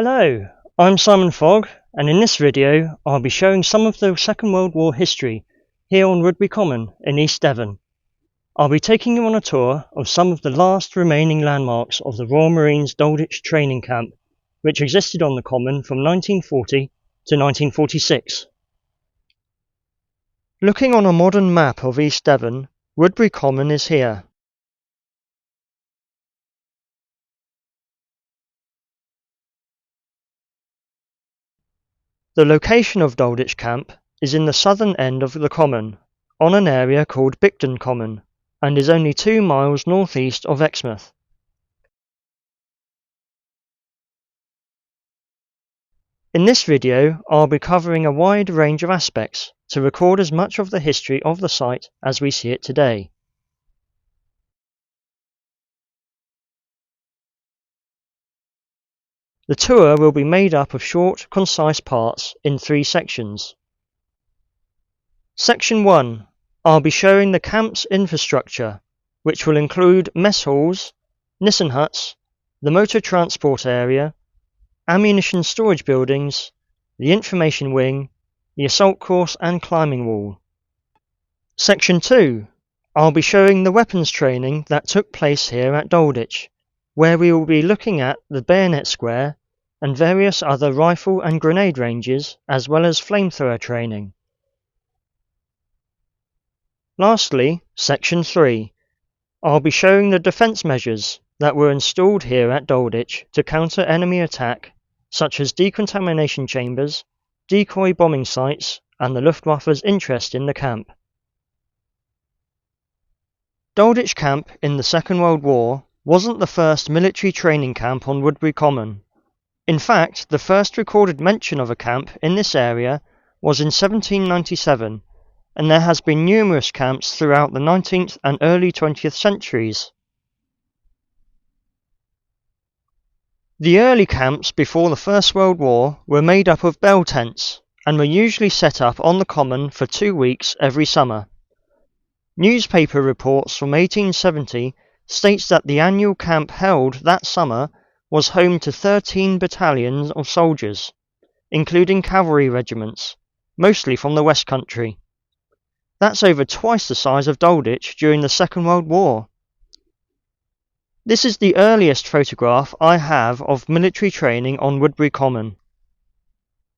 Hello, I'm Simon Fogg, and in this video I'll be showing some of the Second World War history here on Woodbury Common in East Devon. I'll be taking you on a tour of some of the last remaining landmarks of the Royal Marines Dalditch Training Camp, which existed on the Common from 1940 to 1946. Looking on a modern map of East Devon, Woodbury Common is here. The location of Dalditch Camp is in the southern end of the Common, on an area called Bicton Common, and is only 2 miles northeast of Exmouth. In this video, I'll be covering a wide range of aspects to record as much of the history of the site as we see it today. The tour will be made up of short, concise parts in 3 sections. Section 1. I'll be showing the camp's infrastructure, which will include mess halls, Nissen Huts, the motor transport area, ammunition storage buildings, the information wing, the assault course and climbing wall. Section 2. I'll be showing the weapons training that took place here at Dalditch, where we will be looking at the Bayonet Square and various other rifle and grenade ranges, as well as flamethrower training. Lastly, Section 3. I'll be showing the defence measures that were installed here at Dalditch to counter enemy attack, such as decontamination chambers, decoy bombing sites, and the Luftwaffe's interest in the camp. Dalditch Camp in the Second World War wasn't the first military training camp on Woodbury Common. In fact, the first recorded mention of a camp in this area was in 1797, and there has been numerous camps throughout the 19th and early 20th centuries. The early camps before the First World War were made up of bell tents, and were usually set up on the Common for 2 weeks every summer. Newspaper reports from 1870 states that the annual camp held that summer was home to 13 battalions of soldiers, including cavalry regiments, mostly from the West Country. That's over twice the size of Dalditch during the Second World War. This is the earliest photograph I have of military training on Woodbury Common.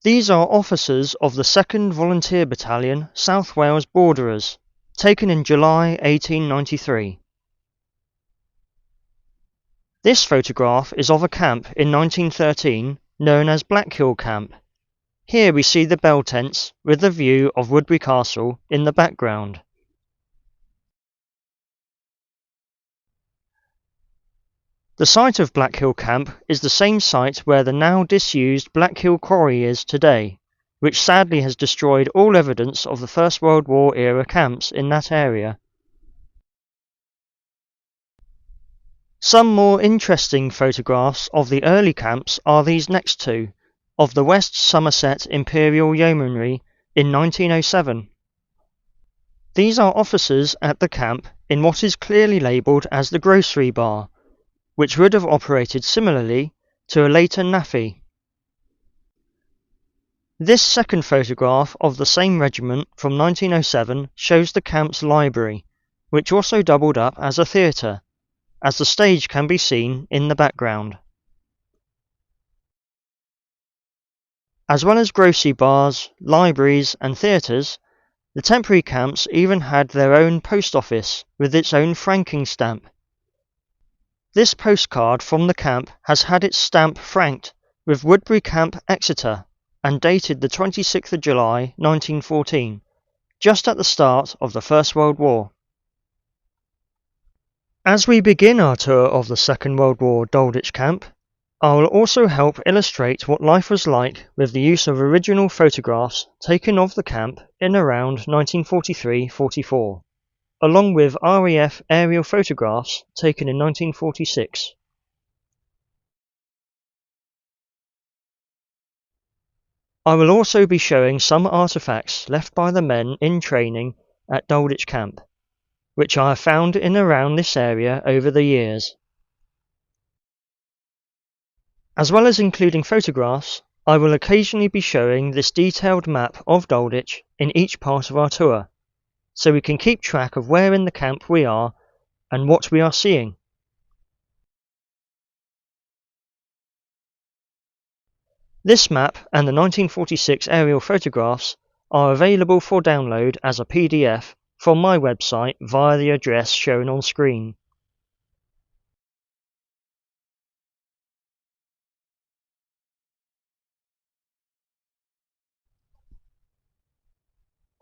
These are officers of the 2nd Volunteer Battalion, South Wales Borderers, taken in July 1893. This photograph is of a camp in 1913 known as Blackhill Camp. Here we see the bell tents with the view of Woodbury Castle in the background. The site of Blackhill Camp is the same site where the now disused Blackhill Quarry is today, which sadly has destroyed all evidence of the First World War era camps in that area. Some more interesting photographs of the early camps are these next two, of the West Somerset Imperial Yeomanry in 1907. These are officers at the camp in what is clearly labelled as the grocery bar, which would have operated similarly to a later NAFI. This second photograph of the same regiment from 1907 shows the camp's library, which also doubled up as a theatre, as the stage can be seen in the background. As well as grocery bars, libraries and theatres, the temporary camps even had their own post office with its own franking stamp. This postcard from the camp has had its stamp franked with Woodbury Camp, Exeter, and dated the 26th of July 1914, just at the start of the First World War. As we begin our tour of the Second World War Dalditch Camp, I will also help illustrate what life was like with the use of original photographs taken of the camp in around 1943-44, along with RAF aerial photographs taken in 1946. I will also be showing some artefacts left by the men in training at Dalditch Camp, which I have found in around this area over the years. As well as including photographs, I will occasionally be showing this detailed map of Dalditch in each part of our tour, so we can keep track of where in the camp we are and what we are seeing. This map and the 1946 aerial photographs are available for download as a PDF from my website via the address shown on screen.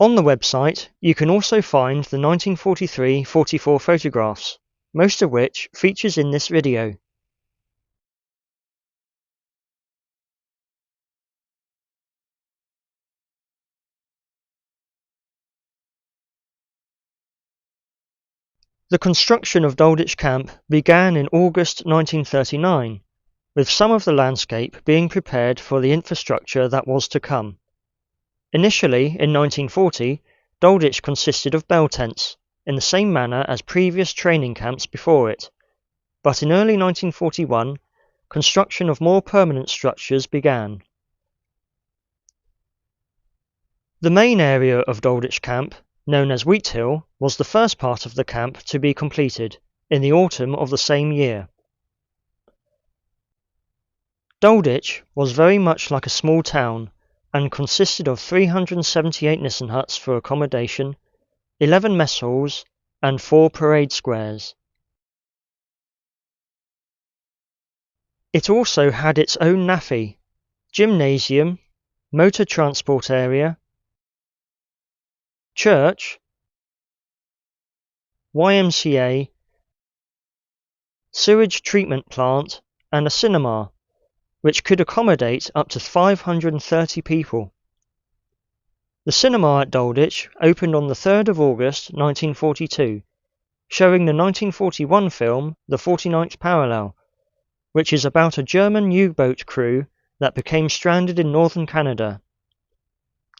On the website, you can also find the 1943-44 photographs, most of which features in this video. The construction of Dalditch Camp began in August 1939, with some of the landscape being prepared for the infrastructure that was to come. Initially, in 1940, Dalditch consisted of bell tents, in the same manner as previous training camps before it, but in early 1941, construction of more permanent structures began. The main area of Dalditch Camp, known as Wheat Hill, was the first part of the camp to be completed, in the autumn of the same year. Dalditch was very much like a small town, and consisted of 378 Nissen Huts for accommodation, 11 mess halls, and 4 parade squares. It also had its own NAFI, gymnasium, motor transport area, church, YMCA, sewage treatment plant, and a cinema, which could accommodate up to 530 people. The cinema at Dalditch opened on the 3rd of August 1942, showing the 1941 film The 49th Parallel, which is about a German U-boat crew that became stranded in northern Canada.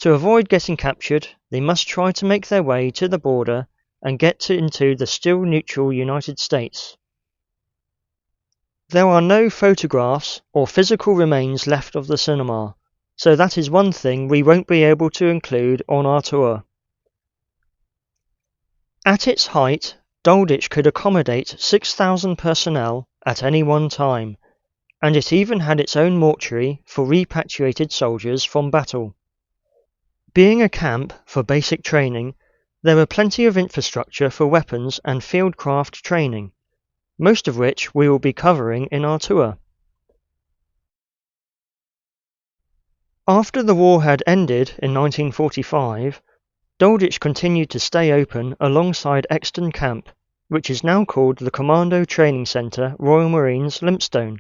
To avoid getting captured, they must try to make their way to the border and get into the still neutral United States. There are no photographs or physical remains left of the cinema, so that is one thing we won't be able to include on our tour. At its height, Dalditch could accommodate 6,000 personnel at any one time, and it even had its own mortuary for repatriated soldiers from battle. Being a camp for basic training, there were plenty of infrastructure for weapons and fieldcraft training, most of which we will be covering in our tour. After the war had ended in 1945, Dalditch continued to stay open alongside Exton Camp, which is now called the Commando Training Centre Royal Marines Lympstone,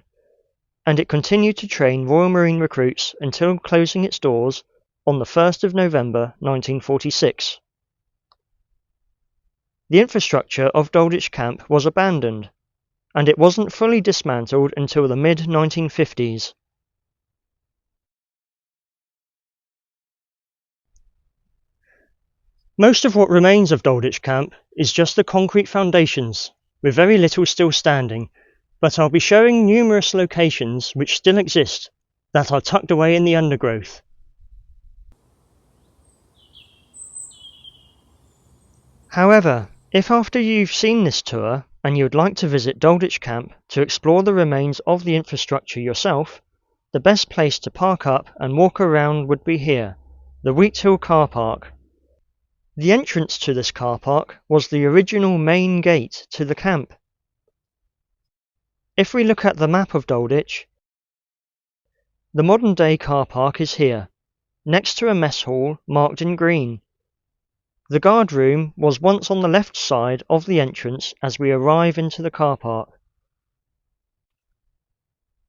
and it continued to train Royal Marine recruits until closing its doors on the 1st of November 1946. The infrastructure of Dalditch Camp was abandoned, and it wasn't fully dismantled until the mid-1950s. Most of what remains of Dalditch Camp is just the concrete foundations, with very little still standing, but I'll be showing numerous locations which still exist that are tucked away in the undergrowth. However, if after you've seen this tour and you'd like to visit Dalditch Camp to explore the remains of the infrastructure yourself, the best place to park up and walk around would be here, the Wheat Hill car park. The entrance to this car park was the original main gate to the camp. If we look at the map of Dalditch, the modern day car park is here, next to a mess hall marked in green. The guard room was once on the left side of the entrance as we arrive into the car park.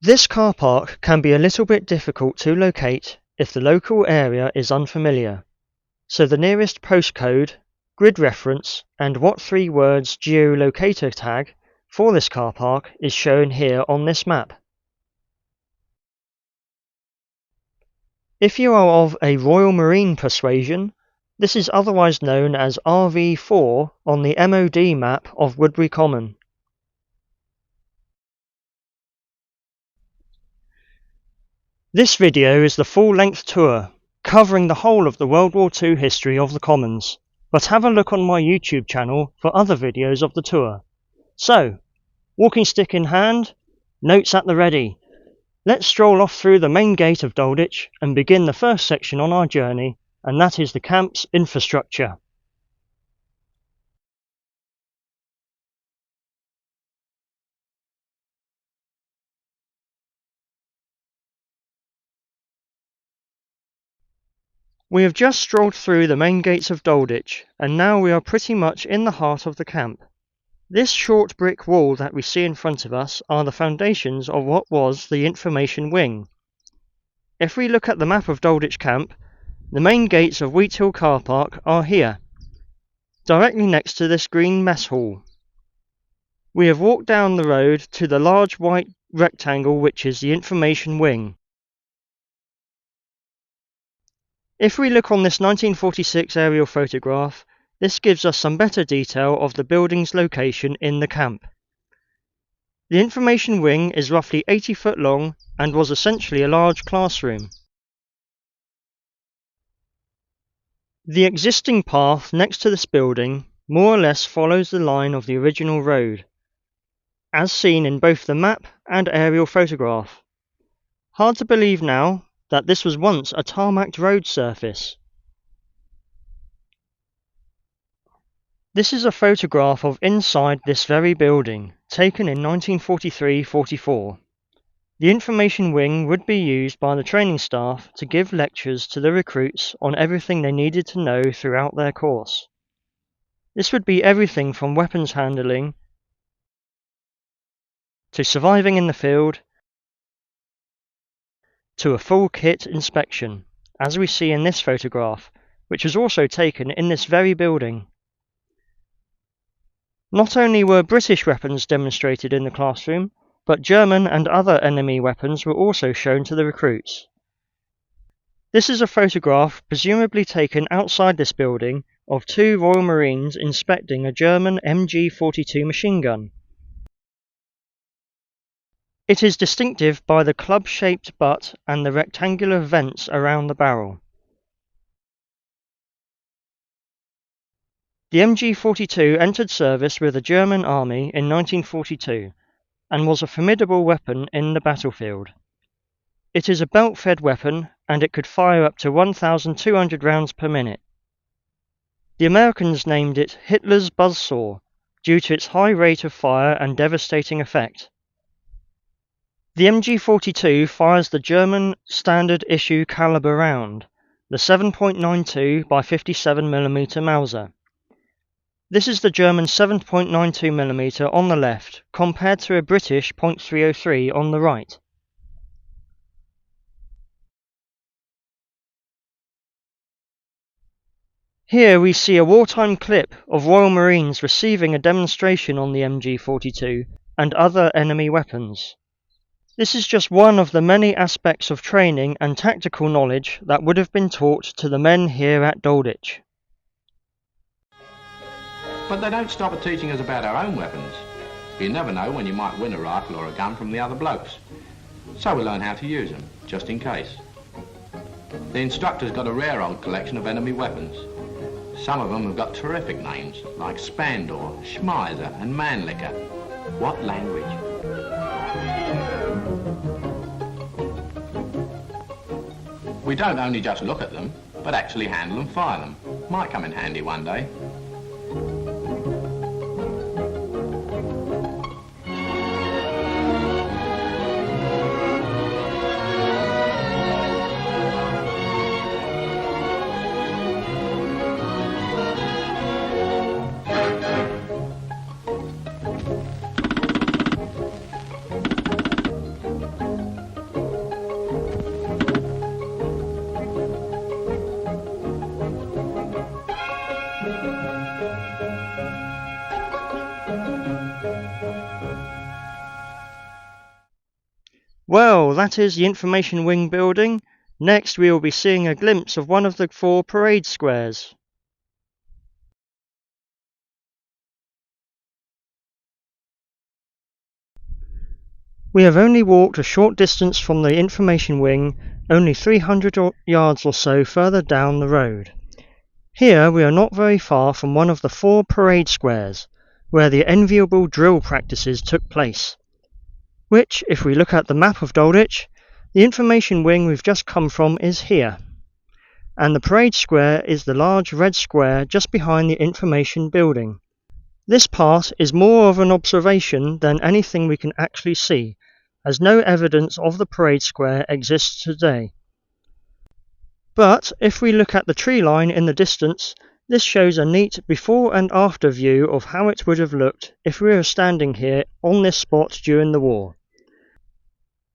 This car park can be a little bit difficult to locate if the local area is unfamiliar, so the nearest postcode, grid reference, and what 3 words geolocator tag for this car park is shown here on this map. If you are of a Royal Marine persuasion, this is otherwise known as RV4 on the MOD map of Woodbury Common. This video is the full-length tour, covering the whole of the World War II history of the Commons, but have a look on my YouTube channel for other videos of the tour. So, walking stick in hand, notes at the ready. Let's stroll off through the main gate of Dalditch and begin the first section on our journey, and that is the camp's infrastructure. We have just strolled through the main gates of Dalditch, and now we are pretty much in the heart of the camp. This short brick wall that we see in front of us are the foundations of what was the information wing. If we look at the map of Dalditch Camp, the main gates of Wheathill Car Park are here, directly next to this green mess hall. We have walked down the road to the large white rectangle which is the information wing. If we look on this 1946 aerial photograph, this gives us some better detail of the building's location in the camp. The information wing is roughly 80 foot long and was essentially a large classroom. The existing path next to this building more or less follows the line of the original road, as seen in both the map and aerial photograph. Hard to believe now that this was once a tarmacked road surface. This is a photograph of inside this very building, taken in 1943-44. The information wing would be used by the training staff to give lectures to the recruits on everything they needed to know throughout their course. This would be everything from weapons handling to surviving in the field to a full kit inspection, as we see in this photograph, which was also taken in this very building. Not only were British weapons demonstrated in the classroom, but German and other enemy weapons were also shown to the recruits. This is a photograph presumably taken outside this building of two Royal Marines inspecting a German MG-42 machine gun. It is distinctive by the club-shaped butt and the rectangular vents around the barrel. The MG-42 entered service with the German army in 1942 and was a formidable weapon in the battlefield. It is a belt-fed weapon and it could fire up to 1,200 rounds per minute. The Americans named it Hitler's buzzsaw due to its high rate of fire and devastating effect. The MG-42 fires the German standard issue caliber round, the 7.92 by 57mm Mauser. This is the German 7.92mm on the left, compared to a British .303 on the right. Here we see a wartime clip of Royal Marines receiving a demonstration on the MG-42 and other enemy weapons. This is just one of the many aspects of training and tactical knowledge that would have been taught to the men here at Dalditch. But they don't stop at teaching us about our own weapons. You never know when you might win a rifle or a gun from the other blokes. So we learn how to use them, just in case. The instructor's got a rare old collection of enemy weapons. Some of them have got terrific names, like Spandor, Schmeiser and Mannlicher. What language? We don't only just look at them, but actually handle and fire them. Might come in handy one day. Well, that is the information wing building. Next we will be seeing a glimpse of one of the 4 parade squares. We have only walked a short distance from the information wing, only 300 yards or so further down the road. Here we are not very far from one of the 4 parade squares, where the enviable drill practices took place, which, if we look at the map of Dalditch, the information wing we've just come from is here, and the parade square is the large red square just behind the information building. This part is more of an observation than anything we can actually see, as no evidence of the parade square exists today. But if we look at the tree line in the distance, this shows a neat before and after view of how it would have looked if we were standing here on this spot during the war.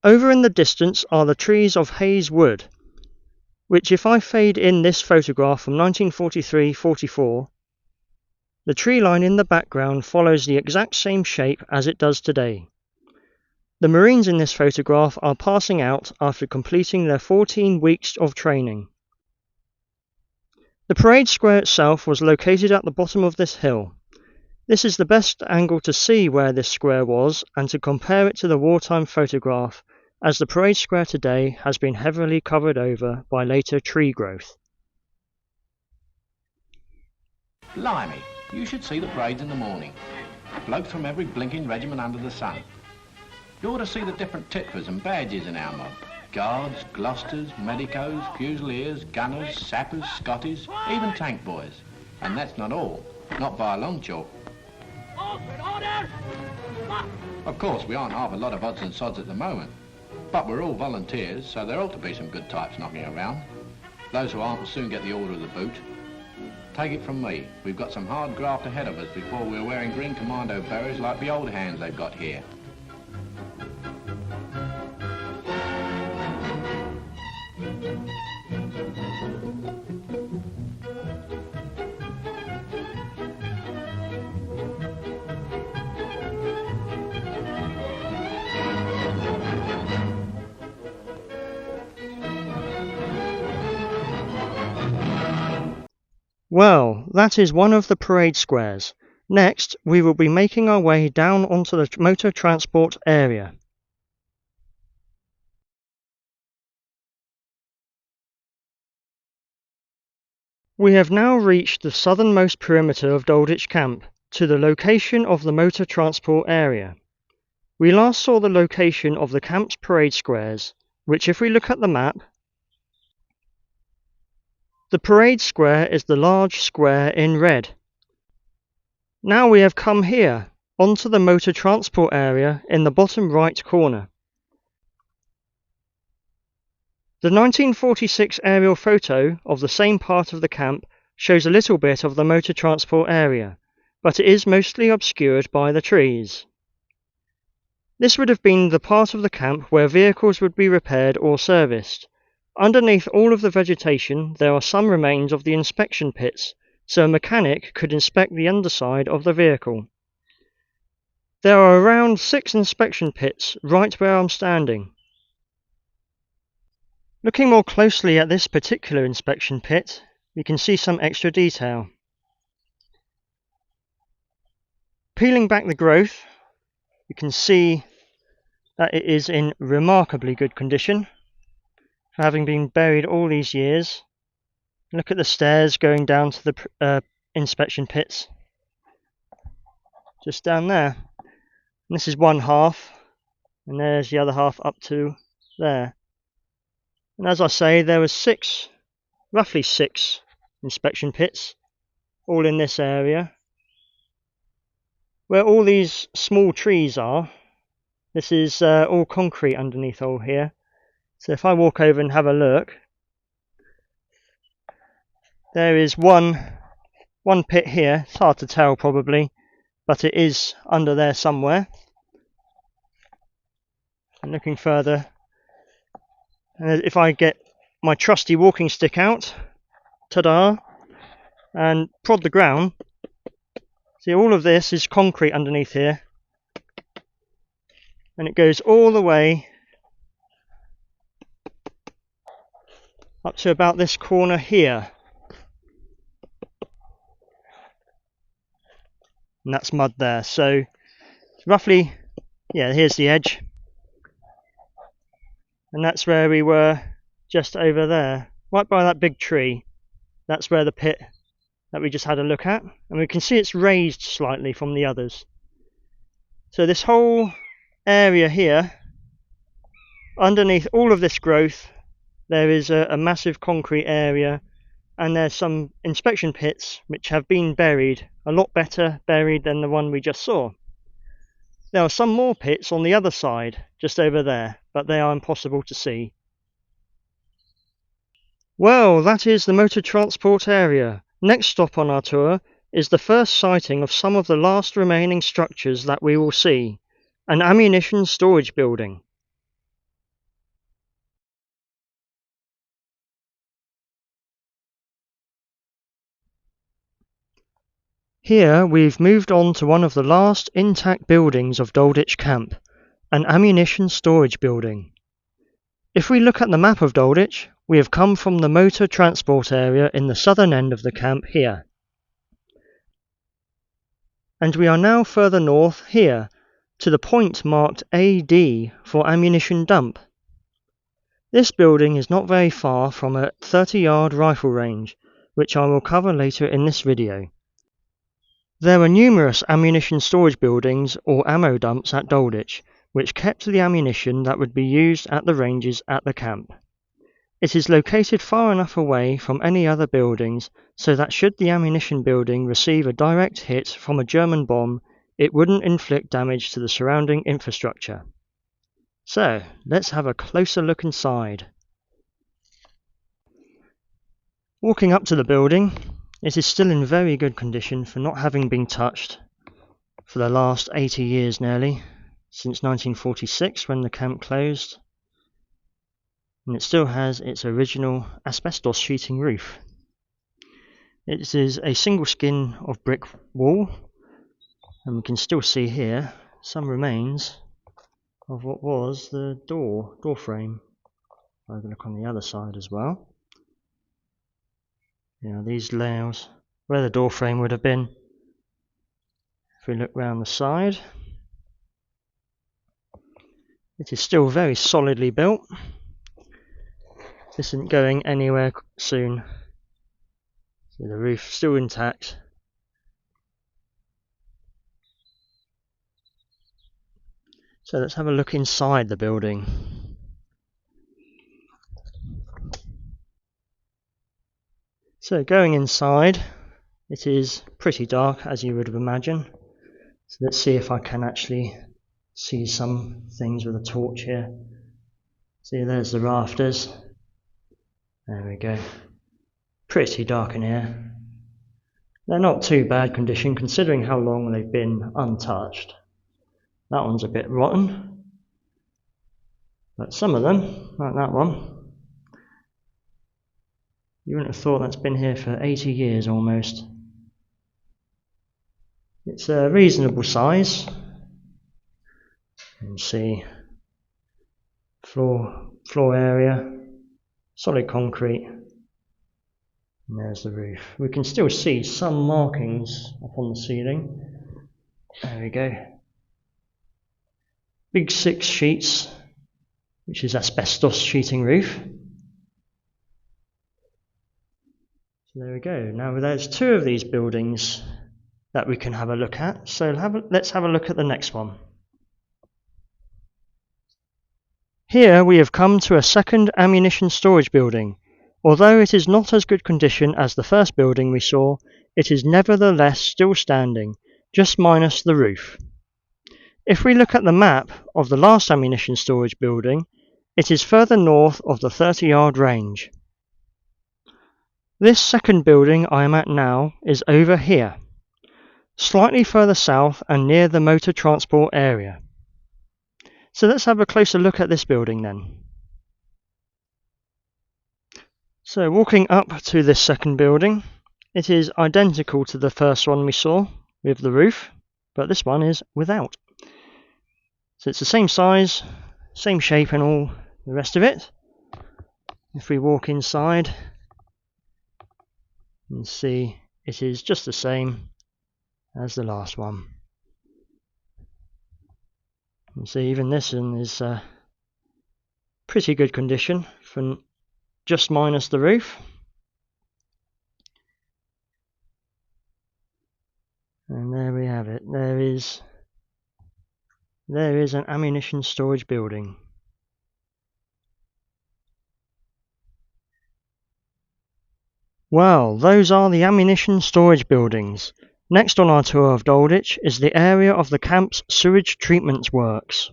Over in the distance are the trees of Hayes Wood, which, if I fade in this photograph from 1943-44, the tree line in the background follows the exact same shape as it does today. The Marines in this photograph are passing out after completing their 14 weeks of training. The parade square itself was located at the bottom of this hill. This is the best angle to see where this square was and to compare it to the wartime photograph, as the parade square today has been heavily covered over by later tree growth. Blimey, you should see the parades in the morning. Blokes from every blinking regiment under the sun. You ought to see the different tippers and badges in our mob. Guards, Gloucesters, Medicos, Fusiliers, Gunners, Sappers, Scotties, even tank boys. And that's not all, not by a long chalk. Of course, we aren't half a lot of odds and sods at the moment, but we're all volunteers, so there ought to be some good types knocking around. Those who aren't will soon get the order of the boot. Take it from me, we've got some hard graft ahead of us before we're wearing green commando berets like the old hands they've got here. Well, that is one of the parade squares. Next, we will be making our way down onto the motor transport area. We have now reached the southernmost perimeter of Dalditch Camp, to the location of the motor transport area. We last saw the location of the camp's parade squares, which, if we look at the map, the parade square is the large square in red. Now we have come here, onto the motor transport area in the bottom right corner. The 1946 aerial photo of the same part of the camp shows a little bit of the motor transport area, but it is mostly obscured by the trees. This would have been the part of the camp where vehicles would be repaired or serviced. Underneath all of the vegetation there are some remains of the inspection pits, so a mechanic could inspect the underside of the vehicle. There are around 6 inspection pits right where I'm standing. Looking more closely at this particular inspection pit, we can see some extra detail. Peeling back the growth, you can see that it is in remarkably good condition, having been buried all these years. Look at the stairs going down to the inspection pits, just down there. And this is one half, and there's the other half up to there. And as I say, there were roughly six inspection pits, all in this area. Where all these small trees are, this is all concrete underneath all here. So if I walk over and have a look, there is one pit here. It's hard to tell probably, but it is under there somewhere. And looking further, if I get my trusty walking stick out, ta-da, and prod the ground, see, all of this is concrete underneath here, and it goes all the way up to about this corner here, and that's mud there. So roughly, yeah, here's the edge, and that's where we were, just over there, right by that big tree. That's where the pit that we just had a look at, and we can see it's raised slightly from the others. So this whole area here, underneath all of this growth, there is a massive concrete area, and there's some inspection pits which have been buried, a lot better buried than the one we just saw. There are some more pits on the other side, just over there, but they are impossible to see. Well, that is the motor transport area. Next stop on our tour is the first sighting of some of the last remaining structures that we will see, an ammunition storage building. Here we've moved on to one of the last intact buildings of Dalditch Camp, an ammunition storage building. If we look at the map of Dalditch, we have come from the motor transport area in the southern end of the camp here. And we are now further north here, to the point marked AD for ammunition dump. This building is not very far from a 30-yard rifle range, which I will cover later in this video. There were numerous ammunition storage buildings or ammo dumps at Dalditch, which kept the ammunition that would be used at the ranges at the camp. It is located far enough away from any other buildings so that should the ammunition building receive a direct hit from a German bomb, it wouldn't inflict damage to the surrounding infrastructure. So, let's have a closer look inside. Walking up to the building, it is still in very good condition for not having been touched for the last 80 years nearly, since 1946 when the camp closed. And it still has its original asbestos sheeting roof. It is a single skin of brick wall, and we can still see here some remains of what was the door frame. I'll have a look on the other side as well. These layers where the door frame would have been. If we look round the side, it is still very solidly built. This isn't going anywhere soon. So the roof still intact. So let's have a look inside the building. So going inside, it is pretty dark as you would imagine. So let's see if I can actually see some things with a torch here. See, there's the rafters. There we go. Pretty dark in here. They're not too bad condition considering how long they've been untouched. That one's a bit rotten. But some of them, like that one, you wouldn't have thought that's been here for 80 years almost. It's a reasonable size. You can see floor area, solid concrete, and there's the roof. We can still see some markings up on the ceiling. There we go. Big 6 sheets, which is asbestos sheeting roof. So there we go. Now there's 2 of these buildings that we can have a look at. So let's have a look at the next one. Here we have come to a second ammunition storage building. Although it is not as good condition as the first building we saw, it is nevertheless still standing, just minus the roof. If we look at the map of the last ammunition storage building, it is further north of the 30-yard range. This second building I am at now is over here, slightly further south and near the motor transport area. So let's have a closer look at this building then. So walking up to this second building, it is identical to the first one we saw with the roof, but this one is without. So it's the same size, same shape and all the rest of it. If we walk inside, you can see it is just the same as the last one. You can see even this one is pretty good condition, for just minus the roof. And there we have it. There is an ammunition storage building. Well, those are the ammunition storage buildings. Next on our tour of Dalditch is the area of the camp's sewage treatment works.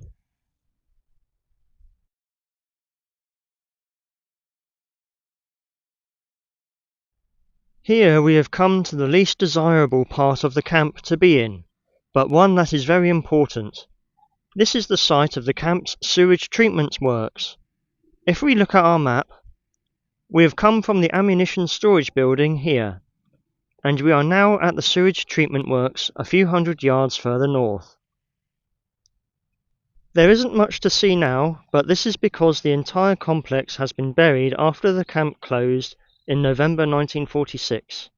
Here we have come to the least desirable part of the camp to be in, but one that is very important. This is the site of the camp's sewage treatment works. If we look at our map, we have come from the ammunition storage building here, and we are now at the sewage treatment works a few hundred yards further north. There isn't much to see now, but this is because the entire complex has been buried after the camp closed in November 1946.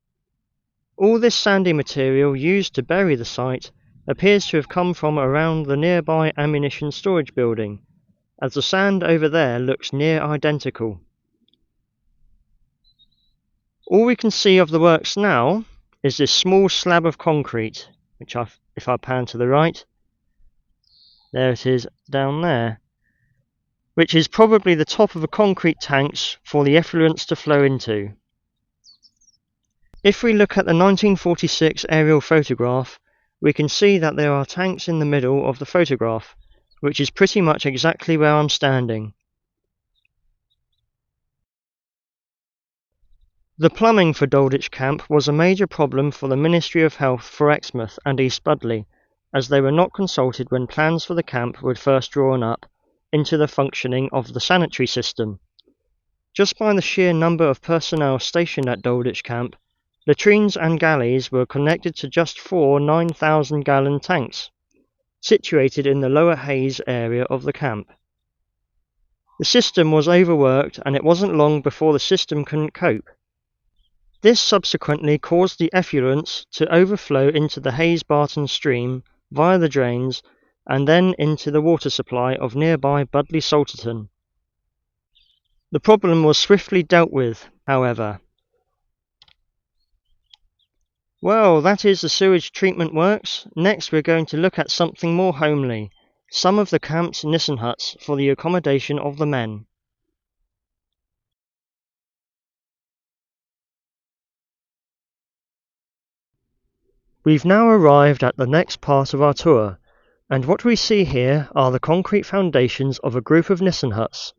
All this sandy material used to bury the site appears to have come from around the nearby ammunition storage building, as the sand over there looks near identical. All we can see of the works now is this small slab of concrete, which if I pan to the right, there it is down there, which is probably the top of the concrete tanks for the effluents to flow into. If we look at the 1946 aerial photograph, we can see that there are tanks in the middle of the photograph, which is pretty much exactly where I'm standing. The plumbing for Dalditch Camp was a major problem for the Ministry of Health for Exmouth and East Budleigh, as they were not consulted when plans for the camp were first drawn up into the functioning of the sanitary system. Just by the sheer number of personnel stationed at Dalditch Camp, latrines and galleys were connected to just 4 9,000-gallon tanks, situated in the lower Hayes area of the camp. The system was overworked, and it wasn't long before the system couldn't cope. This subsequently caused the effluents to overflow into the Hayes Barton stream via the drains and then into the water supply of nearby Budleigh Salterton. The problem was swiftly dealt with, however. Well, that is the sewage treatment works. Next we're going to look at something more homely, some of the camp's Nissen Huts for the accommodation of the men. We've now arrived at the next part of our tour, and what we see here are the concrete foundations of a group of Nissen Huts.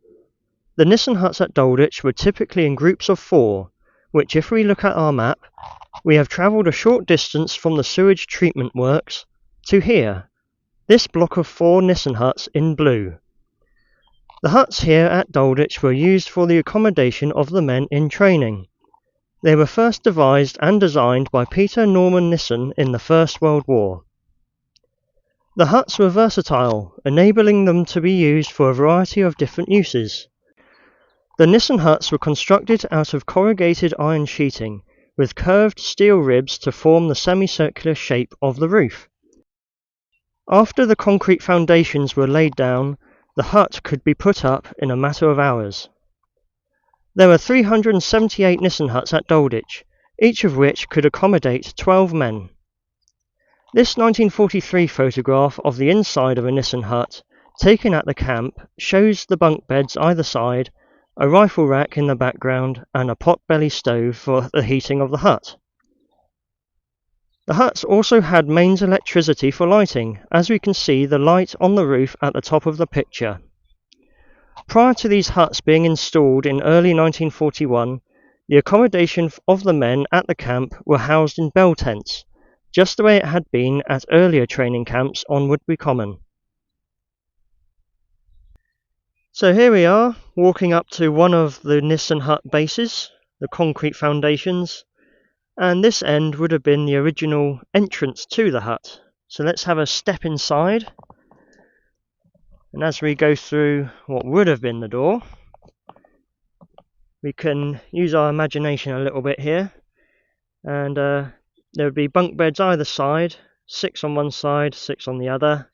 The Nissen Huts at Dalditch were typically in groups of 4, which if we look at our map, we have travelled a short distance from the sewage treatment works to here, this block of 4 Nissen Huts in blue. The huts here at Dalditch were used for the accommodation of the men in training. They were first devised and designed by Peter Norman Nissen in the First World War. The huts were versatile, enabling them to be used for a variety of different uses. The Nissen Huts were constructed out of corrugated iron sheeting, with curved steel ribs to form the semicircular shape of the roof. After the concrete foundations were laid down, the hut could be put up in a matter of hours. There were 378 Nissen Huts at Dalditch, each of which could accommodate 12 men. This 1943 photograph of the inside of a Nissen Hut, taken at the camp, shows the bunk beds either side, a rifle rack in the background, and a pot-belly stove for the heating of the hut. The huts also had mains electricity for lighting, as we can see the light on the roof at the top of the picture. Prior to these huts being installed in early 1941, the accommodation of the men at the camp were housed in bell tents, just the way it had been at earlier training camps on Woodbury Common. So here we are, walking up to one of the Nissen Hut bases, the concrete foundations, and this end would have been the original entrance to the hut. So let's have a step inside. And as we go through what would have been the door, we can use our imagination a little bit here. And there would be bunk beds either side, 6 on one side, 6 on the other,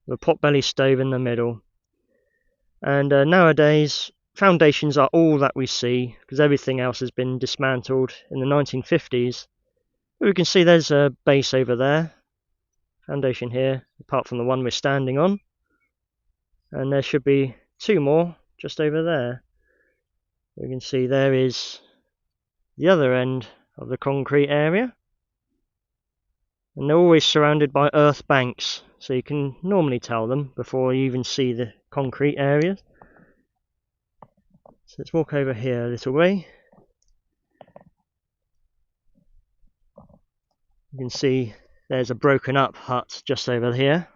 with a pot-belly stove in the middle. And nowadays foundations are all that we see, because everything else has been dismantled in the 1950s. But we can see there's a base over there, foundation here, apart from the one we're standing on, and there should be two more just over there. We can see there is the other end of the concrete area, and they're always surrounded by earth banks, so you can normally tell them before you even see the concrete area. So let's walk over here a little way. You can see there's a broken up hut just over here.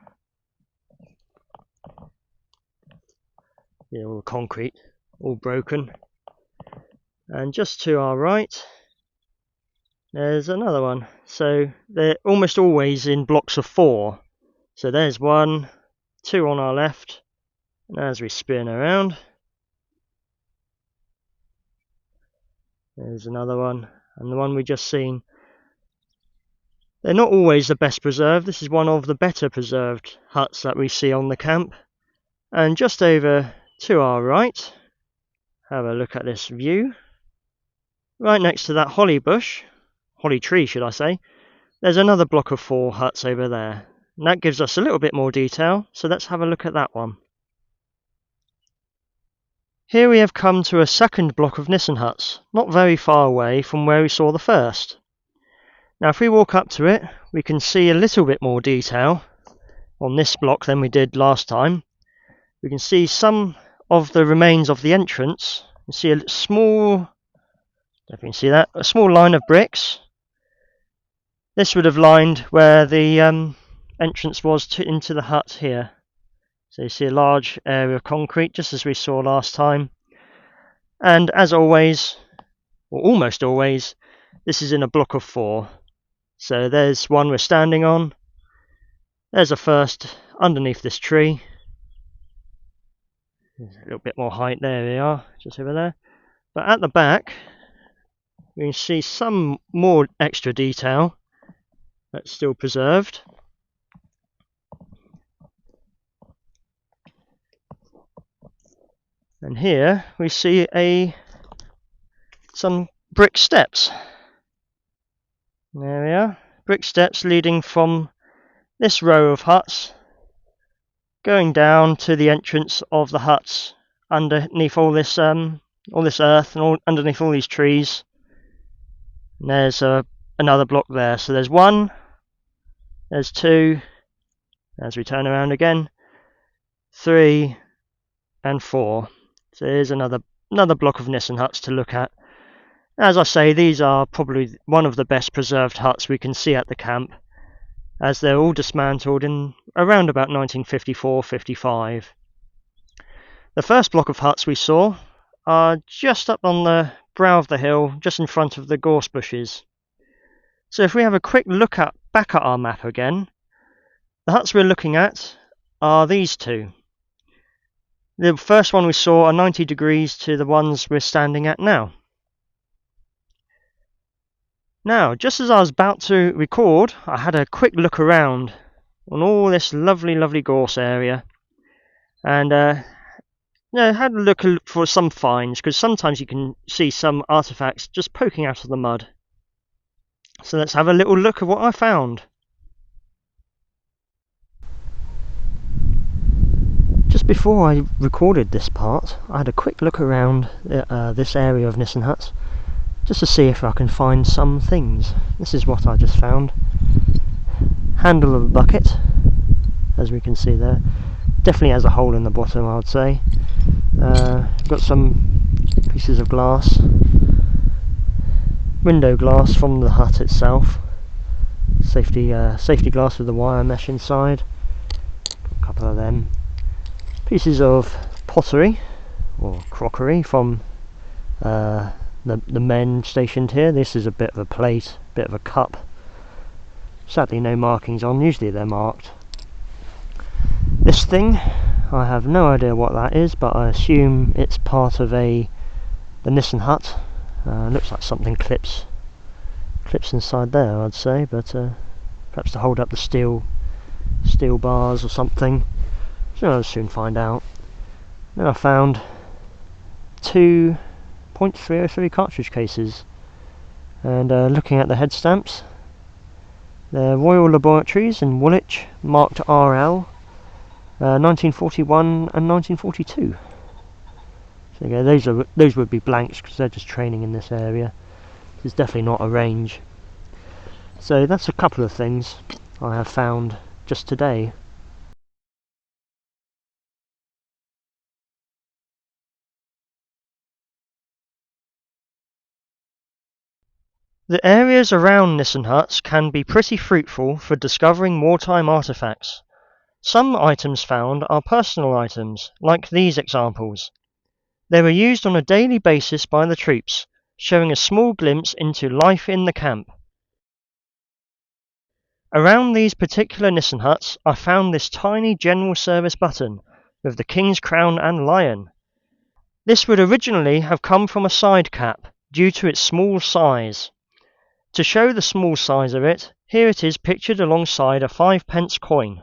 Yeah, all the concrete all broken. And just to our right there's another one. So they're almost always in blocks of 4. So there's 1, 2 on our left, and as we spin around there's another one, and the one we just seen. They're not always the best preserved. This is one of the better preserved huts that we see on the camp. And just over to our right, have a look at this view. Right next to that holly bush, holly tree should I say, there's another block of 4 huts over there. And that gives us a little bit more detail, so let's have a look at that one. Here we have come to a second block of Nissen Huts, not very far away from where we saw the first. Now if we walk up to it, we can see a little bit more detail on this block than we did last time. We can see some of the remains of the entrance. You see a small, if you can see that, a small line of bricks. This would have lined where the entrance was into the hut here. So you see a large area of concrete, just as we saw last time. And as always, or almost always, this is in a block of 4. So there's one we're standing on. There's a first underneath this tree. There's a little bit more height, there we are, just over there. But at the back, we can see some more extra detail that's still preserved. And here we see some brick steps. There we are, brick steps leading from this row of huts, going down to the entrance of the huts underneath all this earth and underneath all these trees. And there's another block there. So there's 1, there's 2, as we turn around again, 3 and 4. So here's another block of Nissen Huts to look at. As I say, these are probably one of the best preserved huts we can see at the camp, as they're all dismantled in around about 1954-55. The first block of huts we saw are just up on the brow of the hill, just in front of the gorse bushes. So if we have a quick look back at our map again, the huts we're looking at are these 2. The first one we saw are 90 degrees to the ones we're standing at now. Now, just as I was about to record, I had a quick look around on all this lovely gorse area, and had a look for some finds, because sometimes you can see some artifacts just poking out of the mud. So let's have a little look at what I found. Just before I recorded this part, I had a quick look around this area of Nissen Huts, just to see if I can find some things. This is what I just found. Handle of a bucket, as we can see there. Definitely has a hole in the bottom, I would say. Got some pieces of glass. Window glass from the hut itself. Safety glass with the wire mesh inside. A couple of them. Pieces of pottery, or crockery, from the men stationed here. This is a bit of a plate, bit of a cup. Sadly no markings on, usually they're marked. This thing, I have no idea what that is, but I assume it's part of the Nissen Hut. Looks like something clips inside there, I'd say, but perhaps to hold up the steel bars or something. So I'll soon find out. Then I found two .303 cartridge cases, and looking at the head stamps, they're Royal Laboratories in Woolwich, marked RL, 1941 and 1942. So yeah, those would be blanks because they're just training in this area. It's definitely not a range. So that's a couple of things I have found just today. The areas around Nissen Huts can be pretty fruitful for discovering wartime artefacts. Some items found are personal items, like these examples. They were used on a daily basis by the troops, showing a small glimpse into life in the camp. Around these particular Nissen Huts I found this tiny general service button with the King's Crown and Lion. This would originally have come from a side cap due to its small size. To show the small size of it, here it is pictured alongside a 5p coin.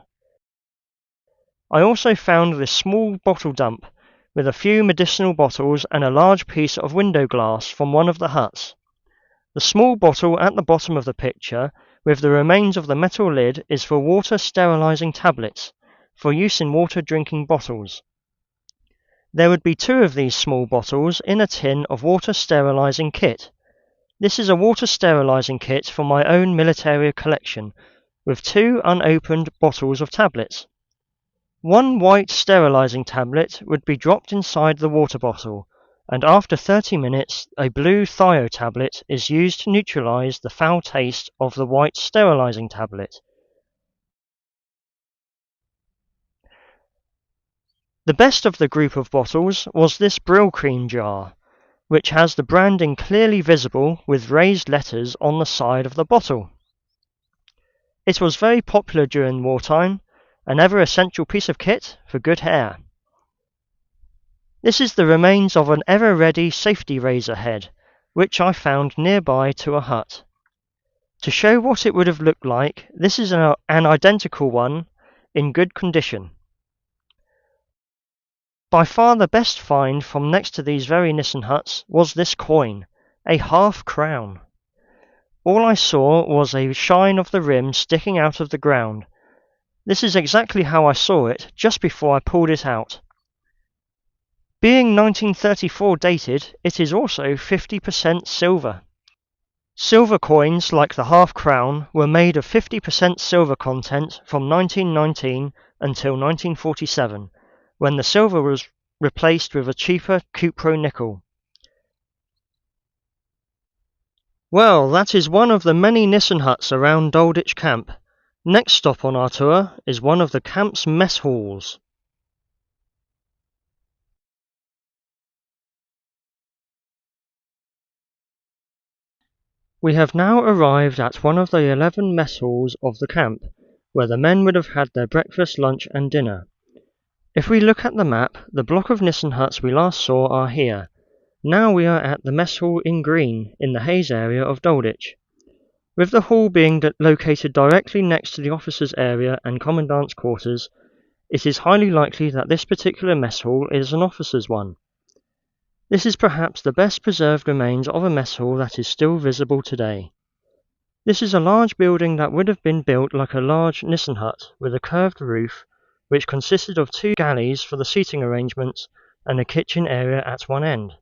I also found this small bottle dump with a few medicinal bottles and a large piece of window glass from one of the huts. The small bottle at the bottom of the picture with the remains of the metal lid is for water sterilizing tablets, for use in water drinking bottles. There would be two of these small bottles in a tin of water sterilizing kit. This is a water sterilizing kit from my own military collection, with two unopened bottles of tablets. One white sterilizing tablet would be dropped inside the water bottle, and after 30 minutes a blue thio tablet is used to neutralize the foul taste of the white sterilizing tablet. The best of the group of bottles was this Brill cream jar, which has the branding clearly visible with raised letters on the side of the bottle. It was very popular during wartime, an ever essential piece of kit for good hair. This is the remains of an ever ready safety razor head, which I found nearby to a hut. To show what it would have looked like, this is an identical one in good condition. By far the best find from next to these very Nissen Huts was this coin, a half-crown. All I saw was a shine of the rim sticking out of the ground. This is exactly how I saw it just before I pulled it out. Being 1934 dated, it is also 50% silver. Silver coins like the half-crown were made of 50% silver content from 1919 until 1947, when the silver was replaced with a cheaper cupro-nickel. Well, that is one of the many Nissen Huts around Dalditch Camp. Next stop on our tour is one of the camp's mess halls. We have now arrived at one of the 11 mess halls of the camp, where the men would have had their breakfast, lunch and dinner. If we look at the map, the block of Nissen Huts we last saw are here. Now we are at the mess hall in green, in the Hayes area of Dalditch. With the hall being located directly next to the officers' area and commandant's quarters, it is highly likely that this particular mess hall is an officer's one. This is perhaps the best preserved remains of a mess hall that is still visible today. This is a large building that would have been built like a large Nissen hut with a curved roof, which consisted of two galleys for the seating arrangements and a kitchen area at one end.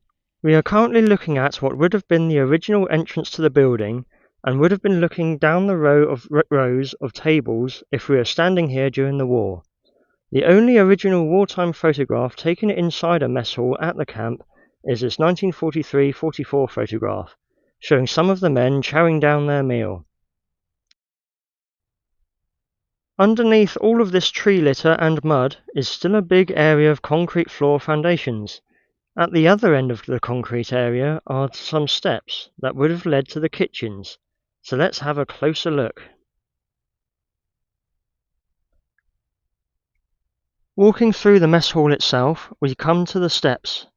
We are currently looking at what would have been the original entrance to the building and would have been looking down the rows of tables if we were standing here during the war. The only original wartime photograph taken inside a mess hall at the camp is this 1943-44 photograph, showing some of the men chowing down their meal. Underneath all of this tree litter and mud is still a big area of concrete floor foundations. At the other end of the concrete area are some steps that would have led to the kitchens, so let's have a closer look. Walking through the mess hall itself, we come to the steps.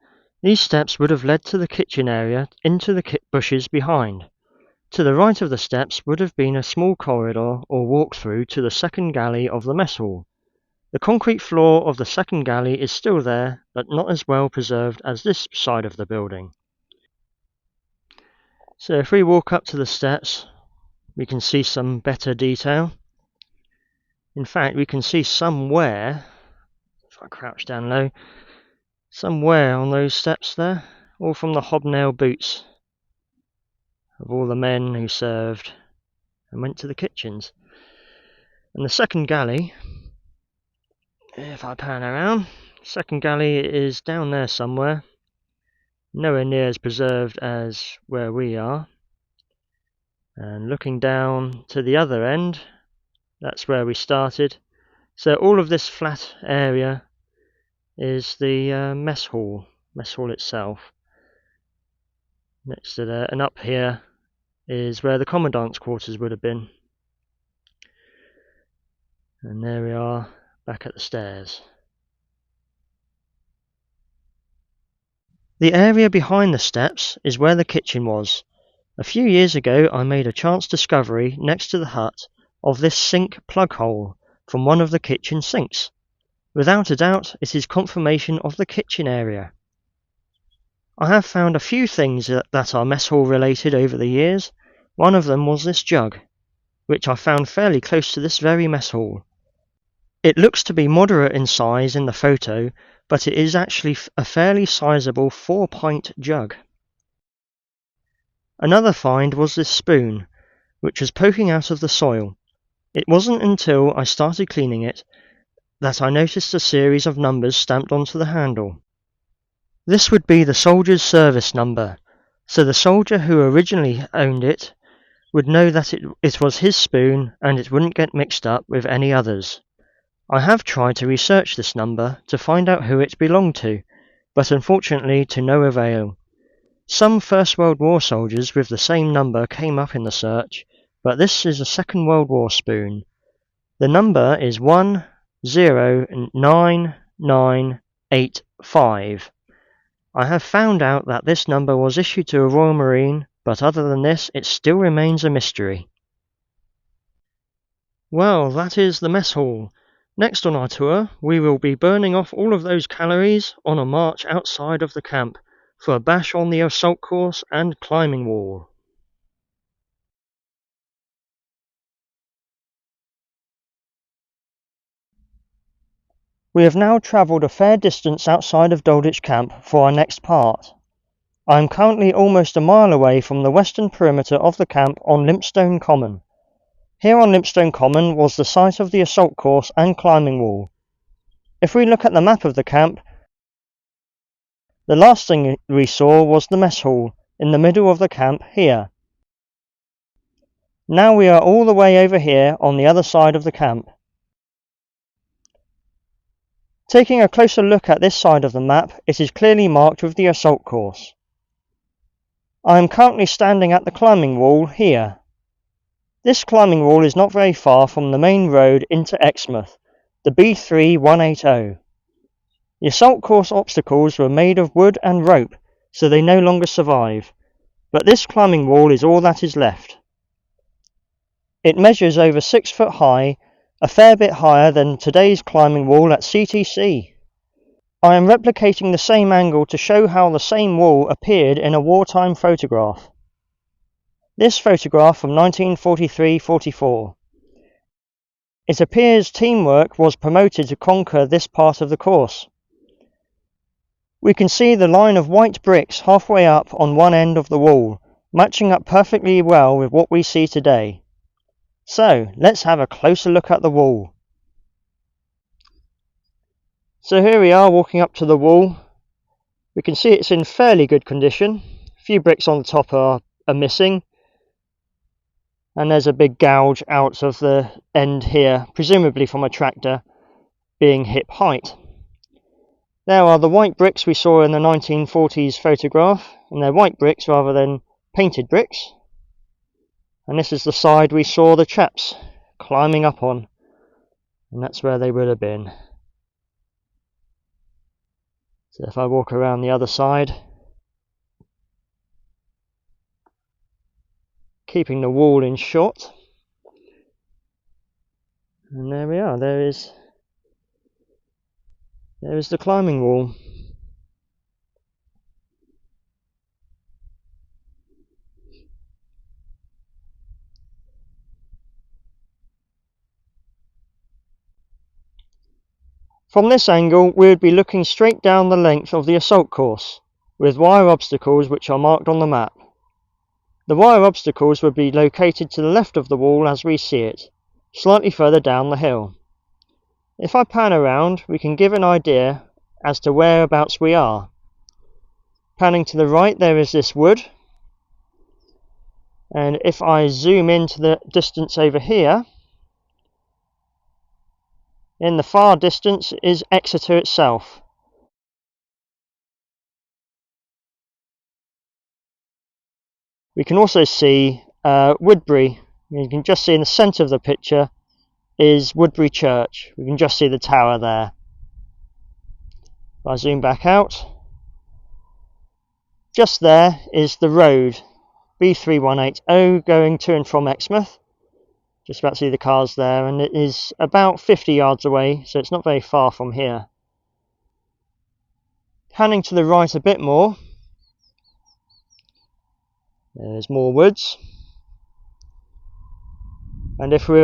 These steps would have led to the kitchen area into the bushes behind. To the right of the steps would have been a small corridor or walk-through to the second galley of the mess hall. The concrete floor of the second galley is still there, but not as well preserved as this side of the building. So if we walk up to the steps, we can see some better detail. In fact, we can see somewhere, if I crouch down low, somewhere on those steps there, all from the hobnail boots of all the men who served and went to the kitchens. And the second galley, if I pan around, second galley is down there somewhere, nowhere near as preserved as where we are. And looking down to the other end, that's where we started. So all of this flat area is the mess hall itself. Next to there, and up here is where the commandant's quarters would have been. And there we are, back at the stairs. The area behind the steps is where the kitchen was. A few years ago I made a chance discovery next to the hut of this sink plug hole from one of the kitchen sinks. Without a doubt, it is confirmation of the kitchen area. I have found a few things that are mess hall related over the years. One of them was this jug, which I found fairly close to this very mess hall. It looks to be moderate in size in the photo, but it is actually a fairly sizable 4-pint jug. Another find was this spoon, which was poking out of the soil. It wasn't until I started cleaning it that I noticed a series of numbers stamped onto the handle. This would be the soldier's service number, so the soldier who originally owned it would know that it was his spoon and it wouldn't get mixed up with any others. I have tried to research this number to find out who it belonged to, but unfortunately to no avail. Some First World War soldiers with the same number came up in the search, but this is a Second World War spoon. The number is 109985. I have found out that this number was issued to a Royal Marine, but other than this, it still remains a mystery. Well, that is the mess hall. Next on our tour, we will be burning off all of those calories on a march outside of the camp for a bash on the assault course and climbing wall. We have now travelled a fair distance outside of Dalditch Camp for our next part. I am currently almost a mile away from the western perimeter of the camp on Limpstone Common. Here on Limpstone Common was the site of the assault course and climbing wall. If we look at the map of the camp, the last thing we saw was the mess hall in the middle of the camp here. Now we are all the way over here on the other side of the camp. Taking a closer look at this side of the map, it is clearly marked with the assault course. I am currently standing at the climbing wall here. This climbing wall is not very far from the main road into Exmouth, the B3180. The assault course obstacles were made of wood and rope, so they no longer survive, but this climbing wall is all that is left. It measures over 6 foot high, a fair bit higher than today's climbing wall at CTC. I am replicating the same angle to show how the same wall appeared in a wartime photograph. This photograph from 1943-44. It appears teamwork was promoted to conquer this part of the course. We can see the line of white bricks halfway up on one end of the wall, matching up perfectly well with what we see today. So, let's have a closer look at the wall. So here we are walking up to the wall. We can see it's in fairly good condition. A few bricks on the top are missing. And there's a big gouge out of the end here, presumably from a tractor being hip height. There are the white bricks we saw in the 1940s photograph, and they're white bricks rather than painted bricks. And this is the side we saw the chaps climbing up on, and that's where they would have been. So if I walk around the other side, keeping the wall in shot, and there we are, there is There is the climbing wall. From this angle, we would be looking straight down the length of the assault course, with wire obstacles which are marked on the map. The wire obstacles would be located to the left of the wall as we see it, slightly further down the hill. If I pan around, we can give an idea as to whereabouts we are. Panning to the right, there is this wood, and if I zoom into the distance over here, in the far distance is Exeter itself. We can also see Woodbury. You can just see in the centre of the picture is Woodbury Church. We can just see the tower there. If I zoom back out, just there is the road B3180 going to and from Exmouth. Just about to see the cars there, and it is about 50 yards away, so it's not very far from here. Panning to the right a bit more, there's more woods, and if we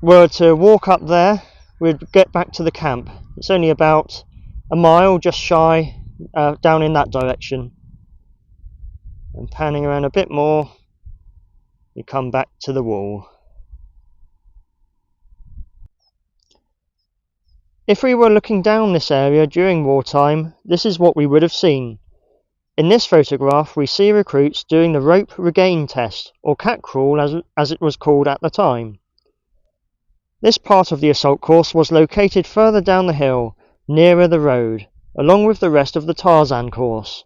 were to walk up there, we'd get back to the camp. It's only about a mile, just shy, down in that direction. And panning around a bit more, we come back to the wall. If we were looking down this area during wartime, this is what we would have seen. In this photograph, we see recruits doing the rope regain test, or cat crawl as it was called at the time. This part of the assault course was located further down the hill, nearer the road, along with the rest of the Tarzan course.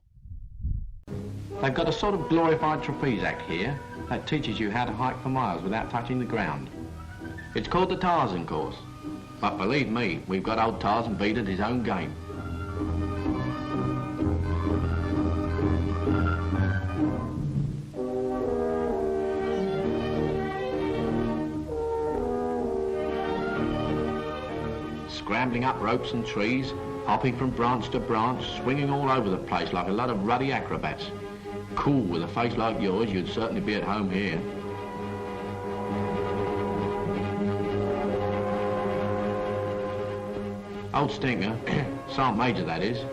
They've got a sort of glorified trapeze act here that teaches you how to hike for miles without touching the ground. It's called the Tarzan course. But believe me, we've got old Tarzan beat at his own game. Scrambling up ropes and trees, hopping from branch to branch, swinging all over the place like a lot of ruddy acrobats. Cool, with a face like yours, you'd certainly be at home here. Old Stinker, Sergeant Major that is,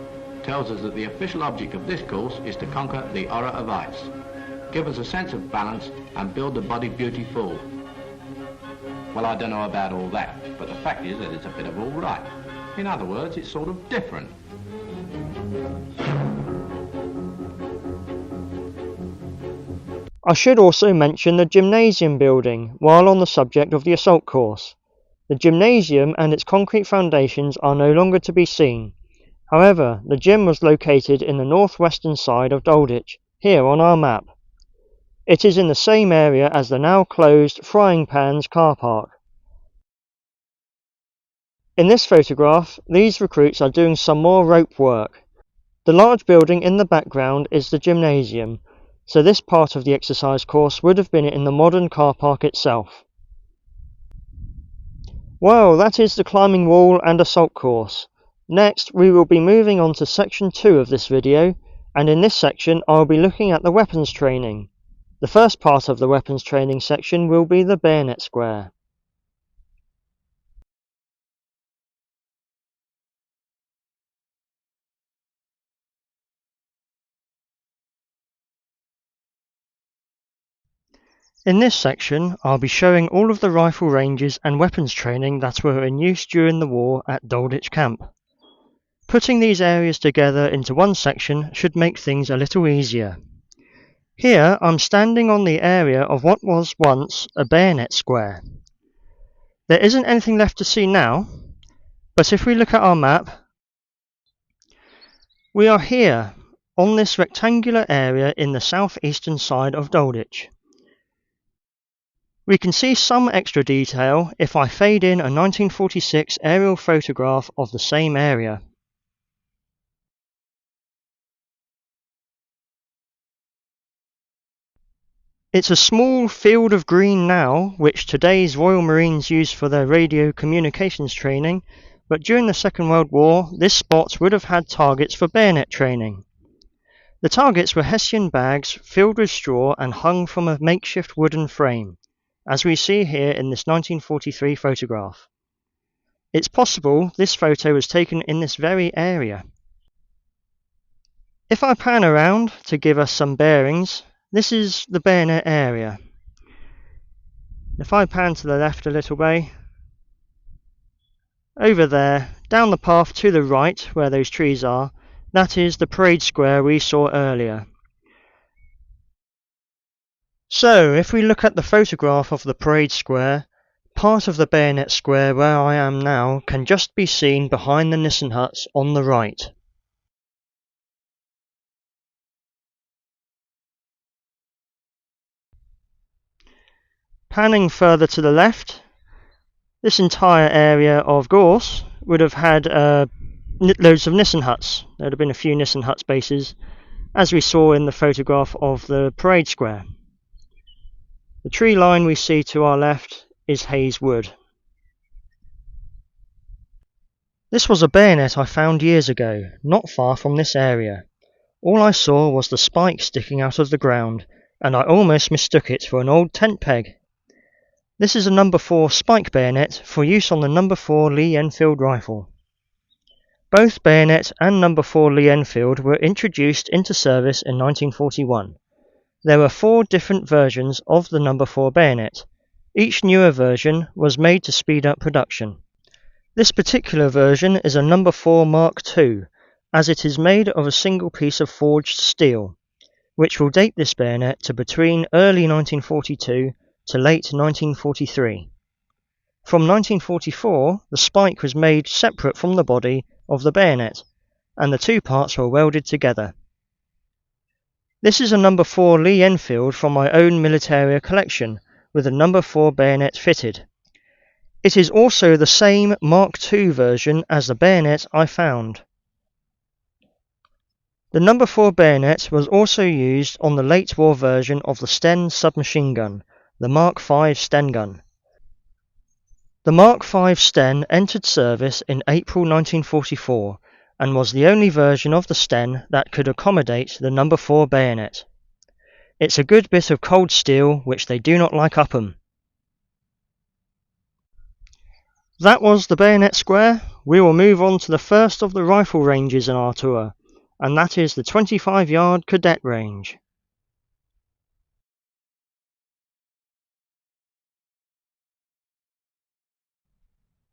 tells us that the official object of this course is to conquer the horror of heights, give us a sense of balance and build the body beautiful. Well, I don't know about all that, but the fact is that it's a bit of all right. In other words, it's sort of different. I should also mention the gymnasium building while on the subject of the assault course. The gymnasium and its concrete foundations are no longer to be seen. However, the gym was located in the northwestern side of Dalditch, here on our map. It is in the same area as the now closed Frying Pans car park. In this photograph, these recruits are doing some more rope work. The large building in the background is the gymnasium, so this part of the exercise course would have been in the modern car park itself. Well, that is the climbing wall and assault course. Next, we will be moving on to section 2 of this video, and in this section I'll be looking at the weapons training. The first part of the weapons training section will be the Bayonet Square. In this section, I'll be showing all of the rifle ranges and weapons training that were in use during the war at Dalditch Camp. Putting these areas together into one section should make things a little easier. Here I'm standing on the area of what was once a Bayonet Square. There isn't anything left to see now, but if we look at our map, we are here on this rectangular area in the southeastern side of Dalditch. We can see some extra detail if I fade in a 1946 aerial photograph of the same area. It's a small field of green now, which today's Royal Marines use for their radio communications training, but during the Second World War this spot would have had targets for bayonet training. The targets were Hessian bags filled with straw and hung from a makeshift wooden frame, as we see here in this 1943 photograph. It's possible this photo was taken in this very area. If I pan around to give us some bearings, this is the bayonet area. If I pan to the left a little way, over there, down the path to the right where those trees are, that is the parade square we saw earlier. So if we look at the photograph of the parade square, part of the Bayonet Square where I am now can just be seen behind the Nissen Huts on the right. Panning further to the left, this entire area of Gorse would have had loads of Nissen Huts. There would have been a few Nissen Huts bases, as we saw in the photograph of the parade square. The tree line we see to our left is Hayes Wood. This was a bayonet I found years ago, not far from this area. All I saw was the spike sticking out of the ground, and I almost mistook it for an old tent peg. This is a No. 4 spike bayonet for use on the No. 4 Lee Enfield rifle. Both bayonet and No. 4 Lee Enfield were introduced into service in 1941. There were 4 different versions of the No. 4 bayonet. Each newer version was made to speed up production. This particular version is a No. 4 Mark II, as it is made of a single piece of forged steel, which will date this bayonet to between early 1942 to late 1943. From 1944, the spike was made separate from the body of the bayonet, and the 2 parts were welded together. This is a No. 4 Lee Enfield from my own militaria collection, with a No. 4 bayonet fitted. It is also the same Mark II version as the bayonet I found. The No. 4 bayonet was also used on the late war version of the Sten submachine gun, the Mark V Sten gun. The Mark V Sten entered service in April 1944 and was the only version of the Sten that could accommodate the No. 4 bayonet. It's a good bit of cold steel which they do not like up 'em. That was the Bayonet Square. We will move on to the first of the rifle ranges in our tour, and that is the 25-yard Cadet range.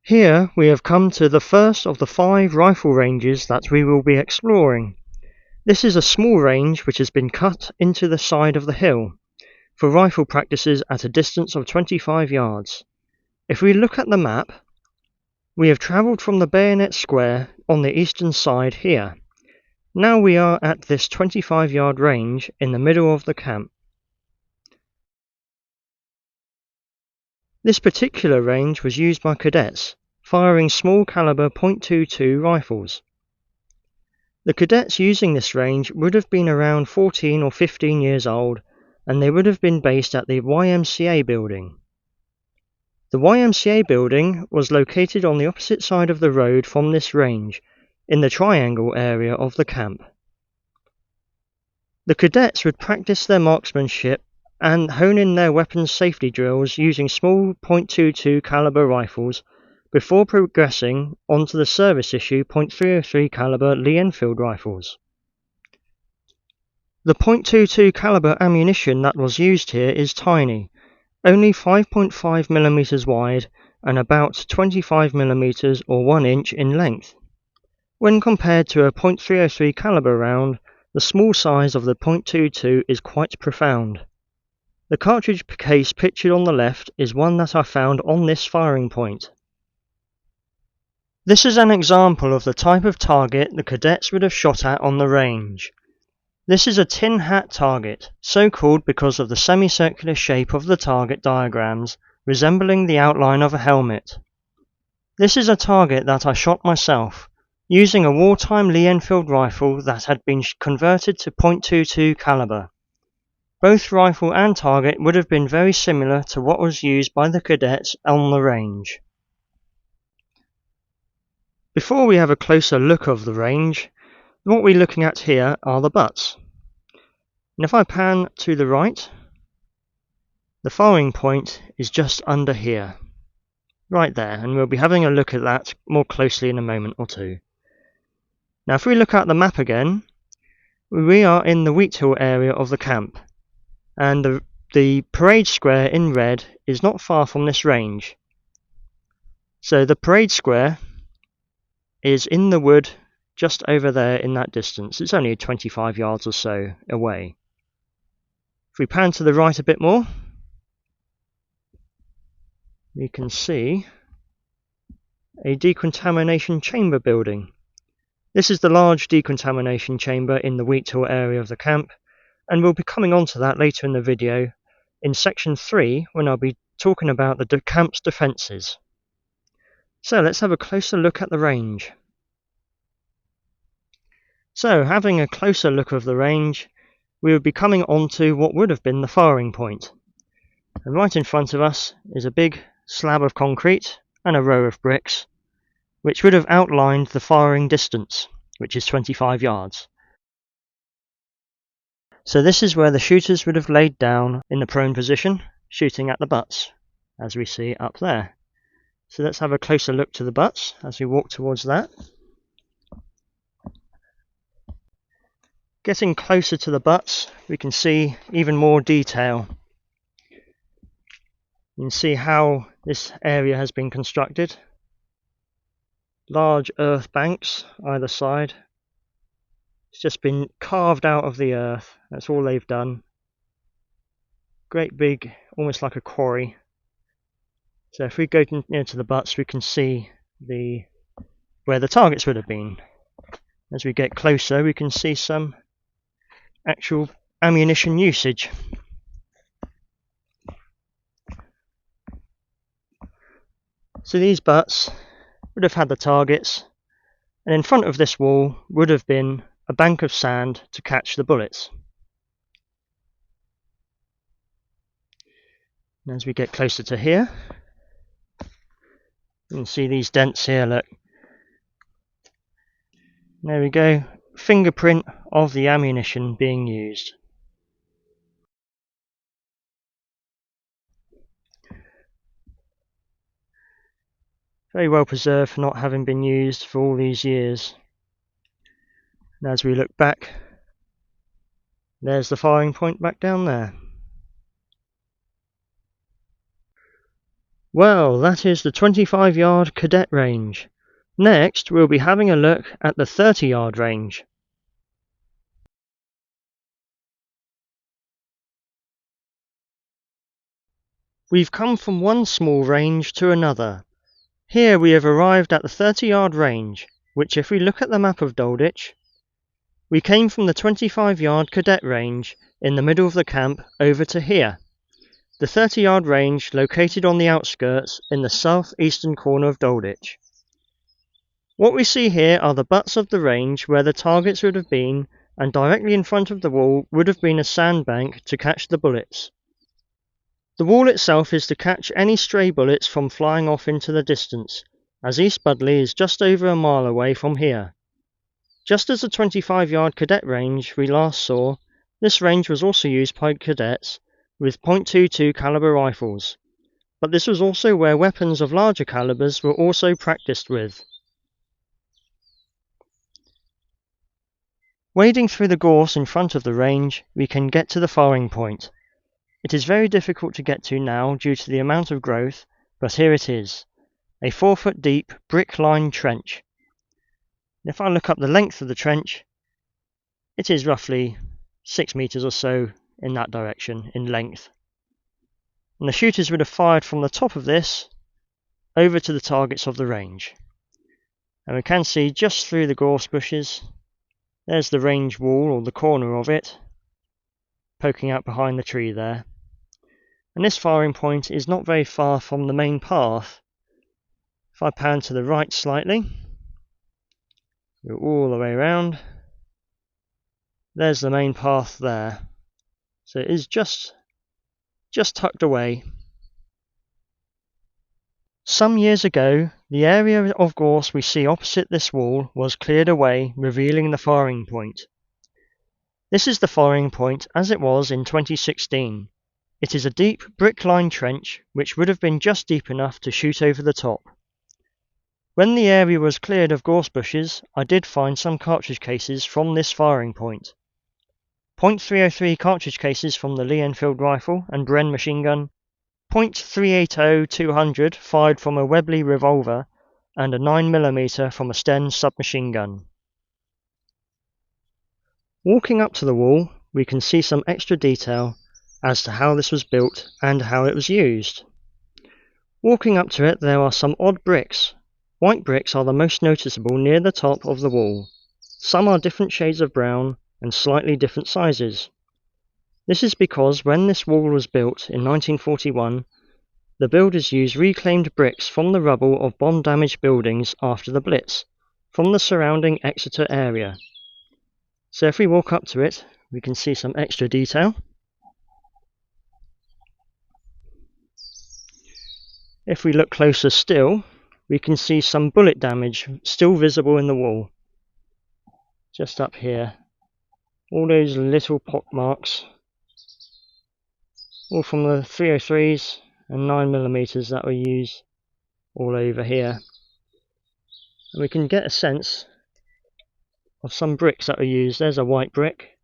Here we have come to the first of the 5 rifle ranges that we will be exploring. This is a small range which has been cut into the side of the hill for rifle practices at a distance of 25 yards. If we look at the map, we have travelled from the Bayonet Square on the eastern side here. Now we are at this 25-yard range in the middle of the camp. This particular range was used by cadets, firing small caliber .22 rifles. The cadets using this range would have been around 14 or 15 years old, and they would have been based at the YMCA building. The YMCA building was located on the opposite side of the road from this range, in the triangle area of the camp. The cadets would practice their marksmanship and hone in their weapons safety drills using small .22 caliber rifles before progressing onto the service issue .303 caliber Lee Enfield rifles. The .22 caliber ammunition that was used here is tiny, only 5.5mm wide and about 25mm or 1 inch in length. When compared to a .303 caliber round, the small size of the .22 is quite profound. The cartridge case pictured on the left is one that I found on this firing point. This is an example of the type of target the cadets would have shot at on the range. This is a tin hat target, so called because of the semicircular shape of the target diagrams, resembling the outline of a helmet. This is a target that I shot myself, using a wartime Lee Enfield rifle that had been converted to .22 caliber. Both rifle and target would have been very similar to what was used by the cadets on the range. Before we have a closer look of the range, what we're looking at here are the butts. And if I pan to the right, the firing point is just under here, right there, and we'll be having a look at that more closely in a moment or two. Now if we look at the map again, we are in the Wheat Hill area of the camp, and the parade square in red is not far from this range. So the parade square is in the wood just over there in that distance. It's only 25 yards or so away. If we pan to the right a bit more, we can see a decontamination chamber building. This is the large decontamination chamber in the Wheat Hill area of the camp, and we'll be coming on to that later in the video in section 3 when I'll be talking about the camp's defences. So let's have a closer look at the range. So having a closer look of the range, we would be coming on to what would have been the firing point. And right in front of us is a big slab of concrete and a row of bricks, which would have outlined the firing distance, which is 25 yards. So this is where the shooters would have laid down in the prone position, shooting at the butts, as we see up there. So let's have a closer look to the butts as we walk towards that. Getting closer to the butts, we can see even more detail. You can see how this area has been constructed. Large earth banks either side. It's just been carved out of the earth. That's all they've done. Great big, almost like a quarry. So if we go near to the butts, we can see where the targets would have been. As we get closer, we can see some actual ammunition usage. So these butts would have had the targets, and in front of this wall would have been a bank of sand to catch the bullets. And as we get closer to here, you can see these dents here, look. There we go, fingerprint of the ammunition being used. Very well preserved for not having been used for all these years. And as we look back, there's the firing point back down there. Well, that is the 25-yard cadet range. Next, we'll be having a look at the 30-yard range. We've come from one small range to another. Here we have arrived at the 30-yard range, which if we look at the map of Dalditch, we came from the 25-yard cadet range in the middle of the camp over to here. The 30-yard range located on the outskirts in the south-eastern corner of Dalditch. What we see here are the butts of the range where the targets would have been, and directly in front of the wall would have been a sandbank to catch the bullets. The wall itself is to catch any stray bullets from flying off into the distance, as East Budleigh is just over a mile away from here. Just as the 25-yard cadet range we last saw, this range was also used by cadets with .22 caliber rifles, but this was also where weapons of larger calibers were also practiced with. Wading through the gorse in front of the range, we can get to the firing point. It is very difficult to get to now due to the amount of growth, but here it is, a 4-foot deep brick-lined trench. If I look up the length of the trench, it is roughly 6 meters or so in that direction in length. And the shooters would have fired from the top of this over to the targets of the range. And we can see just through the gorse bushes, there's the range wall or the corner of it, poking out behind the tree there. And this firing point is not very far from the main path. If I pan to the right slightly, go all the way around, there's the main path there. So it is just tucked away. Some years ago, The area of gorse we see opposite this wall was cleared away, revealing the firing point. This is the firing point as it was in 2016. It is a deep brick-lined trench which would have been just deep enough to shoot over the top. When the area was cleared of gorse bushes, I did find some cartridge cases from this firing point. .303 cartridge cases from the Lee Enfield rifle and Bren machine gun, .380-200 fired from a Webley revolver, and a 9mm from a Sten submachine gun. Walking up to the wall, we can see some extra detail as to how this was built and how it was used. Walking up to it, there are some odd bricks. White bricks are the most noticeable near the top of the wall. Some are different shades of brown and slightly different sizes. This is because when this wall was built in 1941, the builders used reclaimed bricks from the rubble of bomb-damaged buildings after the Blitz, from the surrounding Exeter area. So if we walk up to it, we can see some extra detail. If we look closer still, we can see some bullet damage still visible in the wall. Just up here. All those little pock marks, all from the 303s and 9mm that were used all over here. And we can get a sense of some bricks that were used. There's a white brick,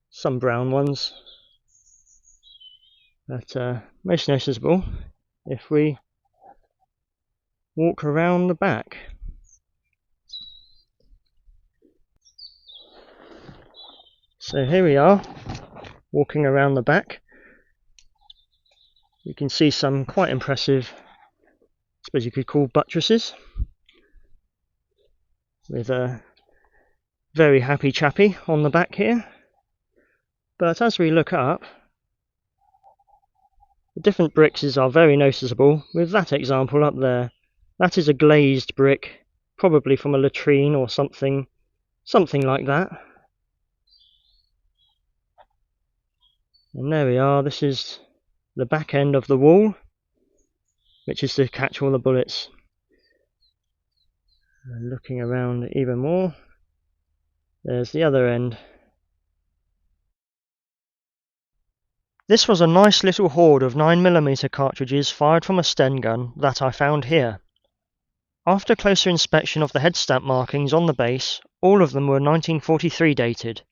some brown ones, but most noticeable if we walk around the back. So here we are, walking around the back. We can see some quite impressive, I suppose you could call buttresses, with a very happy chappy on the back here. But as we look up, the different bricks are very noticeable, with that example up there. That is a glazed brick, probably from a latrine or something like that. And there we are, this is the back end of the wall, which is to catch all the bullets. And looking around even more, there's the other end. This was a nice little hoard of 9mm cartridges fired from a Sten gun that I found here. After closer inspection of the head stamp markings on the base, all of them were 1943 dated.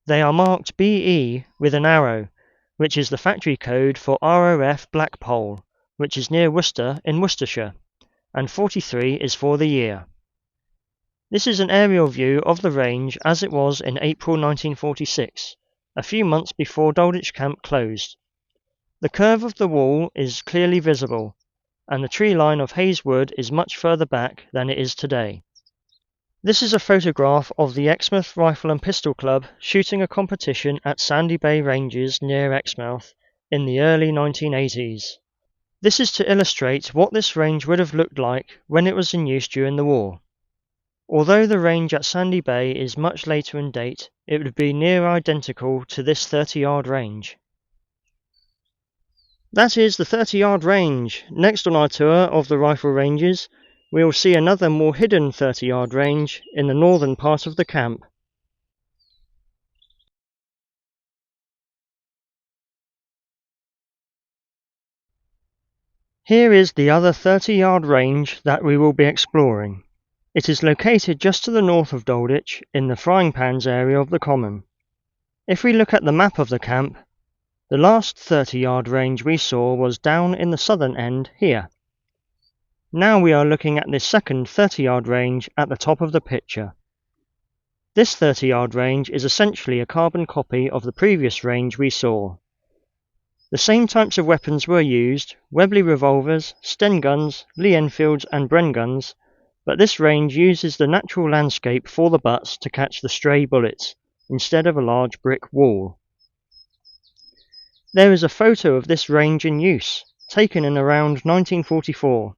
They are marked BE with an arrow, which is the factory code for ROF Blackpole, which is near Worcester in Worcestershire, and 43 is for the year. This is an aerial view of the range as it was in April 1946, a few months before Dalditch Camp closed. The curve of the wall is clearly visible, and the tree line of Hayes Wood is much further back than it is today. This is a photograph of the Exmouth Rifle and Pistol Club shooting a competition at Sandy Bay Ranges near Exmouth in the early 1980s. This is to illustrate what this range would have looked like when it was in use during the war. Although the range at Sandy Bay is much later in date, it would be near identical to this 30-yard range. That is the 30-yard range. Next on our tour of the rifle ranges, we will see another more hidden 30-yard range in the northern part of the camp. Here is the other 30-yard range that we will be exploring. It is located just to the north of Dalditch in the Frying Pans area of the Common. If we look at the map of the camp, the last 30-yard range we saw was down in the southern end here. Now we are looking at this second 30-yard range at the top of the picture. This 30-yard range is essentially a carbon copy of the previous range we saw. The same types of weapons were used, Webley revolvers, Sten guns, Lee Enfields and Bren guns, but this range uses the natural landscape for the butts to catch the stray bullets, instead of a large brick wall. There is a photo of this range in use, taken in around 1944.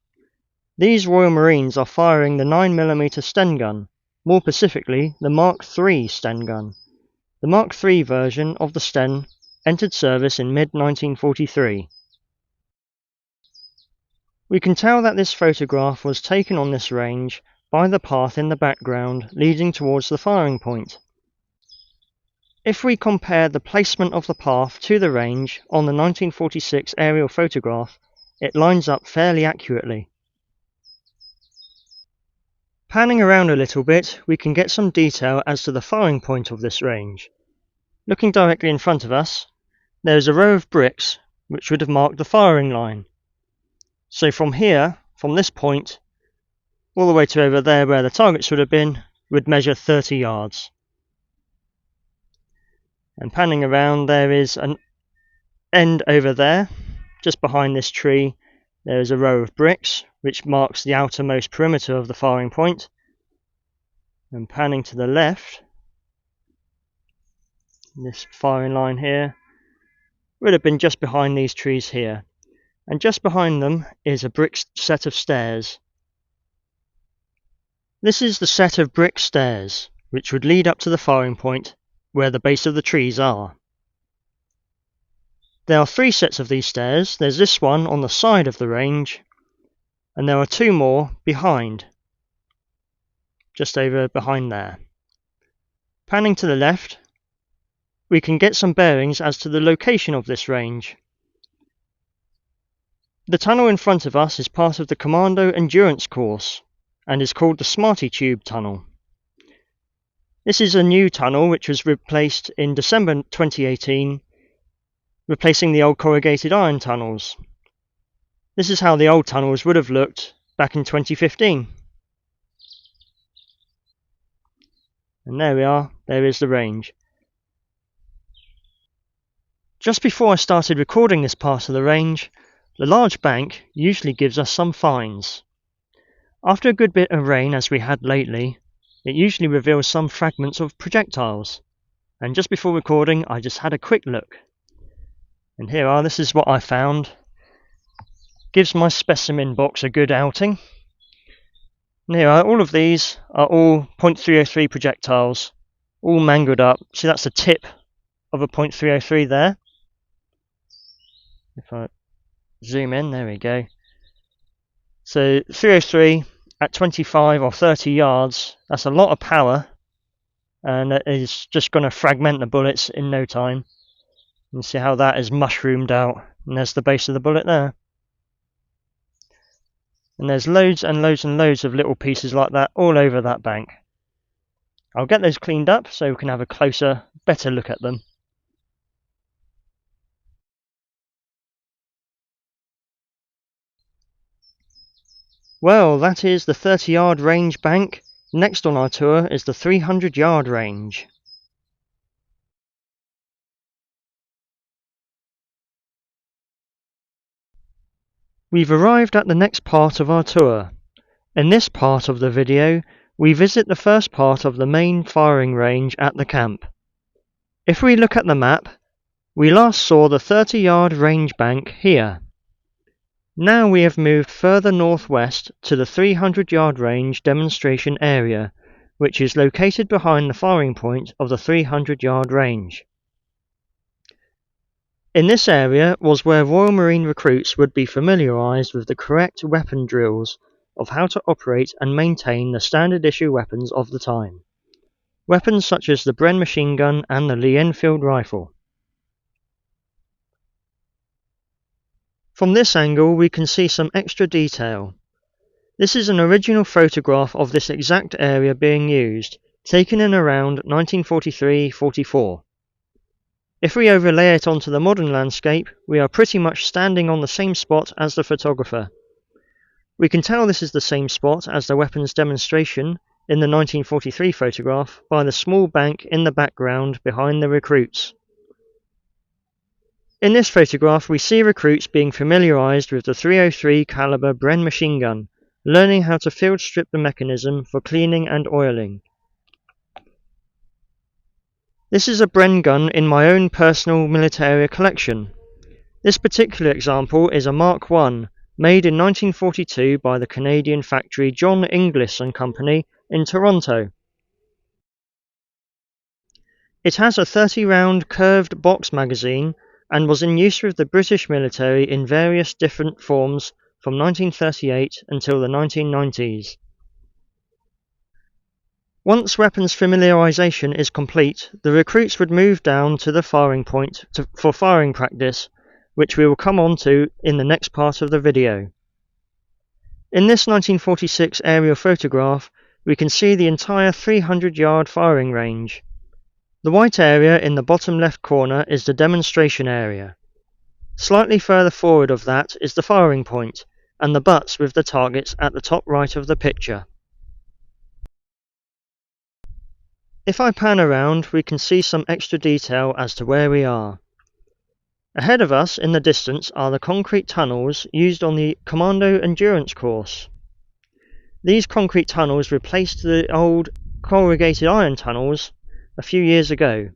These Royal Marines are firing the 9mm Sten gun, more specifically the Mark III Sten gun. The Mark III version of the Sten entered service in mid-1943. We can tell that this photograph was taken on this range by the path in the background leading towards the firing point. If we compare the placement of the path to the range on the 1946 aerial photograph, it lines up fairly accurately. Panning around a little bit, we can get some detail as to the firing point of this range. Looking directly in front of us, there is a row of bricks which would have marked the firing line. So from here, from this point, all the way to over there where the targets would have been, would measure 30 yards. And panning around, there is an end over there, just behind this tree. There is a row of bricks which marks the outermost perimeter of the firing point. And panning to the left, this firing line here would have been just behind these trees here. And just behind them is a brick set of stairs. This is the set of brick stairs which would lead up to the firing point where the base of the trees are. There are 3 sets of these stairs. There's this one on the side of the range, and there are 2 more behind, just over behind there. Panning to the left, we can get some bearings as to the location of this range. The tunnel in front of us is part of the Commando Endurance course and is called the Smarty Tube Tunnel. This is a new tunnel which was replaced in December 2018, replacing the old corrugated iron tunnels. This is how the old tunnels would have looked back in 2015. And there we are, there is the range. Just before I started recording this part of the range, the large bank usually gives us some finds. After a good bit of rain as we had lately, it usually reveals some fragments of projectiles, and just before recording I just had a quick look. And here are, this is what I found. Gives my specimen box a good outing. And here are, all of these are all .303 projectiles, all mangled up. See, that's the tip of a .303 there. If I zoom in, there we go. So 303 at 25 or 30 yards, that's a lot of power, and it is just going to fragment the bullets in no time. You can see how that is mushroomed out, and there's the base of the bullet there. And there's loads and loads and loads of little pieces like that all over that bank. I'll get those cleaned up so we can have a closer, better look at them. Well, that is the 30-yard range bank. Next on our tour is the 300-yard range. We've arrived at the next part of our tour. In this part of the video, we visit the first part of the main firing range at the camp. If we look at the map, we last saw the 30-yard range bank here. Now we have moved further northwest to the 300-yard range demonstration area, which is located behind the firing point of the 300-yard range. In this area was where Royal Marine recruits would be familiarised with the correct weapon drills of how to operate and maintain the standard issue weapons of the time. Weapons such as the Bren machine gun and the Lee Enfield rifle. From this angle we can see some extra detail. This is an original photograph of this exact area being used, taken in around 1943-44. If we overlay it onto the modern landscape, we are pretty much standing on the same spot as the photographer. We can tell this is the same spot as the weapons demonstration in the 1943 photograph by the small bank in the background behind the recruits. In this photograph we see recruits being familiarised with the .303 caliber Bren machine gun, learning how to field strip the mechanism for cleaning and oiling. This is a Bren gun in my own personal military collection. This particular example is a Mark I, made in 1942 by the Canadian factory John Inglis and Company in Toronto. It has a 30-round curved box magazine and was in use with the British military in various different forms from 1938 until the 1990s. Once weapons familiarisation is complete, the recruits would move down to the firing point for firing practice, which we will come on to in the next part of the video. In this 1946 aerial photograph, we can see the entire 300-yard firing range. The white area in the bottom left corner is the demonstration area. Slightly further forward of that is the firing point, and the butts with the targets at the top right of the picture. If I pan around, we can see some extra detail as to where we are. Ahead of us in the distance are the concrete tunnels used on the Commando Endurance course. These concrete tunnels replaced the old corrugated iron tunnels a few years ago.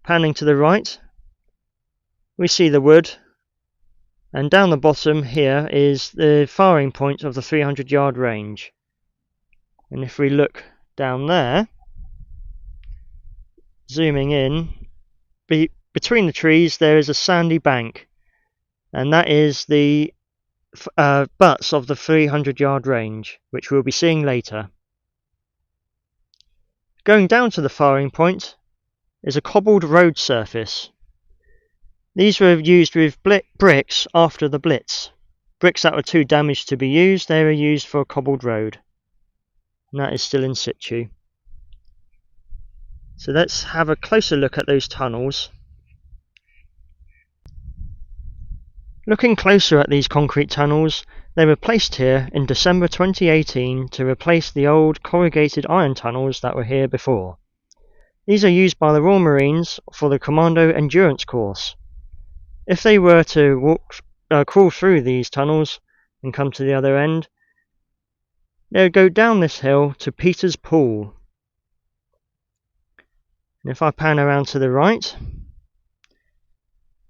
Panning to the right, we see the wood, and down the bottom here is the firing point of the 300-yard range. And if we look down there, zooming in, between the trees there is a sandy bank, and that is the butts of the 300-yard range, which we'll be seeing later. Going down to the firing point is a cobbled road surface. These were used with bricks after the Blitz. Bricks that were too damaged to be used, they were used for a cobbled road. And that is still in situ. So let's have a closer look at those tunnels. Looking closer at these concrete tunnels, they were placed here in December 2018 to replace the old corrugated iron tunnels that were here before. These are used by the Royal Marines for the Commando Endurance course. If they were to crawl through these tunnels and come to the other end, they would go down this hill to Peter's Pool. And if I pan around to the right,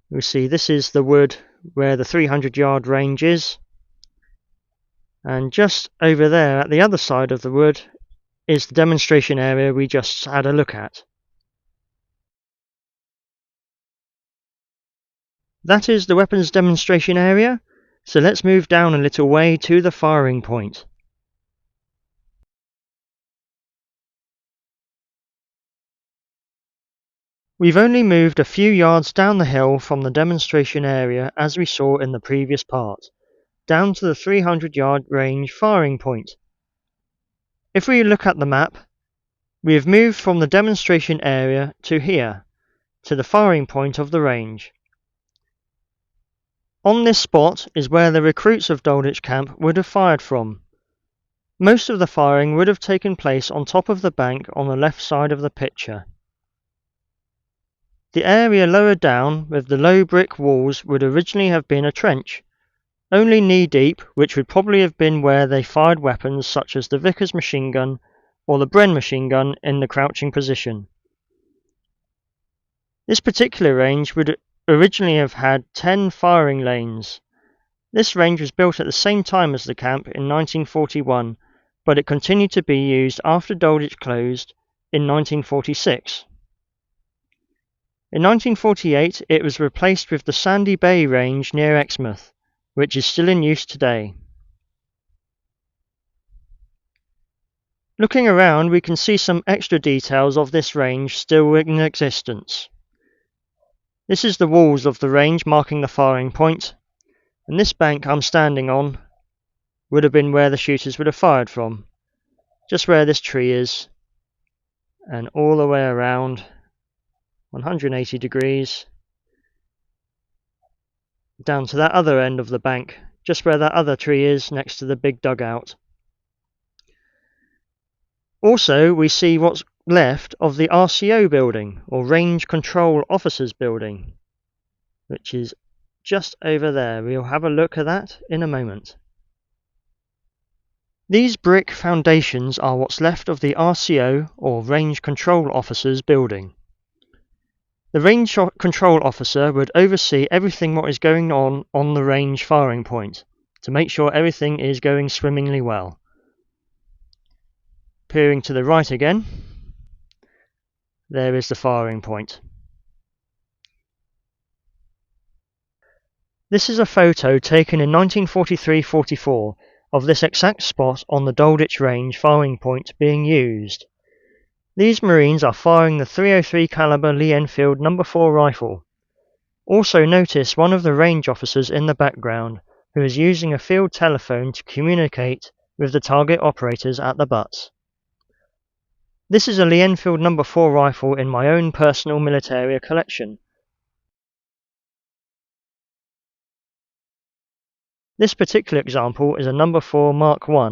we see this is the wood where the 300-yard range is, and just over there at the other side of the wood is the demonstration area we just had a look at. That is the weapons demonstration area, so let's move down a little way to the firing point. We've only moved a few yards down the hill from the demonstration area as we saw in the previous part, down to the 300-yard range firing point. If we look at the map, we have moved from the demonstration area to here, to the firing point of the range. On this spot is where the recruits of Dalditch Camp would have fired from. Most of the firing would have taken place on top of the bank on the left side of the picture. The area lower down with the low brick walls would originally have been a trench, only knee deep, which would probably have been where they fired weapons such as the Vickers machine gun or the Bren machine gun in the crouching position. This particular range would originally have had 10 firing lanes. This range was built at the same time as the camp in 1941, but it continued to be used after Dalditch closed in 1946. In 1948 it was replaced with the Sandy Bay range near Exmouth, which is still in use today. Looking around, we can see some extra details of this range still in existence. This is the walls of the range marking the firing point, and this bank I'm standing on would have been where the shooters would have fired from, just where this tree is, and all the way around 180 degrees down to that other end of the bank, just where that other tree is next to the big dugout. Also, we see what's left of the RCO building, or Range Control Officers building, which is just over there. We'll have a look at that in a moment. These brick foundations are what's left of the RCO, or Range Control Officers building. The Range Control Officer would oversee everything what is going on the range firing point, to make sure everything is going swimmingly well. Peering to the right again, there is the firing point. This is a photo taken in 1943-44 of this exact spot on the Dalditch Range firing point being used. These Marines are firing the .303 caliber Lee Enfield No. 4 rifle. Also notice one of the range officers in the background who is using a field telephone to communicate with the target operators at the butts. This is a Lee Enfield No. 4 rifle in my own personal military collection. This particular example is a No. 4 Mark I,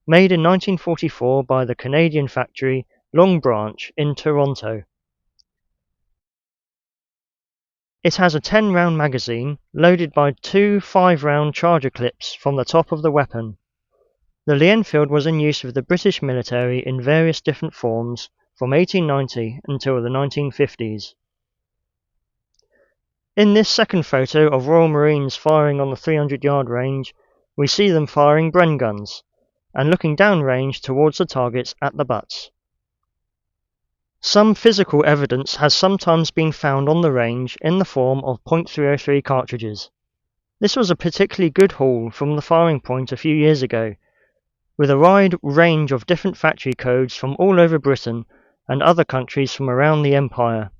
made in 1944 by the Canadian factory Long Branch in Toronto. It has a 10-round magazine loaded by two 5-round charger clips from the top of the weapon. The Lee Enfield was in use with the British military in various different forms from 1890 until the 1950s. In this second photo of Royal Marines firing on the 300-yard range, we see them firing Bren guns and looking downrange towards the targets at the butts. Some physical evidence has sometimes been found on the range in the form of .303 cartridges. This was a particularly good haul from the firing point a few years ago, with a wide range of different factory codes from all over Britain and other countries from around the Empire.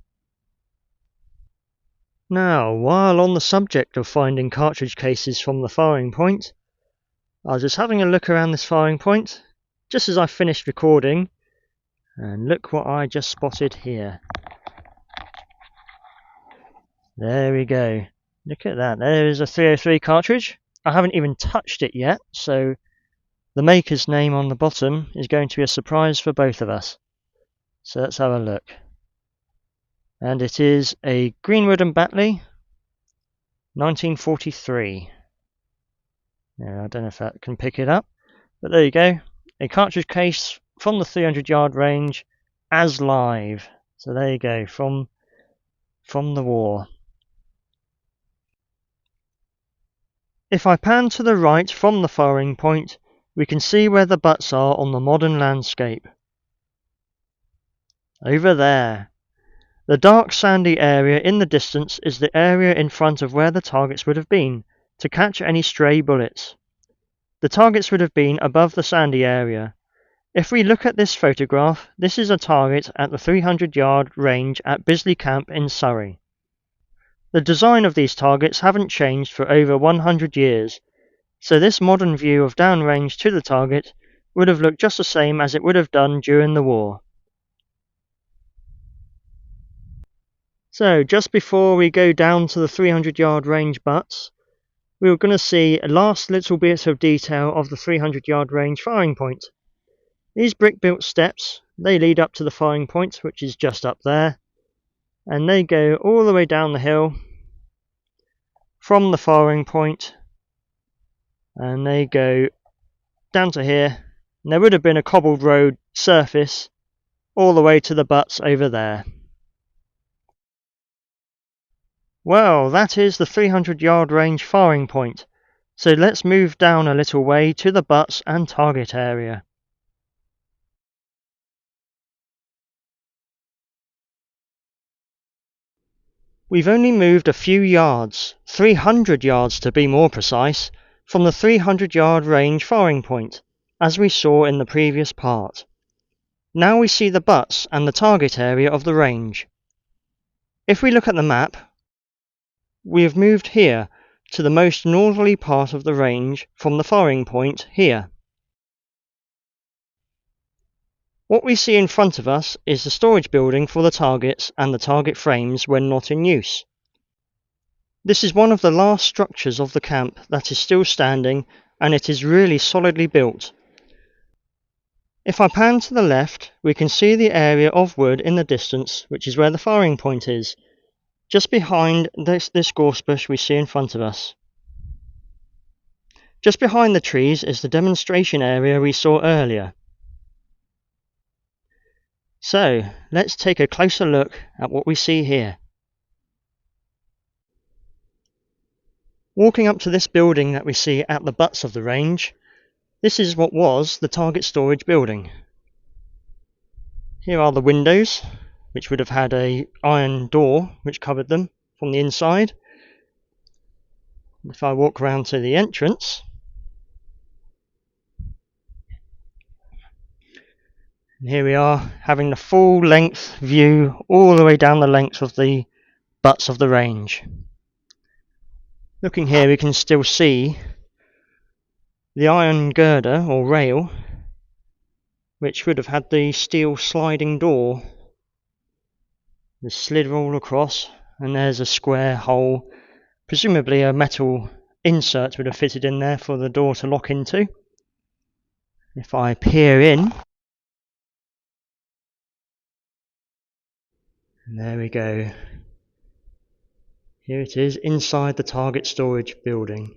Now, while on the subject of finding cartridge cases from the firing point, I was just having a look around this firing point, just as I finished recording, and look what I just spotted here. There we go. Look at that, there is a 303 cartridge. I haven't even touched it yet, so the maker's name on the bottom is going to be a surprise for both of us. So let's have a look. And it is a Greenwood and Batley, 1943. Yeah, I don't know if that can pick it up, but there you go. A cartridge case from the 300-yard range as live. So there you go, from the war. If I pan to the right from the firing point, we can see where the butts are on the modern landscape. Over there. The dark sandy area in the distance is the area in front of where the targets would have been, to catch any stray bullets. The targets would have been above the sandy area. If we look at this photograph, this is a target at the 300-yard range at Bisley Camp in Surrey. The design of these targets haven't changed for over 100 years, so this modern view of downrange to the target would have looked just the same as it would have done during the war. So, just before we go down to the 300-yard range butts, we were going to see a last little bit of detail of the 300-yard range firing point. These brick-built steps, they lead up to the firing point, which is just up there, and they go all the way down the hill from the firing point, and they go down to here, and there would have been a cobbled road surface all the way to the butts over there. Well, that is the 300-yard range firing point, so let's move down a little way to the butts and target area. We've only moved a few yards, 300 yards to be more precise, from the 300-yard range firing point, as we saw in the previous part. Now we see the butts and the target area of the range. If we look at the map, we have moved here to the most northerly part of the range from the firing point here. What we see in front of us is the storage building for the targets and the target frames when not in use. This is one of the last structures of the camp that is still standing, and it is really solidly built. If I pan to the left, we can see the area of wood in the distance, which is where the firing point is, just behind this gorse bush we see in front of us. Just behind the trees is the demonstration area we saw earlier. So, let's take a closer look at what we see here. Walking up to this building that we see at the butts of the range, this is what was the target storage building. Here are the windows, which would have had an iron door which covered them from the inside. If I walk round to the entrance, and here we are having the full length view all the way down the length of the butts of the range. Looking here, we can still see the iron girder or rail, which would have had the steel sliding door. The slid all across, and there's a square hole. Presumably a metal insert would have fitted in there for the door to lock into. If I peer in, and there we go. Here it is inside the target storage building.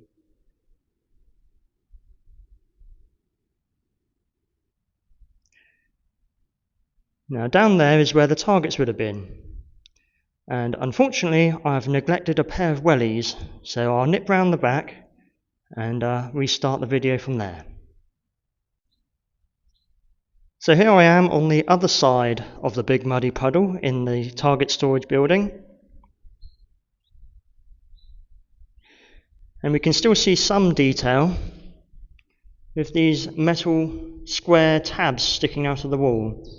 Now down there is where the targets would have been. And unfortunately I've neglected a pair of wellies, so I'll nip round the back and restart the video from there. So here I am on the other side of the big muddy puddle in the target storage building. And we can still see some detail with these metal square tabs sticking out of the wall.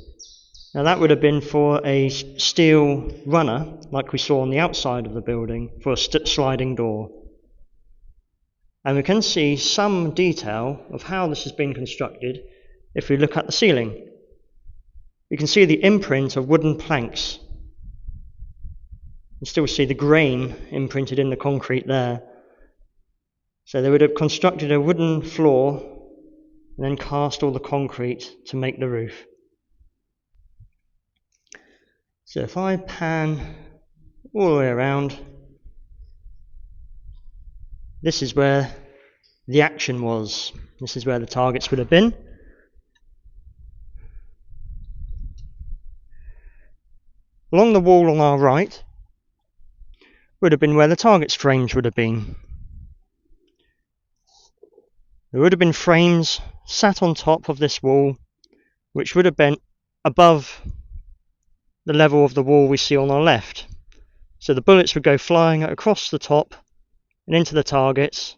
Now that would have been for a steel runner, like we saw on the outside of the building, for a sliding door. And we can see some detail of how this has been constructed if we look at the ceiling. You can see the imprint of wooden planks. You still see the grain imprinted in the concrete there. So they would have constructed a wooden floor and then cast all the concrete to make the roof. So if I pan all the way around, this is where the action was. This is where the targets would have been. Along the wall on our right would have been where the targets frames would have been. There would have been frames sat on top of this wall, which would have been above the level of the wall we see on our left. So the bullets would go flying across the top and into the targets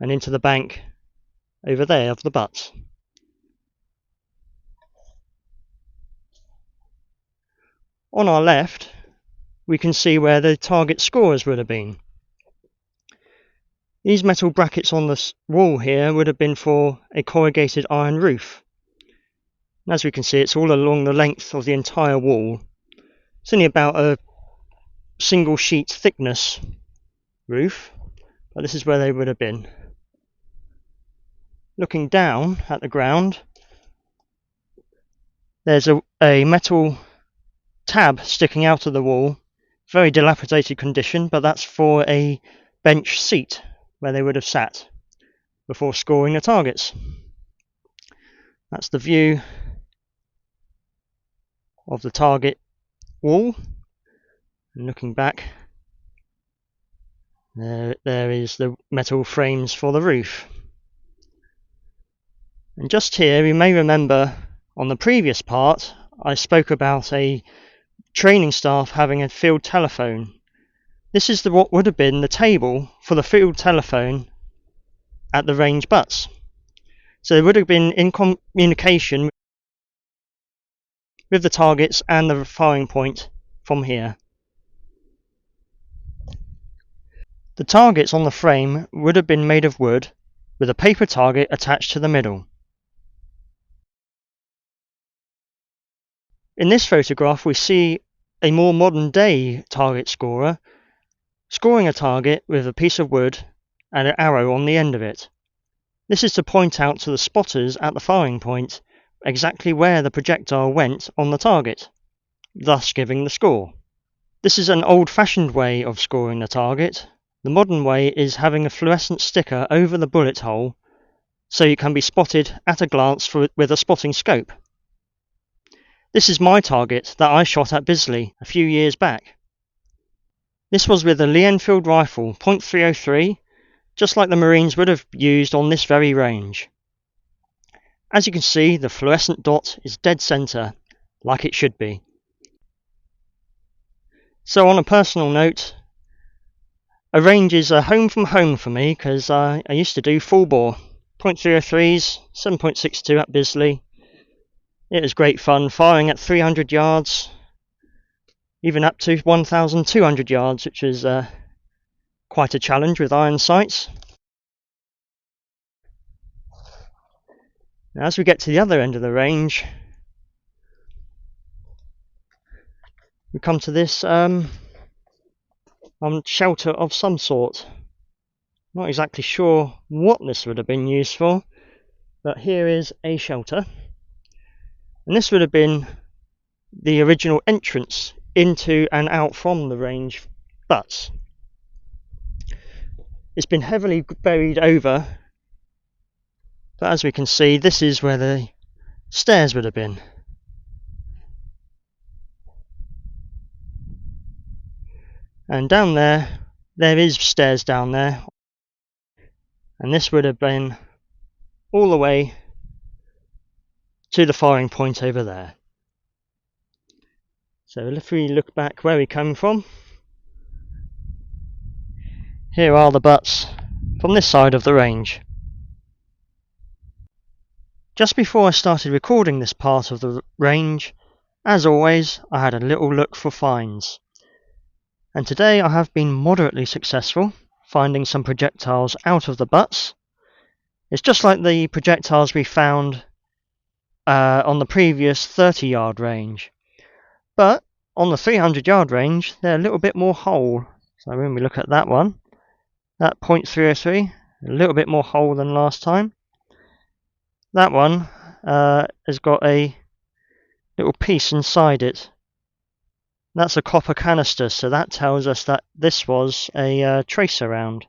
and into the bank over there of the butts. On our left we can see where the target scorers would have been. These metal brackets on the wall here would have been for a corrugated iron roof. And as we can see, it's all along the length of the entire wall. It's only about a single sheet thickness roof, but this is where they would have been. Looking down at the ground, there's a metal tab sticking out of the wall. Very dilapidated condition, but that's for a bench seat where they would have sat before scoring the targets. That's the view of the target wall. And looking back, there is the metal frames for the roof. And just here, you may remember on the previous part I spoke about a training staff having a field telephone. This is what would have been the table for the field telephone at the range butts. So they would have been in communication with the targets and the firing point from here. The targets on the frame would have been made of wood with a paper target attached to the middle. In this photograph we see a more modern day target scorer scoring a target with a piece of wood and an arrow on the end of it. This is to point out to the spotters at the firing point exactly where the projectile went on the target, thus giving the score. This is an old-fashioned way of scoring the target. The modern way is having a fluorescent sticker over the bullet hole so you can be spotted at a glance with a spotting scope. This is my target that I shot at Bisley a few years back. This was with a Lee Enfield rifle .303, just like the Marines would have used on this very range. As you can see, the fluorescent dot is dead centre, like it should be. So on a personal note, A range is a home from home for me because I used to do full bore, .303s, 7.62 at Bisley. It was great fun, firing at 300 yards, even up to 1,200 yards, which was quite a challenge with iron sights. Now, as we get to the other end of the range, we come to this shelter of some sort. Not exactly sure what this would have been used for, but here is a shelter, and this would have been the original entrance into and out from the range butts. It's been heavily buried over, but as we can see, this is where the stairs would have been. And down there is stairs down there, and this would have been all the way to the firing point over there. So if we look back where we come from, here are the butts from this side of the range. Just before I started recording this part of the range, as always, I had a little look for finds. And today I have been moderately successful, finding some projectiles out of the butts. It's just like the projectiles we found on the previous 30-yard range. But on the 300-yard range, they're a little bit more whole. So when we look at that one, that .303, a little bit more whole than last time. That one has got a little piece inside it. That's a copper canister, so that tells us that this was a tracer round.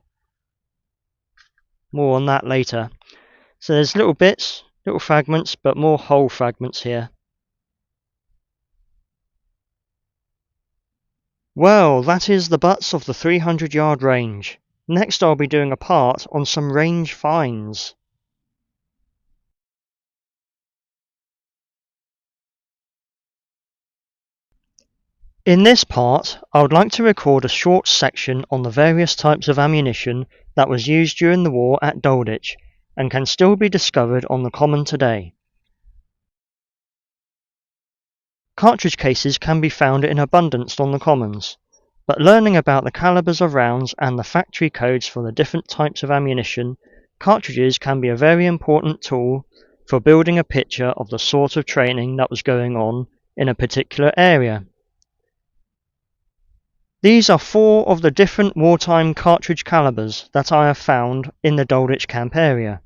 More on that later. So there's little bits, little fragments, but more whole fragments here. Well, that is the butts of the 300-yard range. Next I'll be doing a part on some range finds. In this part, I would like to record a short section on the various types of ammunition that was used during the war at Dalditch and can still be discovered on the Common today. Cartridge cases can be found in abundance on the Commons, but learning about the calibers of rounds and the factory codes for the different types of ammunition, cartridges can be a very important tool for building a picture of the sort of training that was going on in a particular area. These are 4 of the different wartime cartridge calibers that I have found in the Dalditch Camp area,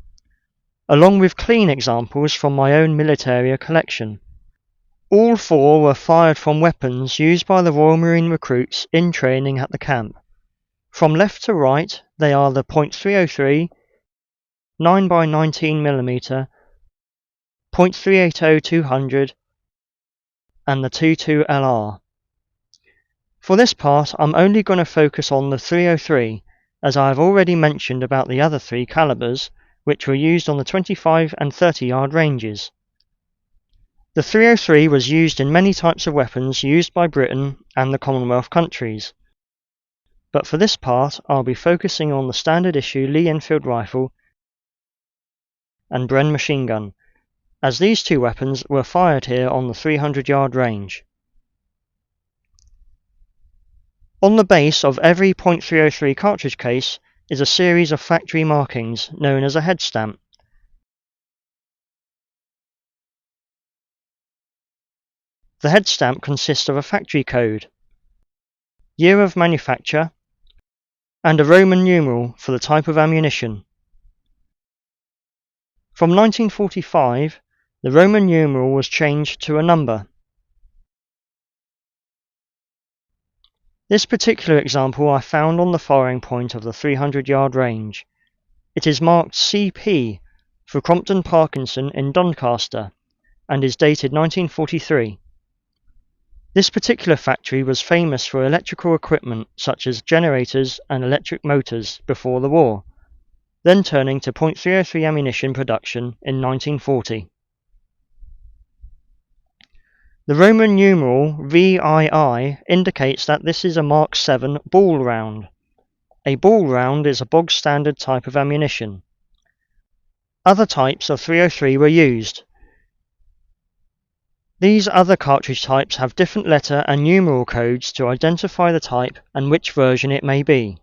along with clean examples from my own military collection. All 4 were fired from weapons used by the Royal Marine recruits in training at the camp. From left to right, they are the .303, 9x19mm, .380-200, and the 22LR. For this part, I'm only going to focus on the 303, as I have already mentioned about the other 3 calibers, which were used on the 25 and 30-yard ranges. The 303 was used in many types of weapons used by Britain and the Commonwealth countries. But for this part, I'll be focusing on the standard issue Lee Enfield rifle and Bren machine gun, as these 2 weapons were fired here on the 300-yard range. On the base of every .303 cartridge case is a series of factory markings known as a head stamp. The head stamp consists of a factory code, year of manufacture, and a Roman numeral for the type of ammunition. From 1945, the Roman numeral was changed to a number. This particular example I found on the firing point of the 300-yard range. It is marked CP for Crompton Parkinson in Doncaster and is dated 1943. This particular factory was famous for electrical equipment such as generators and electric motors before the war, then turning to .303 ammunition production in 1940. The Roman numeral VII indicates that this is a Mark 7 ball round. A ball round is a bog standard type of ammunition. Other types of .303 were used. These other cartridge types have different letter and numeral codes to identify the type and which version it may be.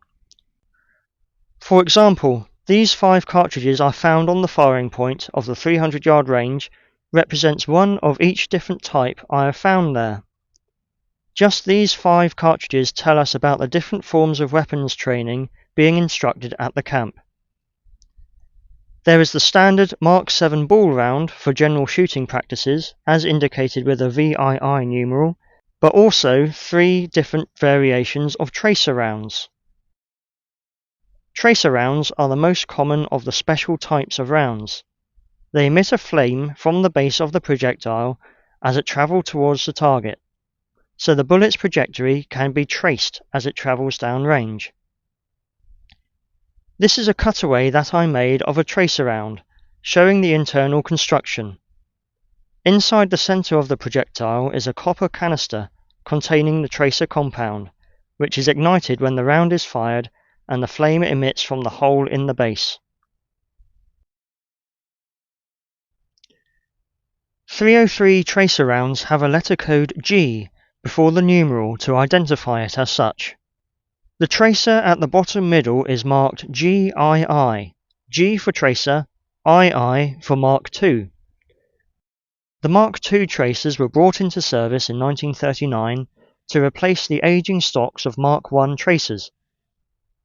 For example, these 5 cartridges I found on the firing point of the 300-yard range represents one of each different type I have found there. Just these 5 cartridges tell us about the different forms of weapons training being instructed at the camp. There is the standard Mark 7 ball round for general shooting practices, as indicated with a VII numeral, but also 3 different variations of tracer rounds. Tracer rounds are the most common of the special types of rounds. They emit a flame from the base of the projectile as it travels towards the target, so the bullet's trajectory can be traced as it travels down range. This is a cutaway that I made of a tracer round, showing the internal construction. Inside the centre of the projectile is a copper canister containing the tracer compound, which is ignited when the round is fired and the flame emits from the hole in the base. .303 tracer rounds have a letter code G before the numeral to identify it as such. The tracer at the bottom middle is marked GII, G for tracer, II for Mark II. The Mark II tracers were brought into service in 1939 to replace the ageing stocks of Mark I tracers,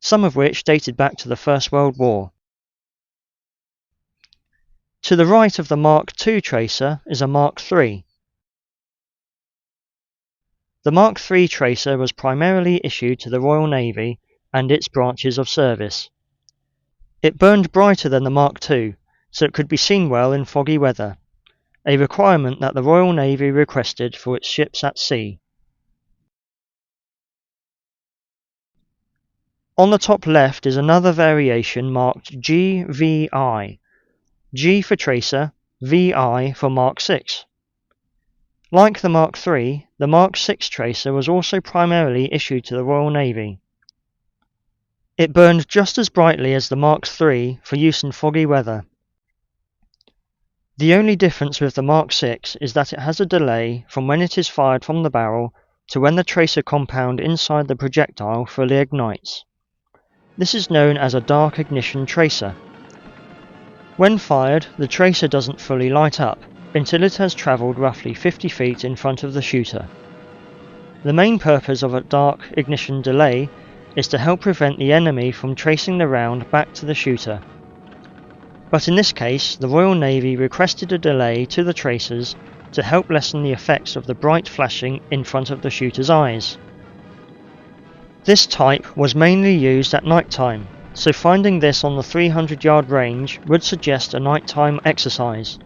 some of which dated back to the First World War. To the right of the Mark II tracer is a Mark III. The Mark III tracer was primarily issued to the Royal Navy and its branches of service. It burned brighter than the Mark II, so it could be seen well in foggy weather, a requirement that the Royal Navy requested for its ships at sea. On the top left is another variation marked GVI, G for tracer, VI for Mark VI. Like the Mark III, the Mark VI tracer was also primarily issued to the Royal Navy. It burned just as brightly as the Mark III for use in foggy weather. The only difference with the Mark VI is that it has a delay from when it is fired from the barrel to when the tracer compound inside the projectile fully ignites. This is known as a dark ignition tracer. When fired, the tracer doesn't fully light up until it has travelled roughly 50 feet in front of the shooter. The main purpose of a dark ignition delay is to help prevent the enemy from tracing the round back to the shooter. But in this case, the Royal Navy requested a delay to the tracers to help lessen the effects of the bright flashing in front of the shooter's eyes. This type was mainly used at night time, so finding this on the 300-yard range would suggest a nighttime exercise.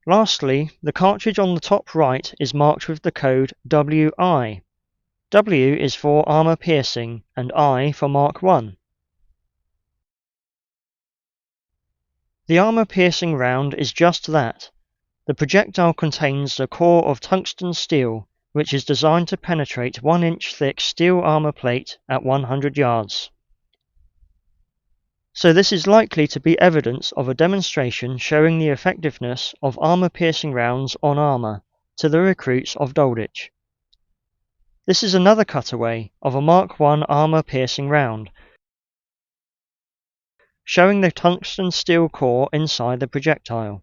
Lastly, the cartridge on the top right is marked with the code WI. W is for armour piercing and I for Mark I. The armour piercing round is just that. The projectile contains a core of tungsten steel, which is designed to penetrate 1-inch thick steel armour plate at 100 yards. So this is likely to be evidence of a demonstration showing the effectiveness of armour-piercing rounds on armour to the recruits of Dalditch. This is another cutaway of a Mark I armour-piercing round, showing the tungsten steel core inside the projectile.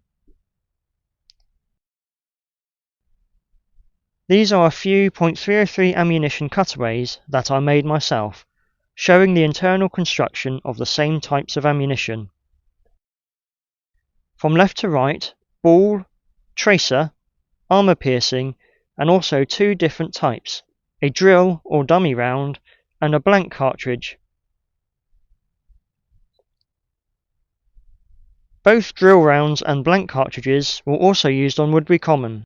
These are a few .303 ammunition cutaways that I made myself, showing the internal construction of the same types of ammunition. From left to right, ball, tracer, armour piercing, and also 2 different types, a drill or dummy round and a blank cartridge. Both drill rounds and blank cartridges were also used on Woodbury Common.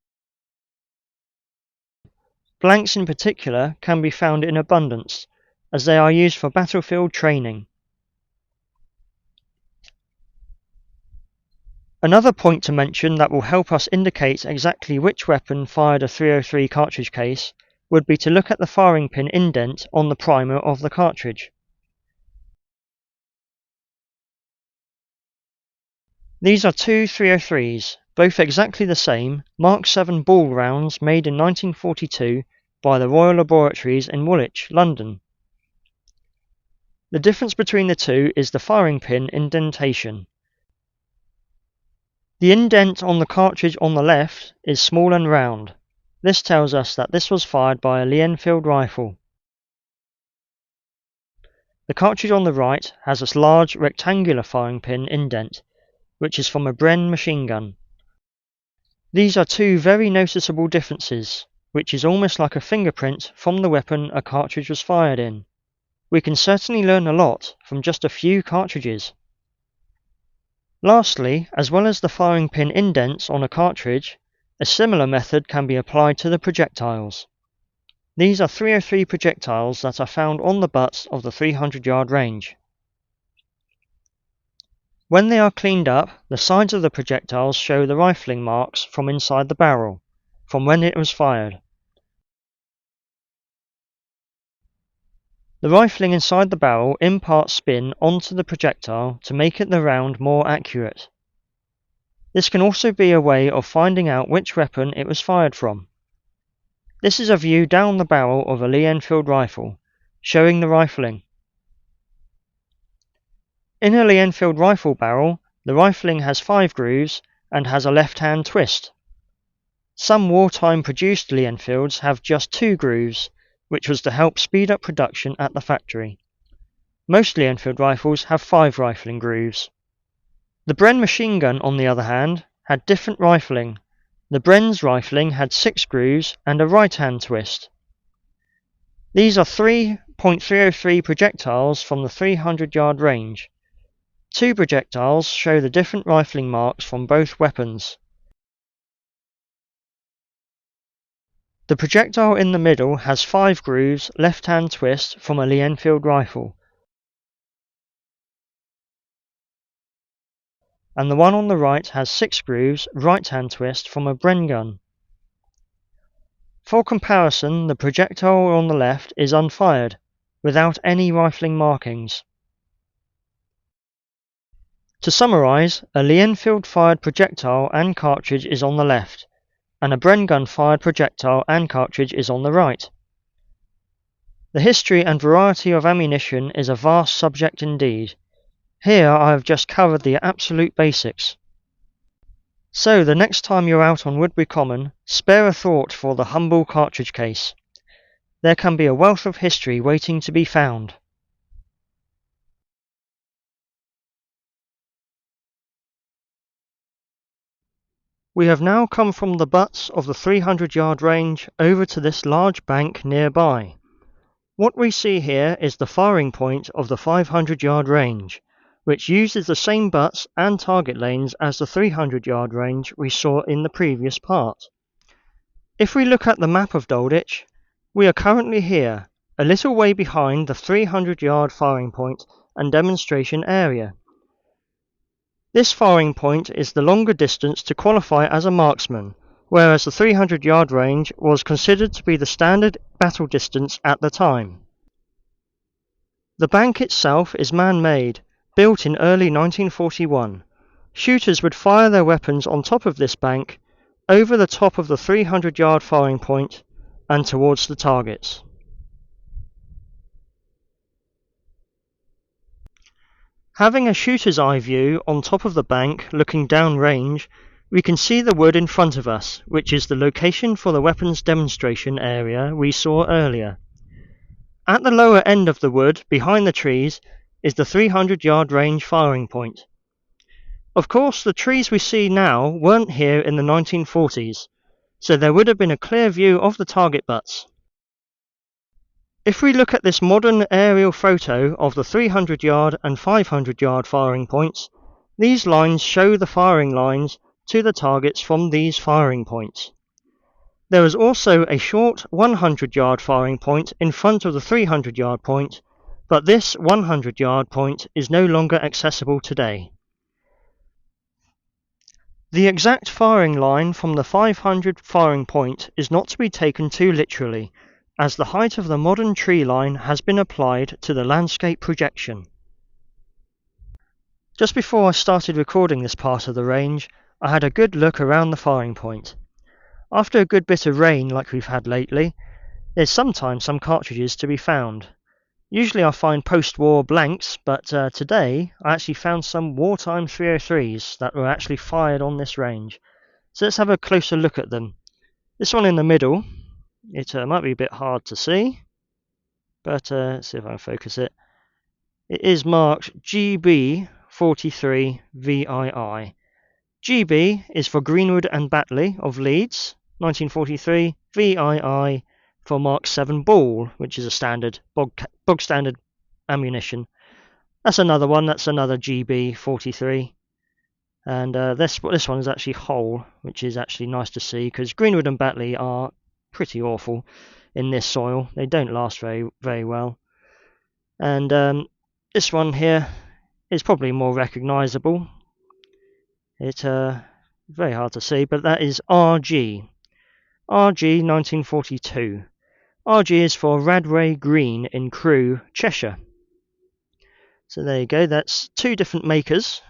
Blanks in particular can be found in abundance, as they are used for battlefield training. Another point to mention that will help us indicate exactly which weapon fired a 303 cartridge case would be to look at the firing pin indent on the primer of the cartridge. These are two 303s, both exactly the same, Mark 7 ball rounds made in 1942 by the Royal Laboratories in Woolwich, London. The difference between the two is the firing pin indentation. The indent on the cartridge on the left is small and round. This tells us that this was fired by a Lee-Enfield rifle. The cartridge on the right has a large rectangular firing pin indent, which is from a Bren machine gun. These are two very noticeable differences, which is almost like a fingerprint from the weapon a cartridge was fired in. We can certainly learn a lot from just a few cartridges. Lastly, as well as the firing pin indents on a cartridge, a similar method can be applied to the projectiles. These are 303 projectiles that are found on the butts of the 300-yard range. When they are cleaned up, the sides of the projectiles show the rifling marks from inside the barrel, from when it was fired. The rifling inside the barrel imparts spin onto the projectile to make the round more accurate. This can also be a way of finding out which weapon it was fired from. This is a view down the barrel of a Lee-Enfield rifle, showing the rifling. In a Lee-Enfield rifle barrel, the rifling has 5 grooves and has a left-hand twist. Some wartime produced Lee-Enfields have just 2 grooves, which was to help speed up production at the factory. Most Lee-Enfield rifles have 5 rifling grooves. The Bren machine gun, on the other hand, had different rifling. The Bren's rifling had 6 grooves and a right-hand twist. These are 3.303 projectiles from the 300-yard range. 2 projectiles show the different rifling marks from both weapons. The projectile in the middle has 5 grooves, left-hand twist from a Lee-Enfield rifle, and the one on the right has 6 grooves, right-hand twist from a Bren gun. For comparison, the projectile on the left is unfired, without any rifling markings. To summarise, a Lee-Enfield fired projectile and cartridge is on the left, and a Bren gun fired projectile and cartridge is on the right. The history and variety of ammunition is a vast subject indeed. Here I have just covered the absolute basics. So the next time you're out on Woodbury Common, spare a thought for the humble cartridge case. There can be a wealth of history waiting to be found. We have now come from the butts of the 300-yard range over to this large bank nearby. What we see here is the firing point of the 500-yard range, which uses the same butts and target lanes as the 300-yard range we saw in the previous part. If we look at the map of Dalditch, we are currently here, a little way behind the 300-yard firing point and demonstration area. This firing point is the longer distance to qualify as a marksman, whereas the 300-yard range was considered to be the standard battle distance at the time. The bank itself is man-made, built in early 1941. Shooters would fire their weapons on top of this bank, over the top of the 300-yard firing point, and towards the targets. Having a shooter's eye view on top of the bank looking down range, we can see the wood in front of us, which is the location for the weapons demonstration area we saw earlier. At the lower end of the wood, behind the trees, is the 300-yard range firing point. Of course, the trees we see now weren't here in the 1940s, so there would have been a clear view of the target butts. If we look at this modern aerial photo of the 300-yard and 500-yard firing points, these lines show the firing lines to the targets from these firing points. There is also a short 100-yard firing point in front of the 300-yard point, but this 100-yard point is no longer accessible today. The exact firing line from the 500 firing point is not to be taken too literally, as the height of the modern tree line has been applied to the landscape projection. Just before I started recording this part of the range, I had a good look around the firing point. After a good bit of rain like we've had lately, there's sometimes some cartridges to be found. Usually I find post-war blanks, but today I actually found some wartime 303s that were actually fired on this range. So let's have a closer look at them. This one in the middle, it might be a bit hard to see, but let's see if I can focus it. It is marked GB43 VII. GB is for Greenwood and Batley of Leeds, 1943, VII for Mark 7 Ball, which is a standard bog standard ammunition. That's another one, that's another GB43. And this one is actually whole, which is actually nice to see, because Greenwood and Batley are pretty awful in this soil. They don't last very, very well. And this one here is probably more recognisable. It's very hard to see, but that is RG. RG 1942. RG is for Radway Green in Crewe, Cheshire. So there you go, that's two different makers.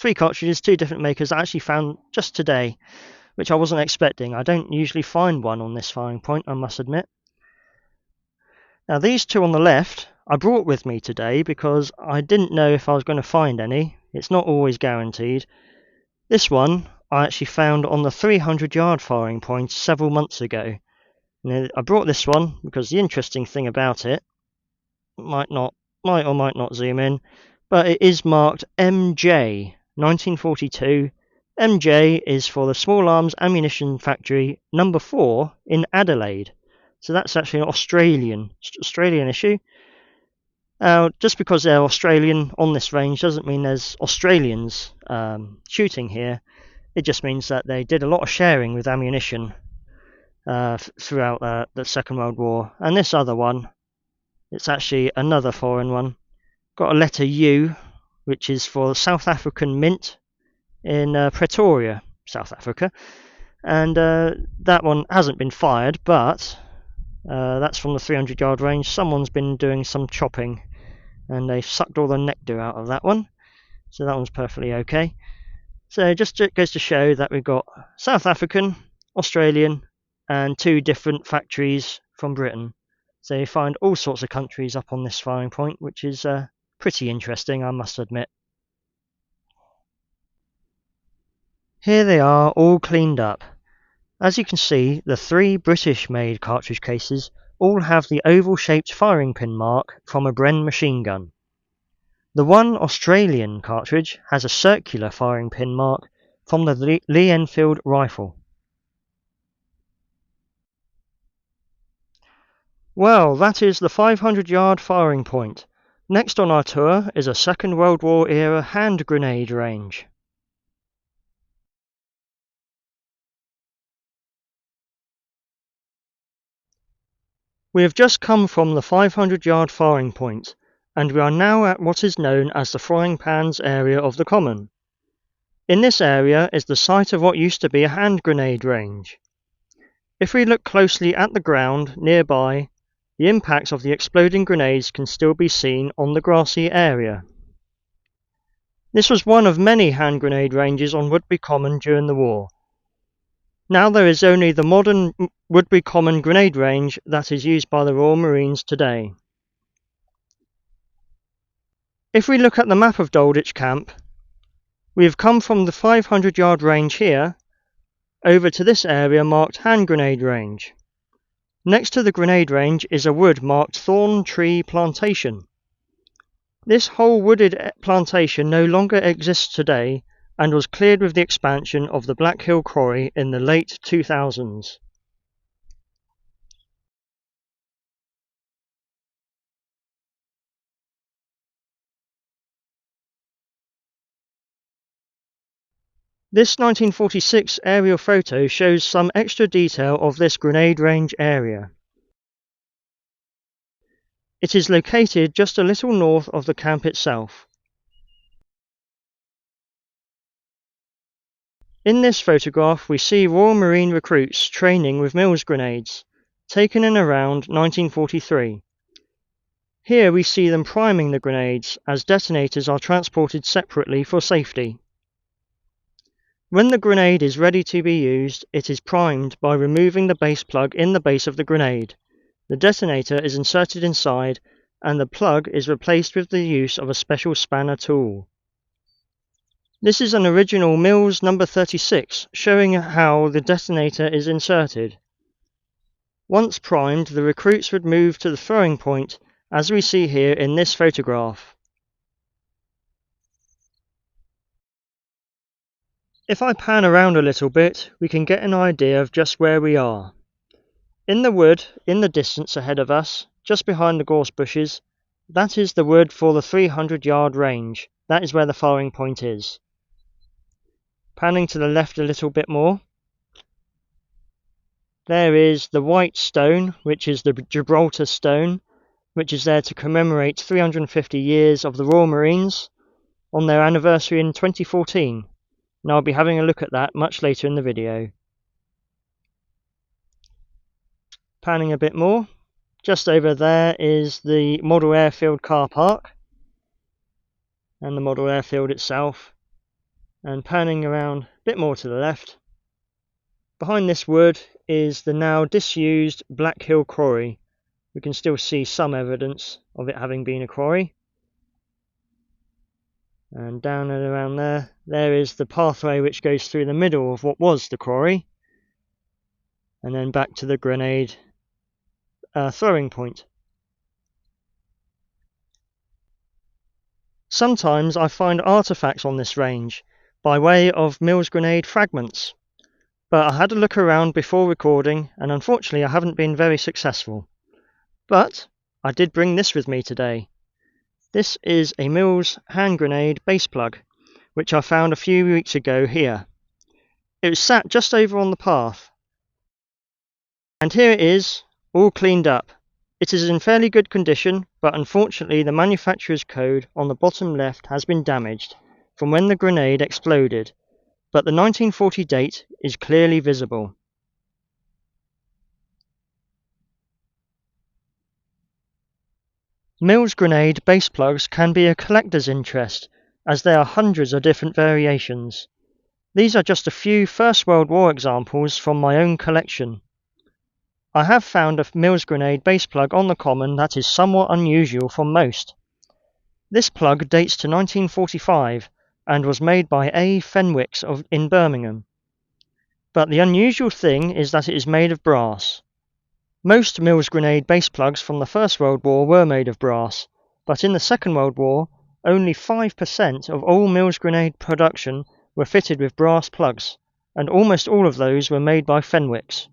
3 cartridges, 2 different makers I actually found just today, which I wasn't expecting. I don't usually find one on this firing point, I must admit. Now these two on the left I brought with me today because I didn't know if I was going to find any. It's not always guaranteed. This one I actually found on the 300-yard firing point several months ago. Now, I brought this one because the interesting thing about it might or might not zoom in, but it is marked MJ 1942. MJ is for the Small Arms Ammunition Factory number 4 in Adelaide. So that's actually an Australian issue. Just because they're Australian on this range doesn't mean there's Australians shooting here. It just means that they did a lot of sharing with ammunition throughout the Second World War. And this other one, it's actually another foreign one. Got a letter U, which is for the South African Mint in Pretoria, South Africa. And that one hasn't been fired, but that's from the 300-yard range. Someone's been doing some chopping and they've sucked all the nectar out of that one. So that one's perfectly okay. So just goes to show that we've got South African, Australian, and 2 different factories from Britain. So you find all sorts of countries up on this firing point, which is pretty interesting, I must admit. Here they are, all cleaned up. As you can see, the 3 British-made cartridge cases all have the oval-shaped firing pin mark from a Bren machine gun. The one Australian cartridge has a circular firing pin mark from the Lee Enfield rifle. Well, that is the 500-yard firing point. Next on our tour is a Second World War era hand grenade range. We have just come from the 500-yard firing point, and we are now at what is known as the frying pans area of the common. In this area is the site of what used to be a hand grenade range. If we look closely at the ground nearby, the impacts of the exploding grenades can still be seen on the grassy area. This was one of many hand grenade ranges on Woodbury Common during the war. Now there is only the modern Woodbury Common grenade range that is used by the Royal Marines today. If we look at the map of Dalditch Camp, we have come from the 500-yard range here over to this area marked hand grenade range. Next to the grenade range is a wood marked thorn tree plantation. This whole wooded plantation no longer exists today and was cleared with the expansion of the Black Hill Quarry in the late 2000s. This 1946 aerial photo shows some extra detail of this grenade range area. It is located just a little north of the camp itself. In this photograph we see Royal Marine recruits training with Mills grenades, taken in around 1943. Here we see them priming the grenades as detonators are transported separately for safety. When the grenade is ready to be used, it is primed by removing the base plug in the base of the grenade. The detonator is inserted inside and the plug is replaced with the use of a special spanner tool. This is an original Mills No. 36 showing how the detonator is inserted. Once primed, the recruits would move to the throwing point, as we see here in this photograph. If I pan around a little bit, we can get an idea of just where we are. In the wood, in the distance ahead of us, just behind the gorse bushes, that is the wood for the 300-yard range. That is where the firing point is. Panning to the left a little bit more, there is the white stone, which is the Gibraltar stone, which is there to commemorate 350 years of the Royal Marines on their anniversary in 2014. And I'll be having a look at that much later in the video. Panning a bit more, just over there is the model airfield car park and the model airfield itself. And panning around a bit more to the left, behind this wood is the now disused Black Hill Quarry. We can still see some evidence of it having been a quarry. And down and around there is the pathway which goes through the middle of what was the quarry, and then back to the grenade throwing point. Sometimes I find artifacts on this range by way of Mills grenade fragments, but I had a look around before recording and unfortunately I haven't been very successful. But I did bring this with me today. This is a Mills hand grenade base plug, which I found a few weeks ago here. It was sat just over on the path. And here it is, all cleaned up. It is in fairly good condition, but unfortunately the manufacturer's code on the bottom left has been damaged from when the grenade exploded, but the 1940 date is clearly visible. Mills grenade base plugs can be a collector's interest, as there are hundreds of different variations. These are just a few First World War examples from my own collection. I have found a Mills grenade base plug on the common that is somewhat unusual from most. This plug dates to 1945 and was made by A. Fenwicks in Birmingham. But the unusual thing is that it is made of brass. Most Mills grenade base plugs from the First World War were made of brass, but in the Second World War, only 5% of all Mills grenade production were fitted with brass plugs, and almost all of those were made by Fenwicks.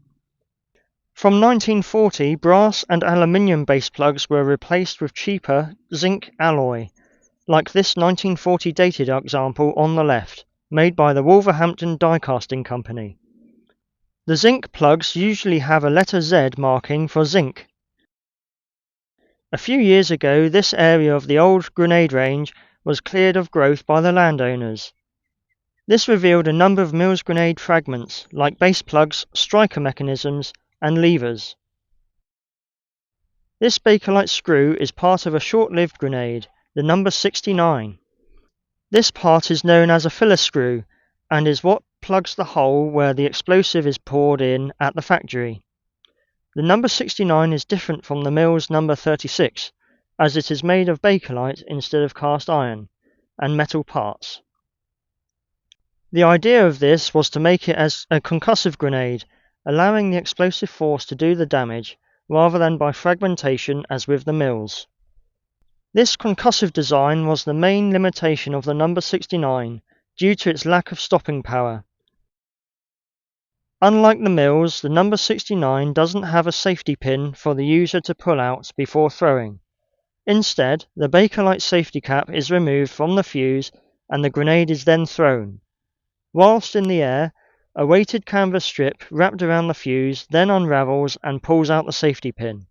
From 1940, brass and aluminium base plugs were replaced with cheaper zinc alloy, like this 1940 dated example on the left, made by the Wolverhampton Die Casting Company. The zinc plugs usually have a letter Z marking for zinc. A few years ago, this area of the old grenade range was cleared of growth by the landowners. This revealed a number of Mills grenade fragments, like base plugs, striker mechanisms, and levers. This Bakelite screw is part of a short-lived grenade, the number 69. This part is known as a filler screw, and is what plugs the hole where the explosive is poured in at the factory. The number 69 is different from the Mills number 36, as it is made of Bakelite instead of cast iron, and metal parts. The idea of this was to make it as a concussive grenade, allowing the explosive force to do the damage, rather than by fragmentation as with the Mills. This concussive design was the main limitation of the number 69, due to its lack of stopping power. Unlike the Mills, the number 69 doesn't have a safety pin for the user to pull out before throwing. Instead, the Bakelite safety cap is removed from the fuse and the grenade is then thrown. Whilst in the air, a weighted canvas strip wrapped around the fuse then unravels and pulls out the safety pin.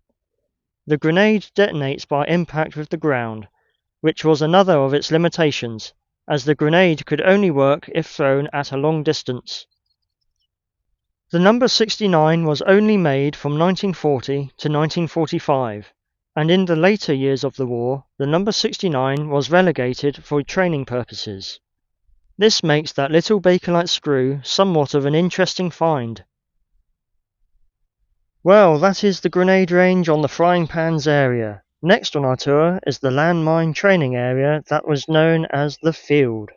The grenade detonates by impact with the ground, which was another of its limitations, as the grenade could only work if thrown at a long distance. The number 69 was only made from 1940 to 1945, and in the later years of the war, the number 69 was relegated for training purposes. This makes that little Bakelite screw somewhat of an interesting find. Well, that is the grenade range on the frying pans area. Next on our tour is the landmine training area that was known as the field.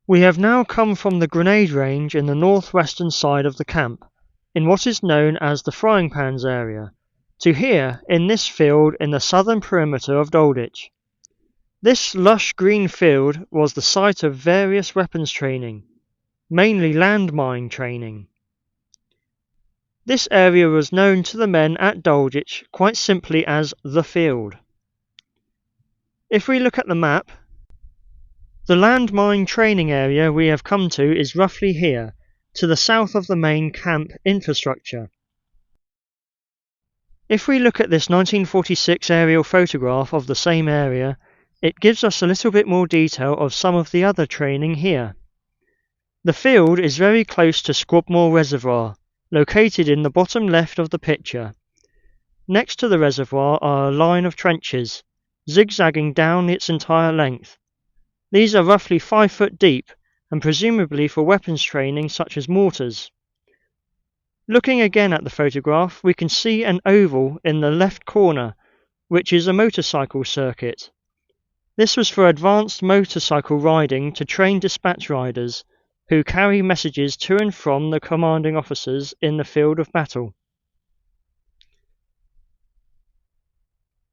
We have now come from the grenade range in the northwestern side of the camp, in what is known as the frying pans area, to here in this field in the southern perimeter of Dalditch. This lush green field was the site of various weapons training, mainly landmine training. This area was known to the men at Dalditch quite simply as the field. If we look at the map, the landmine training area we have come to is roughly here, to the south of the main camp infrastructure. If we look at this 1946 aerial photograph of the same area, it gives us a little bit more detail of some of the other training here. The field is very close to Squabmore Reservoir, located in the bottom left of the picture. Next to the reservoir are a line of trenches, zigzagging down its entire length. These are roughly 5 foot deep, and presumably for weapons training such as mortars. Looking again at the photograph, we can see an oval in the left corner, which is a motorcycle circuit. This was for advanced motorcycle riding to train dispatch riders, who carry messages to and from the commanding officers in the field of battle.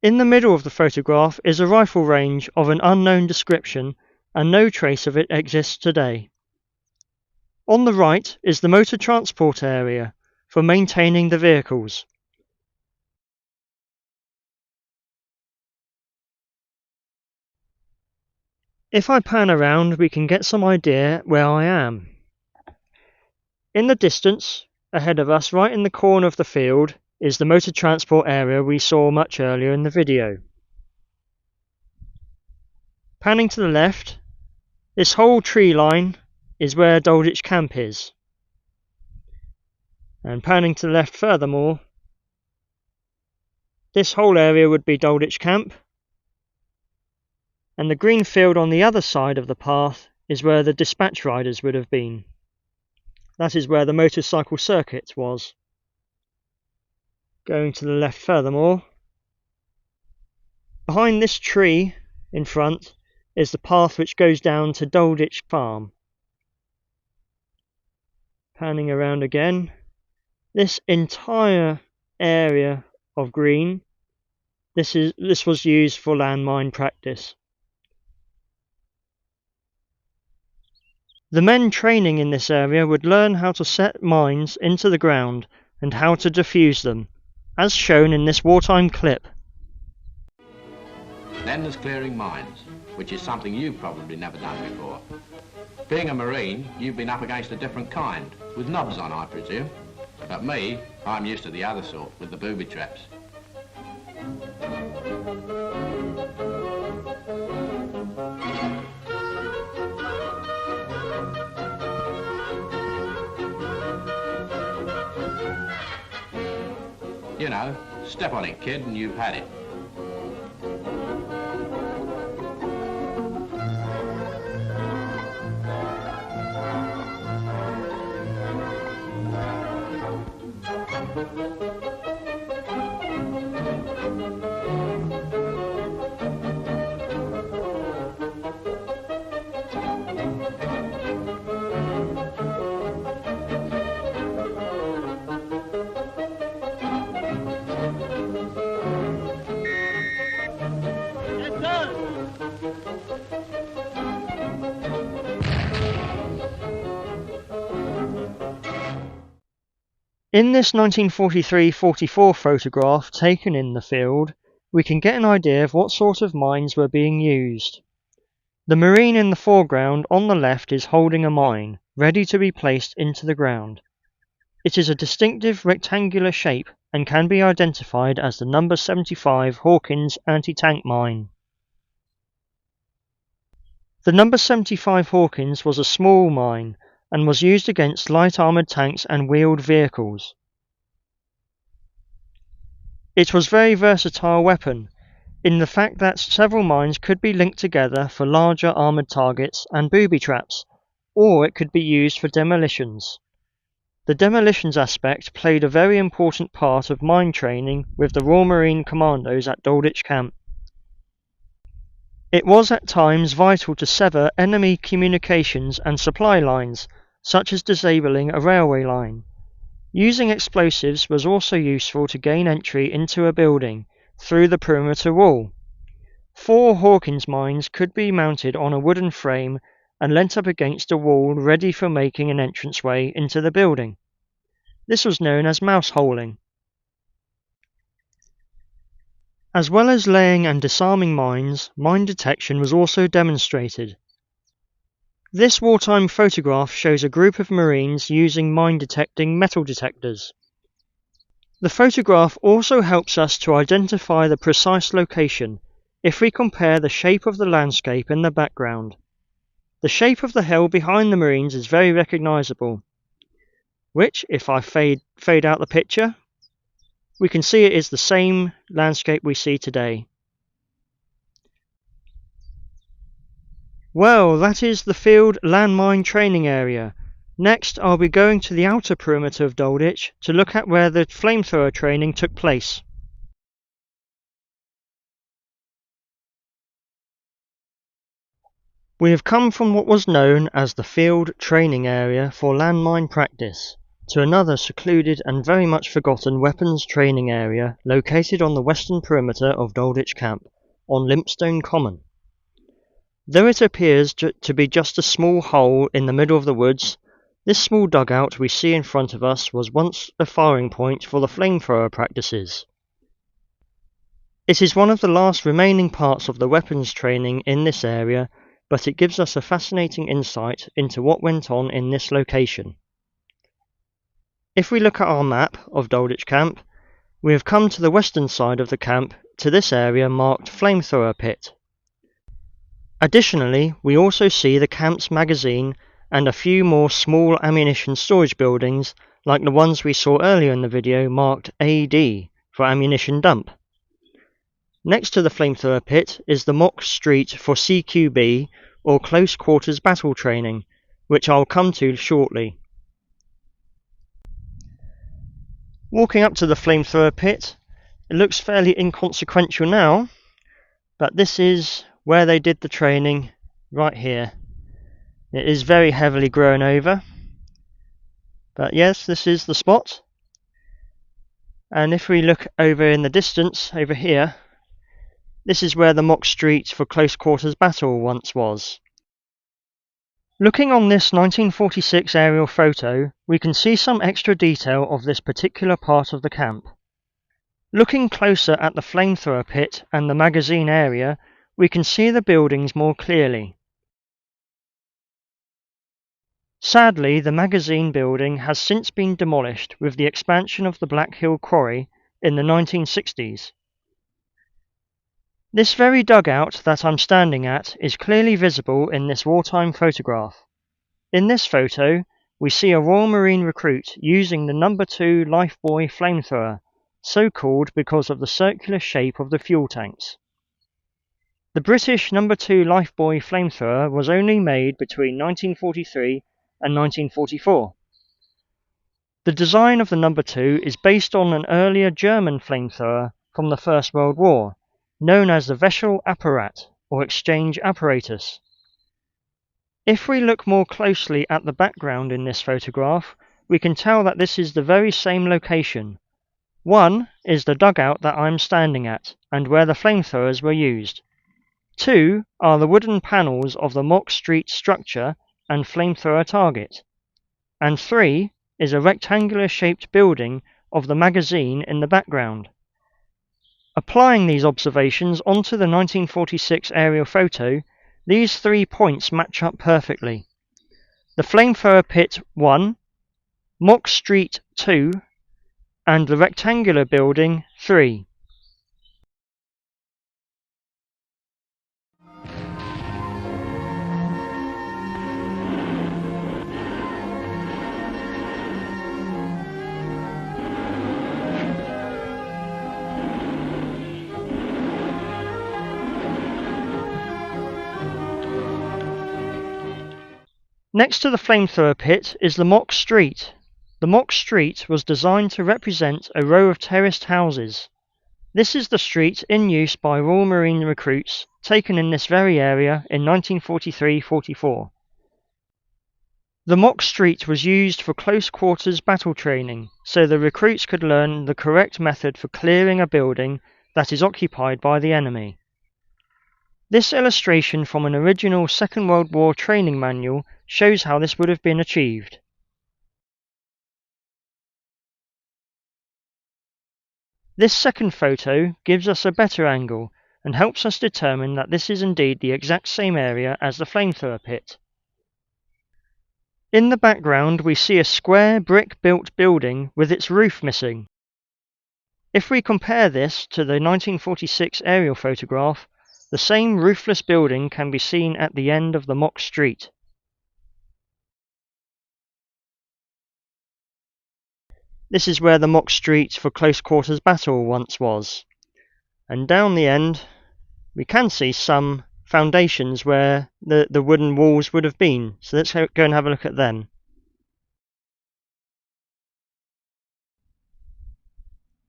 In the middle of the photograph is a rifle range of an unknown description, and no trace of it exists today. On the right is the motor transport area for maintaining the vehicles. If I pan around, we can get some idea where I am. In the distance, ahead of us, right in the corner of the field, is the motor transport area we saw much earlier in the video. Panning to the left, this whole tree line is where Dalditch Camp is. And panning to the left furthermore, this whole area would be Dalditch Camp, and the green field on the other side of the path is where the dispatch riders would have been. That is where the motorcycle circuit was. Going to the left furthermore, behind this tree in front is the path which goes down to Dalditch Farm. Panning around again, this entire area of green, this was used for landmine practice. The men training in this area would learn how to set mines into the ground and how to defuse them, as shown in this wartime clip. Then there's clearing mines, which is something you've probably never done before. Being a Marine, you've been up against a different kind, with knobs on, I presume. But me, I'm used to the other sort, with the booby traps. You know, step on it, kid, and you've had it. In this 1943-44 photograph taken in the field, we can get an idea of what sort of mines were being used. The Marine in the foreground on the left is holding a mine, ready to be placed into the ground. It is a distinctive rectangular shape and can be identified as the number 75 Hawkins anti-tank mine. The number 75 Hawkins was a small mine and was used against light armoured tanks and wheeled vehicles. It was a very versatile weapon, in the fact that several mines could be linked together for larger armoured targets and booby traps, or it could be used for demolitions. The demolitions aspect played a very important part of mine training with the Royal Marine Commandos at Dalditch Camp. It was at times vital to sever enemy communications and supply lines, such as disabling a railway line. Using explosives was also useful to gain entry into a building through the perimeter wall. 4 Hawkins mines could be mounted on a wooden frame and leant up against a wall ready for making an entranceway into the building. This was known as mouse holing. As well as laying and disarming mines, mine detection was also demonstrated. This wartime photograph shows a group of Marines using mine-detecting metal detectors. The photograph also helps us to identify the precise location if we compare the shape of the landscape in the background. The shape of the hill behind the Marines is very recognisable, which, if I fade out the picture, we can see it is the same landscape we see today. Well, that is the field landmine training area. Next, I'll be going to the outer perimeter of Dalditch to look at where the flamethrower training took place. We have come from what was known as the field training area for landmine practice to another secluded and very much forgotten weapons training area located on the western perimeter of Dalditch Camp on Limpstone Common. Though it appears to be just a small hole in the middle of the woods, this small dugout we see in front of us was once a firing point for the flamethrower practices. It is one of the last remaining parts of the weapons training in this area, but it gives us a fascinating insight into what went on in this location. If we look at our map of Dalditch Camp, we have come to the western side of the camp to this area marked Flamethrower Pit. Additionally, we also see the camp's magazine and a few more small ammunition storage buildings like the ones we saw earlier in the video marked AD for ammunition dump. Next to the flamethrower pit is the mock street for CQB or close quarters battle training, which I'll come to shortly. Walking up to the flamethrower pit, it looks fairly inconsequential now, but this is where they did the training, right here. It is very heavily grown over, but yes, this is the spot. And if we look over in the distance, over here, this is where the mock street for close quarters battle once was. Looking on this 1946 aerial photo, we can see some extra detail of this particular part of the camp. Looking closer at the flamethrower pit and the magazine area, we can see the buildings more clearly. Sadly, the magazine building has since been demolished with the expansion of the Black Hill Quarry in the 1960s. This very dugout that I'm standing at is clearly visible in this wartime photograph. In this photo, we see a Royal Marine recruit using the No. 2 Lifebuoy flamethrower, so called because of the circular shape of the fuel tanks. The British No. 2 Lifebuoy flamethrower was only made between 1943 and 1944. The design of the No. 2 is based on an earlier German flamethrower from the First World War, known as the Wechselapparat or exchange apparatus. If we look more closely at the background in this photograph, we can tell that this is the very same location. One is the dugout that I'm standing at and where the flamethrowers were used. 2 are the wooden panels of the mock street structure and flamethrower target. And 3 is a rectangular shaped building of the magazine in the background. Applying these observations onto the 1946 aerial photo, these 3 points match up perfectly. the Flamethrower Pit 1, Mock Street 2, and the Rectangular Building 3. Next to the Flamethrower Pit is the Mock Street. The Mock Street was designed to represent a row of terraced houses. This is the street in use by Royal Marine recruits taken in this very area in 1943-44. The Mock Street was used for close quarters battle training, so the recruits could learn the correct method for clearing a building that is occupied by the enemy. This illustration from an original Second World War training manual shows how this would have been achieved. This second photo gives us a better angle and helps us determine that this is indeed the exact same area as the Flamethrower Pit. In the background we see a square brick-built building with its roof missing. If we compare this to the 1946 aerial photograph, the same roofless building can be seen at the end of the Mock Street. This is where the Mock Street for close quarters battle once was, and down the end we can see some foundations where the wooden walls would have been, so let's go and have a look at them.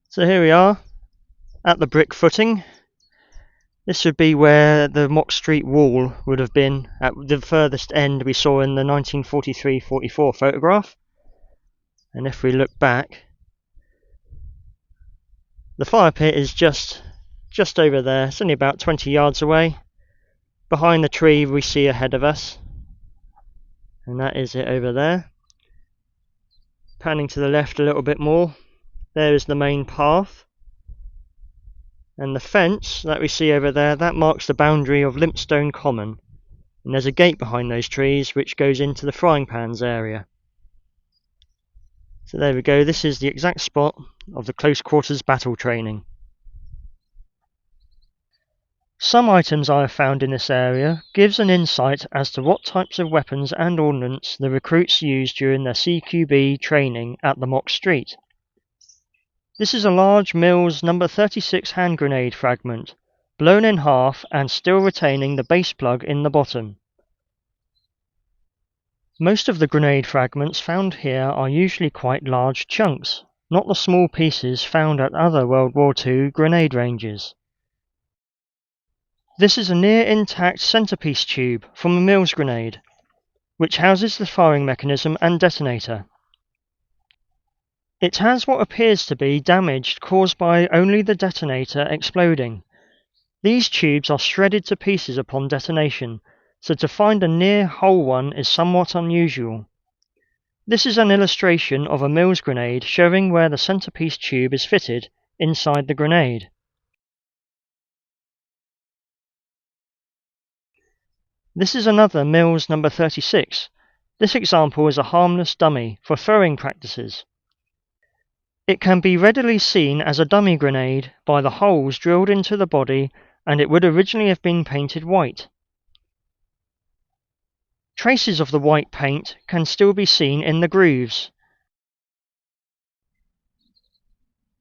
So here we are at the brick footing. This would be where the Mock Street wall would have been at the furthest end we saw in the 1943-44 photograph. And if we look back, the fire pit is just over there. It's only about 20 yards away. Behind the tree we see ahead of us, and that is it over there. Panning to the left a little bit more, there is the main path. And the fence that we see over there, that marks the boundary of Limpstone Common. And there's a gate behind those trees which goes into the frying pans area. So there we go, this is the exact spot of the close quarters battle training. Some items I have found in this area gives an insight as to what types of weapons and ordnance the recruits used during their CQB training at the Mock Street. This is a large Mills No. 36 hand grenade fragment, blown in half and still retaining the base plug in the bottom. Most of the grenade fragments found here are usually quite large chunks, not the small pieces found at other World War II grenade ranges. This is a near intact centerpiece tube from a Mills grenade, which houses the firing mechanism and detonator. It has what appears to be damage caused by only the detonator exploding. These tubes are shredded to pieces upon detonation, so to find a near whole one is somewhat unusual. This is an illustration of a Mills grenade showing where the centerpiece tube is fitted inside the grenade. This is another Mills No. 36. This example is a harmless dummy for throwing practices. It can be readily seen as a dummy grenade by the holes drilled into the body, and it would originally have been painted white. Traces of the white paint can still be seen in the grooves.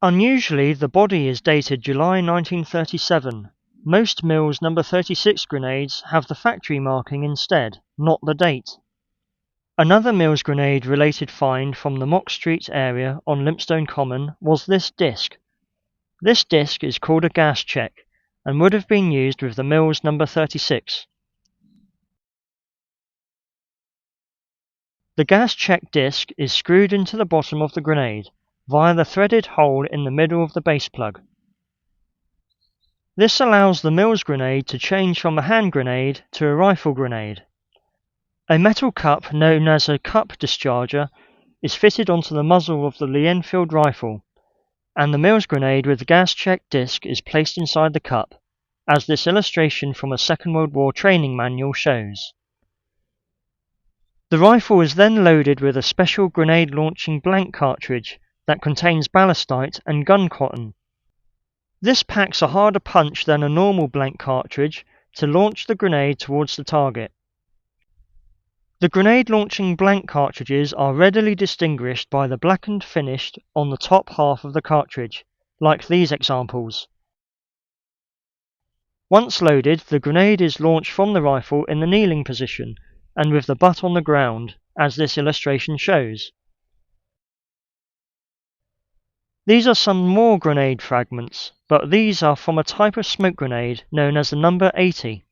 Unusually, the body is dated July 1937. Most Mills No. 36 grenades have the factory marking instead, not the date. Another Mills grenade related find from the Mock Street area on Limpstone Common was this disc. This disc is called a gas check and would have been used with the Mills No. 36. The gas check disc is screwed into the bottom of the grenade via the threaded hole in the middle of the base plug. This allows the Mills grenade to change from a hand grenade to a rifle grenade. A metal cup known as a cup discharger is fitted onto the muzzle of the Lee-Enfield rifle, and the Mills grenade with the gas check disc is placed inside the cup, as this illustration from a Second World War training manual shows. The rifle is then loaded with a special grenade launching blank cartridge that contains ballistite and gun cotton. This packs a harder punch than a normal blank cartridge to launch the grenade towards the target. The grenade launching blank cartridges are readily distinguished by the blackened finish on the top half of the cartridge, like these examples. Once loaded, the grenade is launched from the rifle in the kneeling position and with the butt on the ground, as this illustration shows. These are some more grenade fragments, but these are from a type of smoke grenade known as the number 80.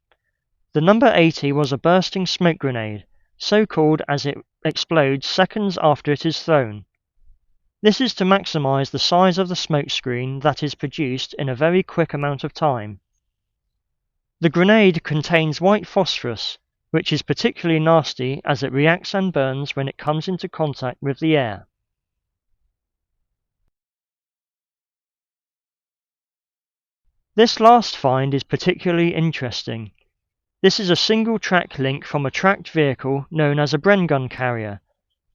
The number 80 was a bursting smoke grenade, so called as it explodes seconds after it is thrown. This is to maximize the size of the smoke screen that is produced in a very quick amount of time. The grenade contains white phosphorus, which is particularly nasty as it reacts and burns when it comes into contact with the air. This last find is particularly interesting. This is a single track link from a tracked vehicle known as a Bren gun carrier,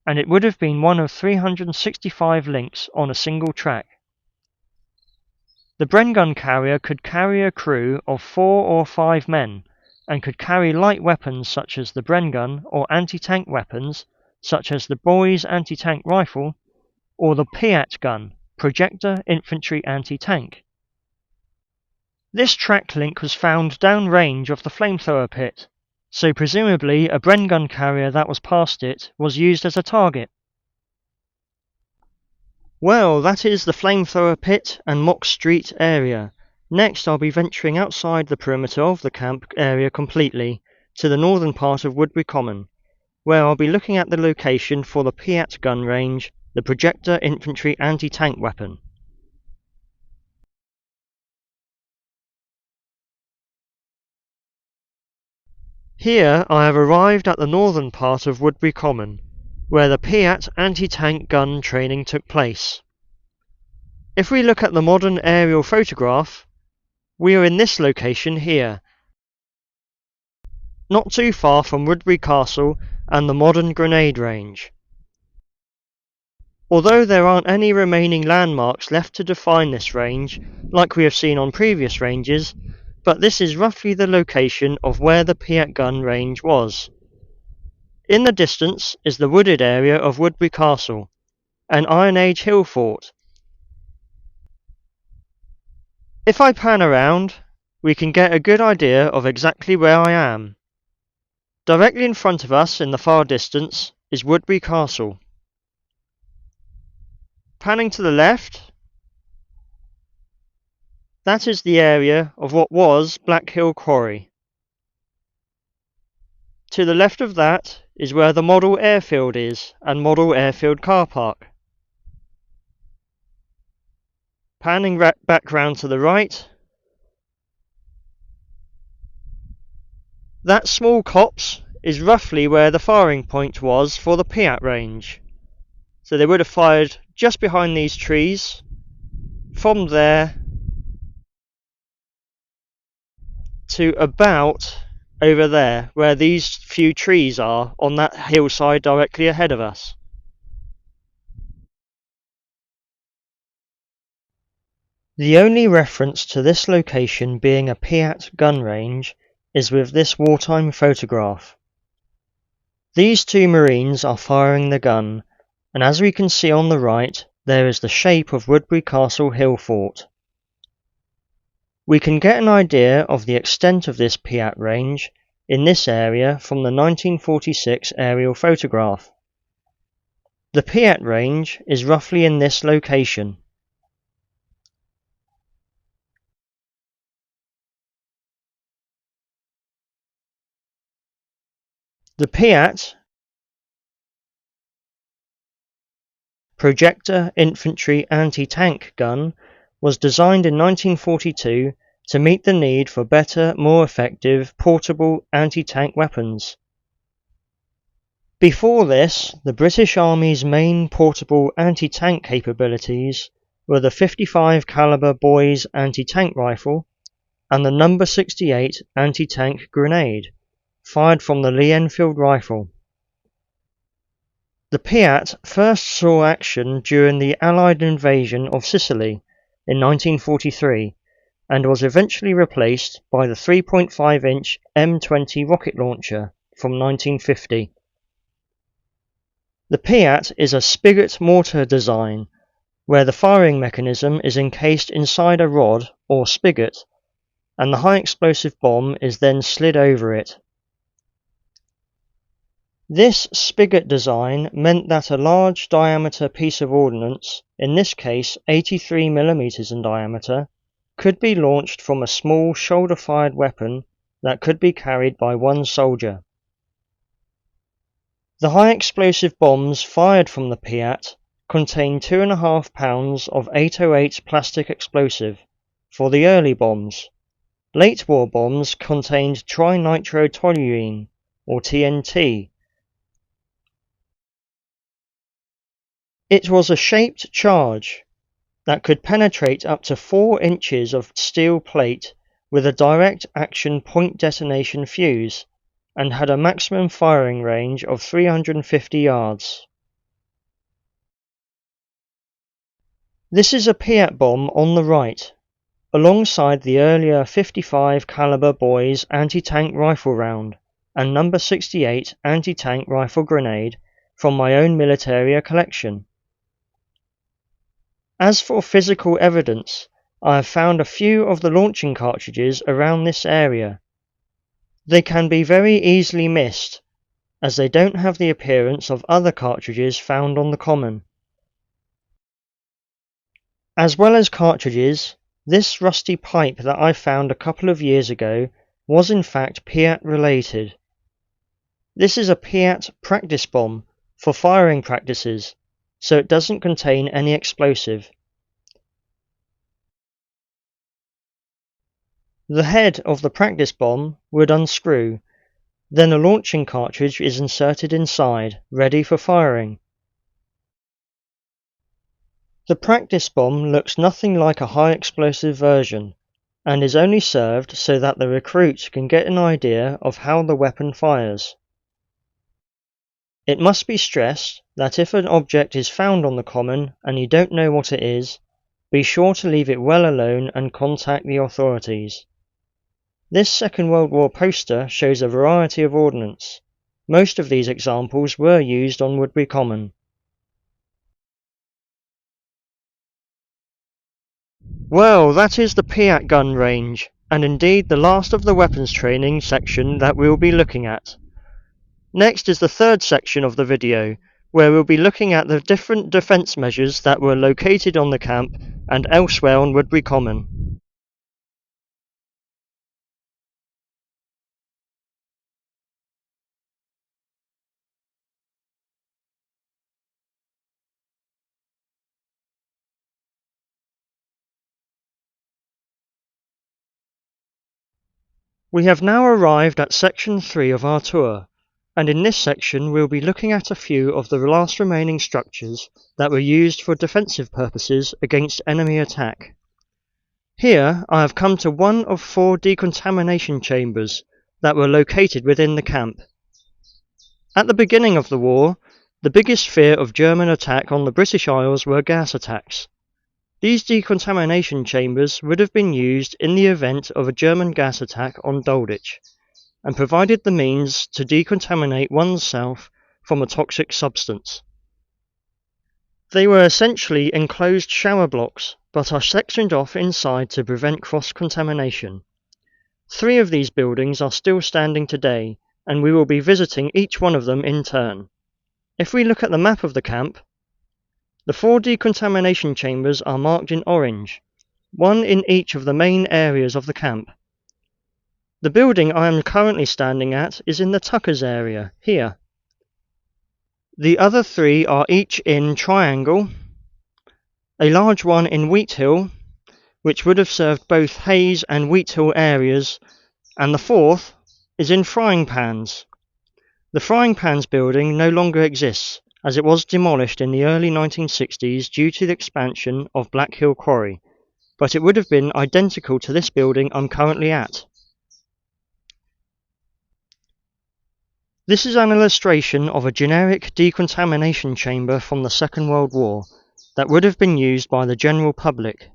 and it would have been one of 365 links on a single track. The Bren gun carrier could carry a crew of 4 or 5 men, and could carry light weapons such as the Bren gun or anti-tank weapons such as the Boys anti-tank rifle or the PIAT gun, projector infantry anti-tank. This track link was found downrange of the flamethrower pit, so presumably a Bren gun carrier that was past it was used as a target. Well, that is the flamethrower pit and Mock Street area. Next, I'll be venturing outside the perimeter of the camp area completely, to the northern part of Woodbury Common, where I'll be looking at the location for the PIAT gun range, the projector infantry anti-tank weapon. Here I have arrived at the northern part of Woodbury Common, where the PIAT anti-tank gun training took place. If we look at the modern aerial photograph, we are in this location here, not too far from Woodbury Castle and the modern grenade range. Although there aren't any remaining landmarks left to define this range, like we have seen on previous ranges, but this is roughly the location of where the PIAT gun range was. In the distance is the wooded area of Woodbury Castle, an Iron Age hill fort. If I pan around, we can get a good idea of exactly where I am. Directly in front of us in the far distance is Woodbury Castle. Panning to the left, that is the area of what was Black Hill Quarry. To the left of that is where the model airfield is and model airfield car park. Panning back round to the right, that small copse is roughly where the firing point was for the PIAT range. So they would have fired just behind these trees, from there to about over there, where these few trees are on that hillside directly ahead of us. The only reference to this location being a PIAT gun range is with this wartime photograph. These two Marines are firing the gun, and as we can see on the right, there is the shape of Woodbury Castle Hill Fort. We can get an idea of the extent of this PIAT range in this area from the 1946 aerial photograph. The PIAT range is roughly in this location. The PIAT, projector infantry anti-tank gun, was designed in 1942 to meet the need for better, more effective, portable anti-tank weapons. Before this, the British Army's main portable anti-tank capabilities were the 55 caliber Boys anti-tank rifle and the number 68 anti-tank grenade, fired from the Lee Enfield rifle. The PIAT first saw action during the Allied invasion of Sicily in 1943 and was eventually replaced by the 3.5-inch M20 rocket launcher from 1950. The PIAT is a spigot mortar design where the firing mechanism is encased inside a rod or spigot and the high explosive bomb is then slid over it. This spigot design meant that a large diameter piece of ordnance, in this case 83 mm in diameter, could be launched from a small shoulder-fired weapon that could be carried by one soldier. The high explosive bombs fired from the PIAT contained 2.5 pounds of 808 plastic explosive for the early bombs. Late war bombs contained trinitrotoluene, or TNT. It was a shaped charge that could penetrate up to 4 inches of steel plate with a direct action point detonation fuse and had a maximum firing range of 350 yards. This is a PIAT bomb on the right, alongside the earlier 55 caliber Boys anti-tank rifle round and number 68 anti-tank rifle grenade from my own military collection. As for physical evidence, I have found a few of the launching cartridges around this area. They can be very easily missed, as they don't have the appearance of other cartridges found on the common. As well as cartridges, this rusty pipe that I found a couple of years ago was in fact PIAT related. This is a PIAT practice bomb for firing practices, so it doesn't contain any explosive. The head of the practice bomb would unscrew, then a launching cartridge is inserted inside, ready for firing. The practice bomb looks nothing like a high explosive version, and is only served so that the recruit can get an idea of how the weapon fires. It must be stressed that if an object is found on the common and you don't know what it is, be sure to leave it well alone and contact the authorities. This Second World War poster shows a variety of ordnance. Most of these examples were used on Woodbury Common. Well, that is the PIAT gun range, and indeed the last of the weapons training section that we'll be looking at. Next is the third section of the video, where we'll be looking at the different defence measures that were located on the camp and elsewhere on Woodbury Common. We have now arrived at section 3 of our tour, and in this section we'll be looking at a few of the last remaining structures that were used for defensive purposes against enemy attack. Here I have come to one of 4 decontamination chambers that were located within the camp. At the beginning of the war, the biggest fear of German attack on the British Isles were gas attacks. These decontamination chambers would have been used in the event of a German gas attack on Dalditch, and provided the means to decontaminate oneself from a toxic substance. They were essentially enclosed shower blocks, but are sectioned off inside to prevent cross-contamination. 3 of these buildings are still standing today, and we will be visiting each one of them in turn. If we look at the map of the camp, the 4 decontamination chambers are marked in orange, one in each of the main areas of the camp. The building I am currently standing at is in the Tuckers area, here. The other 3 are each in Triangle, a large one in Wheat Hill, which would have served both Hayes and Wheat Hill areas, and the 4th is in Frying Pans. The Frying Pans building no longer exists, as it was demolished in the early 1960s due to the expansion of Black Hill Quarry, but it would have been identical to this building I'm currently at. This is an illustration of a generic decontamination chamber from the Second World War that would have been used by the general public.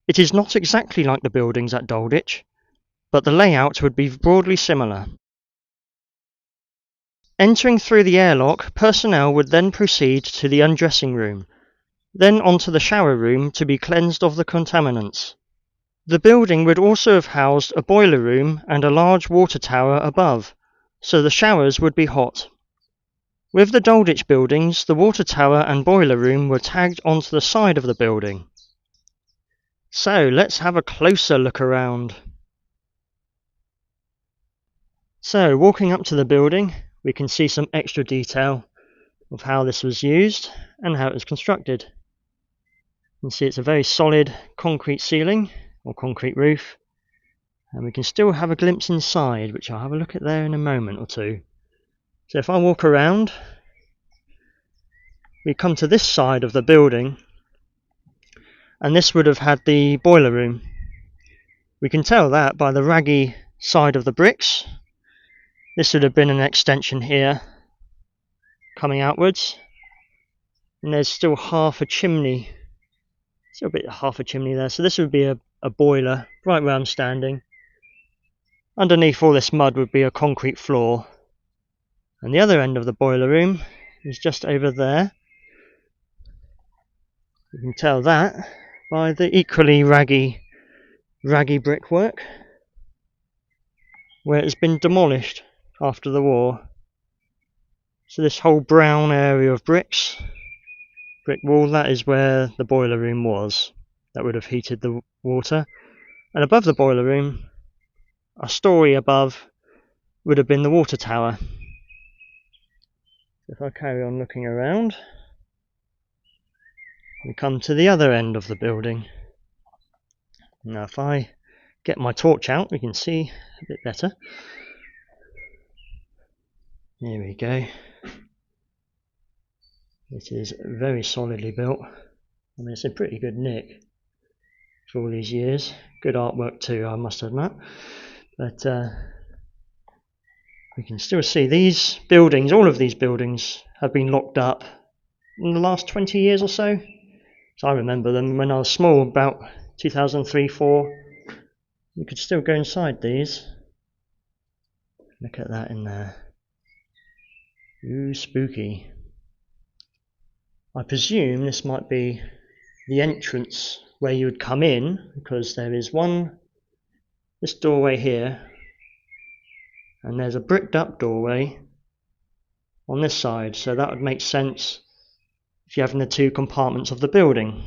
It is not exactly like the buildings at Dalditch, but the layout would be broadly similar. Entering through the airlock, personnel would then proceed to the undressing room, then onto the shower room to be cleansed of the contaminants. The building would also have housed a boiler room and a large water tower above, so the showers would be hot. With the Dalditch buildings, the water tower and boiler room were tagged onto the side of the building. So let's have a closer look around. So walking up to the building, we can see some extra detail of how this was used and how it was constructed. You can see it's a very solid concrete ceiling or concrete roof, and we can still have a glimpse inside, which I'll have a look at there in a moment or two. So if I walk around, we come to this side of the building, and this would have had the boiler room. We can tell that by the raggy side of the bricks. This would have been an extension here coming outwards, and there's still half a chimney, half a chimney there, so this would be a boiler right where I'm standing. Underneath all this mud would be a concrete floor, and the other end of the boiler room is just over there. You can tell that by the equally raggy brickwork, where it's been demolished after the war. So this whole brown area of brick wall, that is where the boiler room was. That would have heated the water. And above the boiler room, a story above, would have been the water tower. If I carry on looking around, we come to the other end of the building. Now if I get my torch out, we can see a bit better. Here we go. It is very solidly built. I mean, it's in pretty good nick for all these years. Good artwork too, I must admit. But we can still see these buildings, all of these buildings, have been locked up in the last 20 years or so. So I remember them when I was small, about 2003-04. You could still go inside these. Look at that in there. Ooh, spooky. I presume this might be the entrance where you would come in, because there is this doorway here, and there's a bricked up doorway on this side, so that would make sense if you're having the two compartments of the building.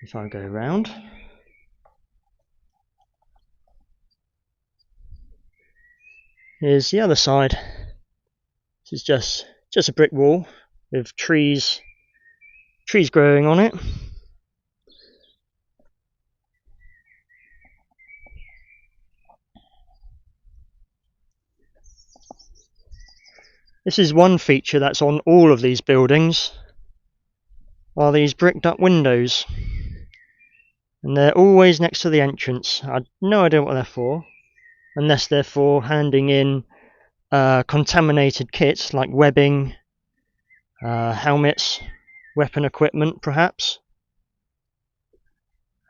If I go around, here's the other side. This is just a brick wall with trees growing on it. This is one feature that's on all of these buildings, are these bricked up windows, and they're always next to the entrance. I have no idea what they're for, unless they're for handing in contaminated kits like webbing, helmets, weapon equipment perhaps.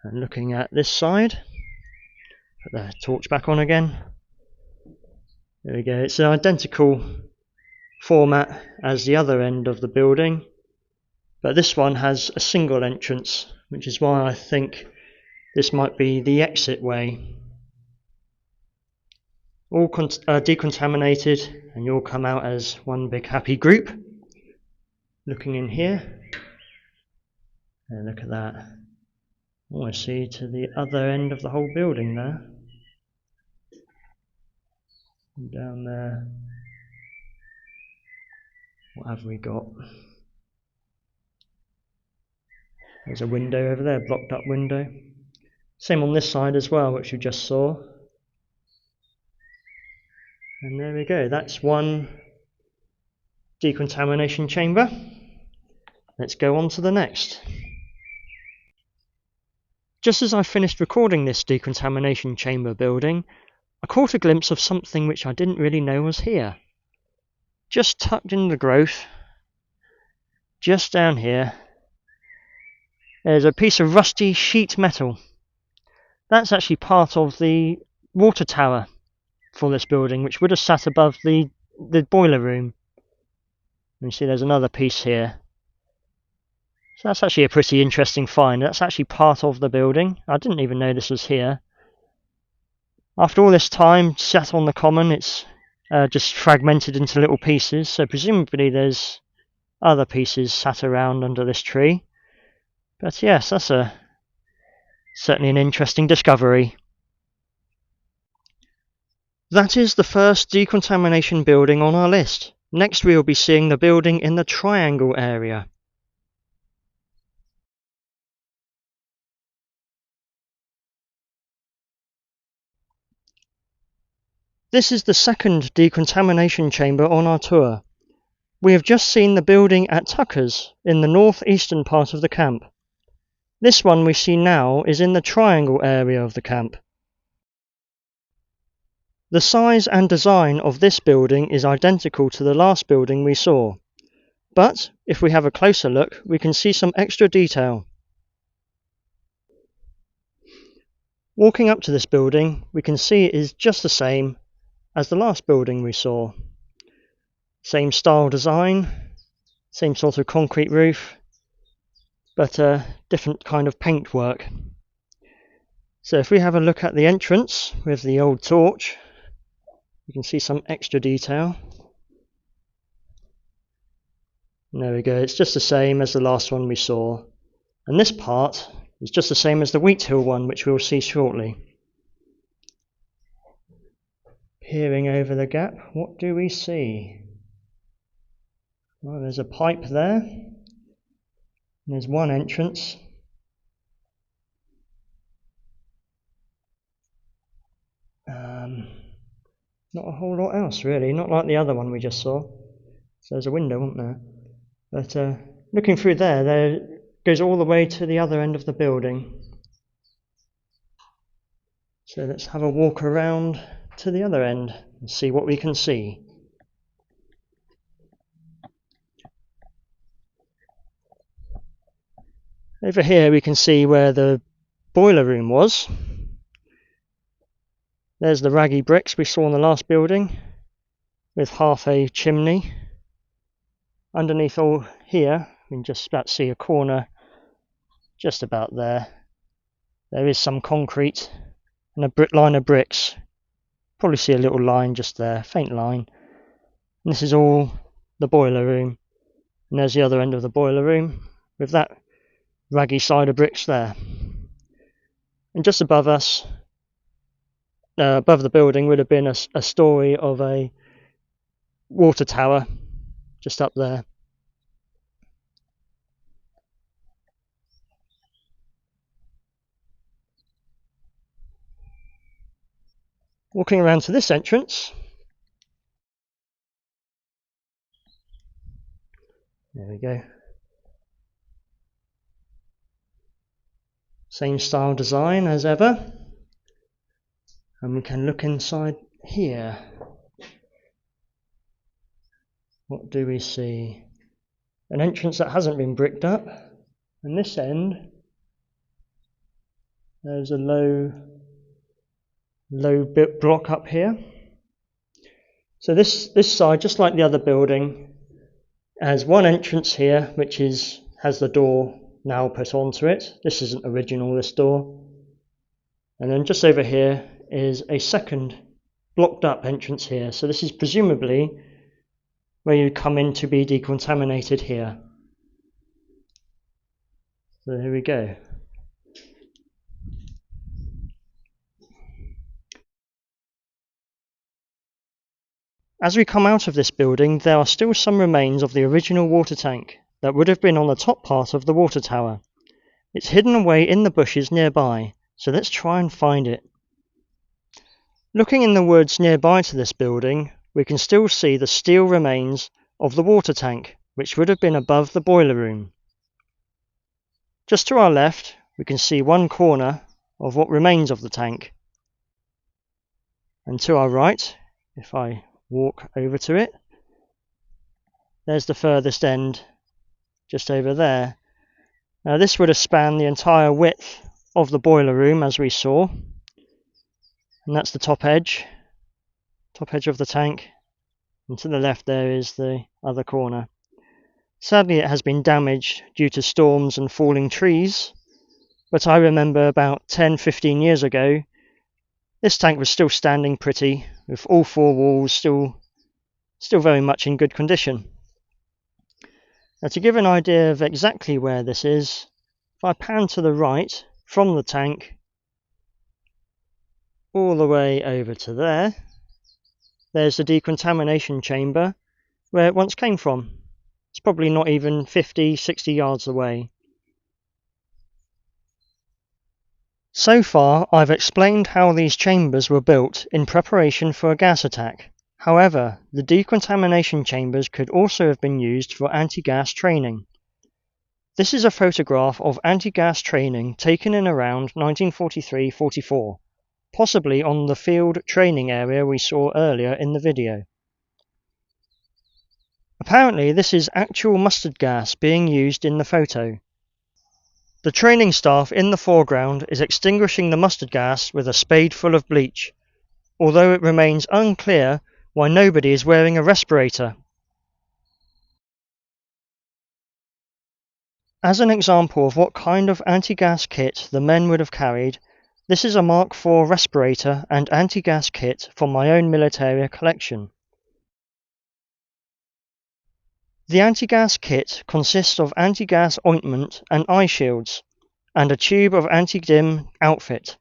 And looking at this side, put the torch back on again. There we go. It's an identical format as the other end of the building, but this one has a single entrance, which is why I think this might be the exit way. All decontaminated, and you'll come out as one big happy group. Looking in here, and look at that. Oh, I see to the other end of the whole building there. And down there, what have we got? There's a window over there, blocked up window. Same on this side as well, which you just saw. And there we go, that's one decontamination chamber. Let's go on to the next. Just as I finished recording this decontamination chamber building, I caught a glimpse of something which I didn't really know was here. Just tucked in the growth, just down here, there's a piece of rusty sheet metal. That's actually part of the water tower for this building, which would have sat above the boiler room. You see there's another piece here. So that's actually a pretty interesting find. That's actually part of the building. I didn't even know this was here. After all this time sat on the common, it's just fragmented into little pieces, so presumably there's other pieces sat around under this tree. But yes, that's certainly an interesting discovery. That is the first decontamination building on our list. Next we will be seeing the building in the triangle area. This is the second decontamination chamber on our tour. We have just seen the building at Tucker's in the northeastern part of the camp. This one we see now is in the triangle area of the camp. The size and design of this building is identical to the last building we saw, but if we have a closer look we can see some extra detail. Walking up to this building we can see it is just the same as the last building we saw. Same style design, same sort of concrete roof, but a different kind of paintwork. So if we have a look at the entrance with the old torch, you can see some extra detail. And there we go, it's just the same as the last one we saw. And this part is just the same as the Wheat Hill one, which we'll see shortly. Peering over the gap, what do we see? Well, there's a pipe there. And there's one entrance. Not a whole lot else really, not like the other one we just saw. So there's a window, wasn't there? But looking through there goes all the way to the other end of the building. So let's have a walk around to the other end and see what we can see. Over here we can see where the boiler room was. There's the raggy bricks we saw in the last building with half a chimney. Underneath all here, we can just about see a corner just about there. There is some concrete and a line of bricks. Probably see a little line just there, faint line. And this is all the boiler room. And there's the other end of the boiler room with that raggy side of bricks there. And just above us, above the building, would have been a story of a water tower just up there. Walking around to this entrance, there we go. Same style design as ever. And we can look inside here. What do we see? An entrance that hasn't been bricked up. And this end, there's a low bit block up here. So this side, just like the other building, has one entrance here, which has the door now put onto it. This isn't original, this door. And then just over here is a second blocked up entrance here. So this is presumably where you come in to be decontaminated here. So here we go. As we come out of this building, there are still some remains of the original water tank that would have been on the top part of the water tower. It's hidden away in the bushes nearby, so let's try and find it. Looking in the woods nearby to this building, we can still see the steel remains of the water tank, which would have been above the boiler room. Just to our left, we can see one corner of what remains of the tank. And to our right, if I walk over to it, there's the furthest end just over there. Now this would have spanned the entire width of the boiler room, as we saw, and that's the top edge of the tank, and to the left there is the other corner. Sadly it has been damaged due to storms and falling trees, but I remember about 10-15 years ago this tank was still standing pretty, with all four walls still very much in good condition. Now, to give an idea of exactly where this is, if I pan to the right from the tank all the way over to there, there's the decontamination chamber where it once came from. It's probably not even 50-60 yards away. So far, I've explained how these chambers were built in preparation for a gas attack. However, the decontamination chambers could also have been used for anti-gas training. This is a photograph of anti-gas training taken in around 1943-44, possibly on the field training area we saw earlier in the video. Apparently, this is actual mustard gas being used in the photo. The training staff in the foreground is extinguishing the mustard gas with a spade full of bleach, although it remains unclear why nobody is wearing a respirator. As an example of what kind of anti-gas kit the men would have carried, this is a Mark IV respirator and anti-gas kit from my own military collection. The anti-gas kit consists of anti-gas ointment and eye shields, and a tube of anti-dim outfit.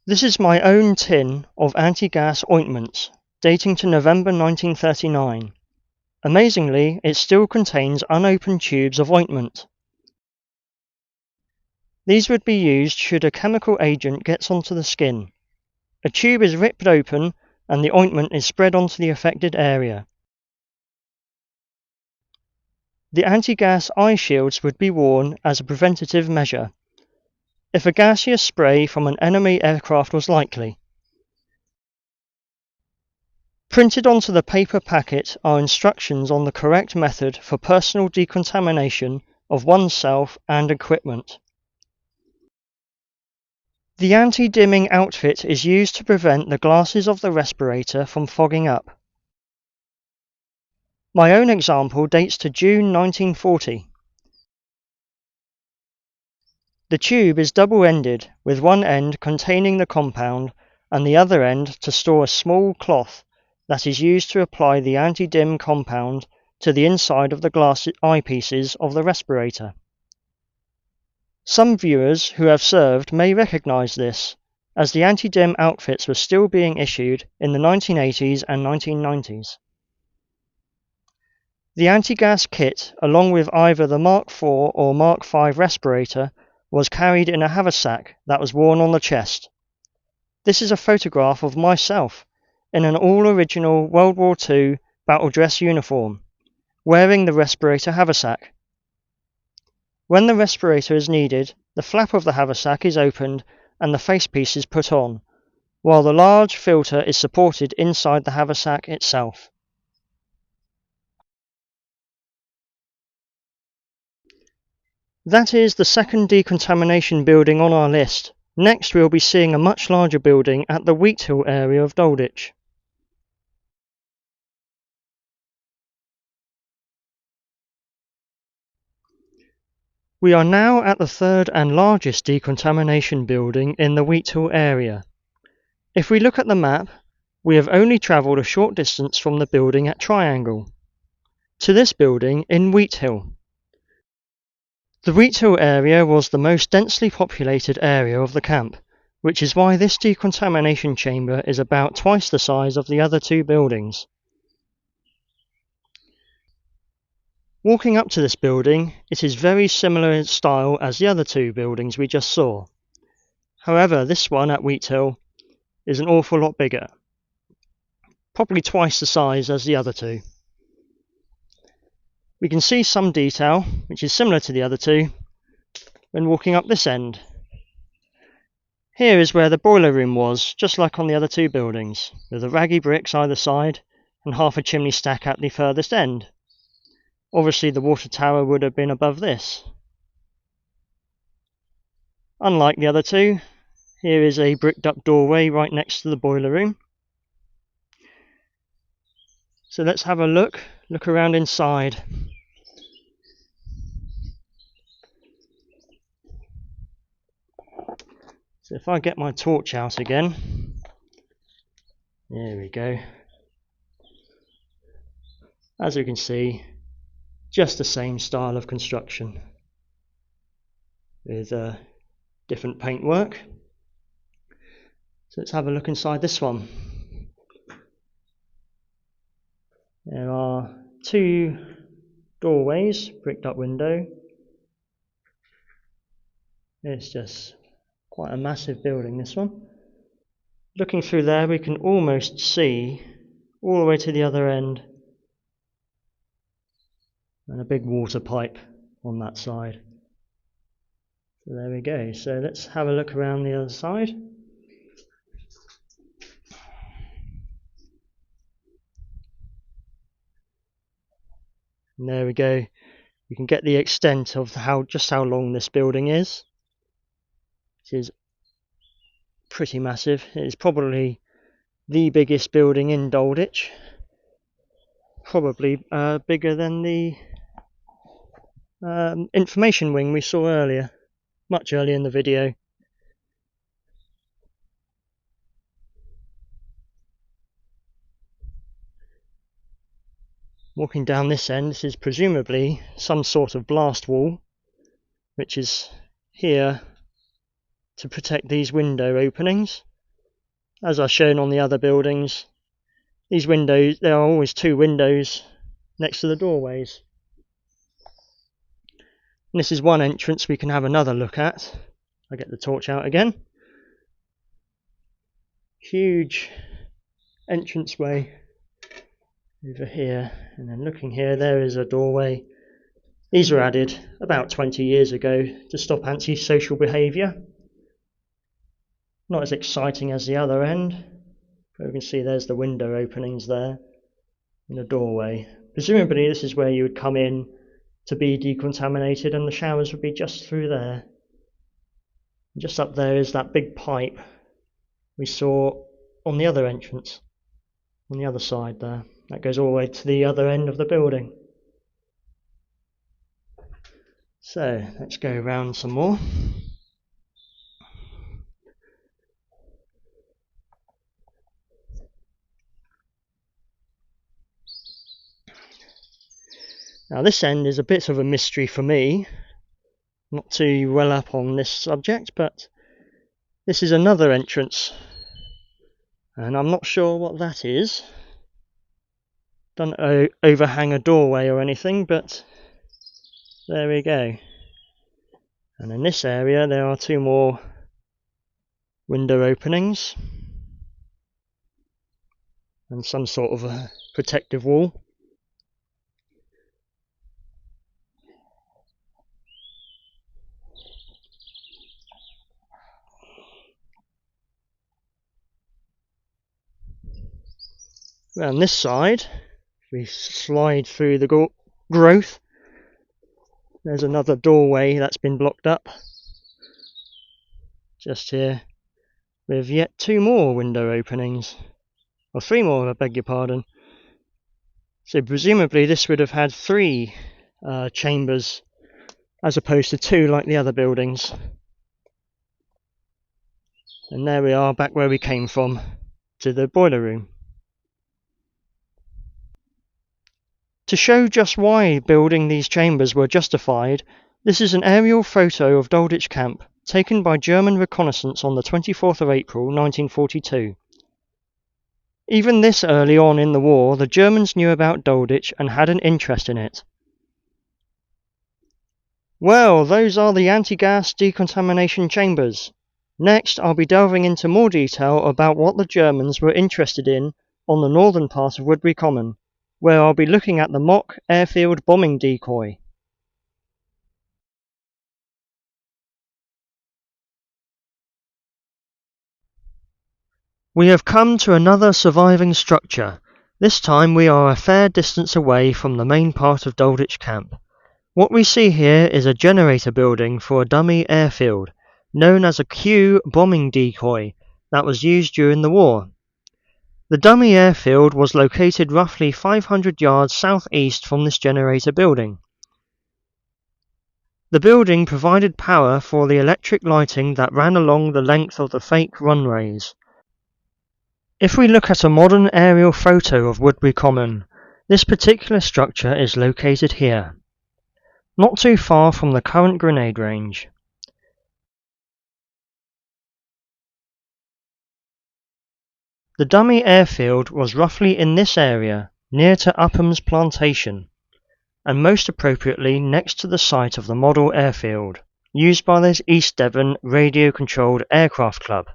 This is my own tin of anti-gas ointments, dating to November 1939. Amazingly, it still contains unopened tubes of ointment. These would be used should a chemical agent get onto the skin. A tube is ripped open and the ointment is spread onto the affected area. The anti-gas eye shields would be worn as a preventative measure, if a gaseous spray from an enemy aircraft was likely. Printed onto the paper packet are instructions on the correct method for personal decontamination of oneself and equipment. The anti-dimming outfit is used to prevent the glasses of the respirator from fogging up. My own example dates to June 1940. The tube is double-ended, with one end containing the compound and the other end to store a small cloth that is used to apply the anti-dim compound to the inside of the glass eyepieces of the respirator. Some viewers who have served may recognise this, as the anti-dim outfits were still being issued in the 1980s and 1990s. The anti-gas kit, along with either the Mark IV or Mark V respirator, was carried in a haversack that was worn on the chest. This is a photograph of myself in an all-original World War II battle dress uniform, wearing the respirator haversack. When the respirator is needed, the flap of the haversack is opened and the facepiece is put on, while the large filter is supported inside the haversack itself. That is the second decontamination building on our list. Next we will be seeing a much larger building at the Wheathill area of Dalditch. We are now at the third and largest decontamination building in the Wheathill area. If we look at the map, we have only travelled a short distance from the building at Triangle to this building in Wheathill. The Wheathill area was the most densely populated area of the camp, which is why this decontamination chamber is about twice the size of the other two buildings. Walking up to this building, it is very similar in style as the other two buildings we just saw. However, this one at Wheathill is an awful lot bigger, probably twice the size as the other two. We can see some detail, which is similar to the other two, when walking up this end. Here is where the boiler room was, just like on the other two buildings, with the raggy bricks either side and half a chimney stack at the furthest end. Obviously the water tower would have been above this. Unlike the other two, here is a bricked up doorway right next to the boiler room. So let's have a look around inside. So if I get my torch out again, there we go. As you can see, just the same style of construction with different paintwork. So let's have a look inside this one. There are two doorways, bricked up window. It's just quite a massive building, this one. Looking through there, we can almost see all the way to the other end, and a big water pipe on that side. So there we go. So let's have a look around the other side. And there we go. You can get the extent of just how long this building is. It is pretty massive. It is probably the biggest building in Dalditch. Probably bigger than the information wing we saw earlier, much earlier in the video. Walking down this end, this is presumably some sort of blast wall, which is here to protect these window openings. As I've shown on the other buildings, these windows, there are always two windows next to the doorways. And this is one entrance we can have another look at. I'll get the torch out again. Huge entranceway over here, and then looking here, there is a doorway. These were added about 20 years ago to stop antisocial behaviour. Not as exciting as the other end, but we can see there's the window openings there and the doorway. Presumably this is where you would come in to be decontaminated, and the showers would be just through there. And just up there is that big pipe we saw on the other entrance, on the other side there. That goes all the way to the other end of the building. So let's go around some more. Now this end is a bit of a mystery for me, not too well up on this subject, but this is another entrance, and I'm not sure what that is. Don't overhang a doorway or anything, but there we go. And in this area there are two more window openings and some sort of a protective wall. Around this side, we slide through the growth. There's another doorway that's been blocked up just here, with yet two more window openings, or three more, I beg your pardon. So presumably this would have had three chambers as opposed to two like the other buildings. And there we are, back where we came from, to the boiler room. To show just why building these chambers were justified, this is an aerial photo of Dalditch Camp, taken by German reconnaissance on the 24th of April 1942. Even this early on in the war, the Germans knew about Dalditch and had an interest in it. Well, those are the anti-gas decontamination chambers. Next, I'll be delving into more detail about what the Germans were interested in on the northern part of Woodbury Common, where I'll be looking at the mock airfield bombing decoy. We have come to another surviving structure. This time we are a fair distance away from the main part of Dalditch Camp. What we see here is a generator building for a dummy airfield, known as a Q bombing decoy, that was used during the war. The dummy airfield was located roughly 500 yards southeast from this generator building. The building provided power for the electric lighting that ran along the length of the fake runways. If we look at a modern aerial photo of Woodbury Common, this particular structure is located here, not too far from the current grenade range. The dummy airfield was roughly in this area, near to Upham's plantation, and most appropriately next to the site of the model airfield, used by the East Devon Radio-Controlled Aircraft Club.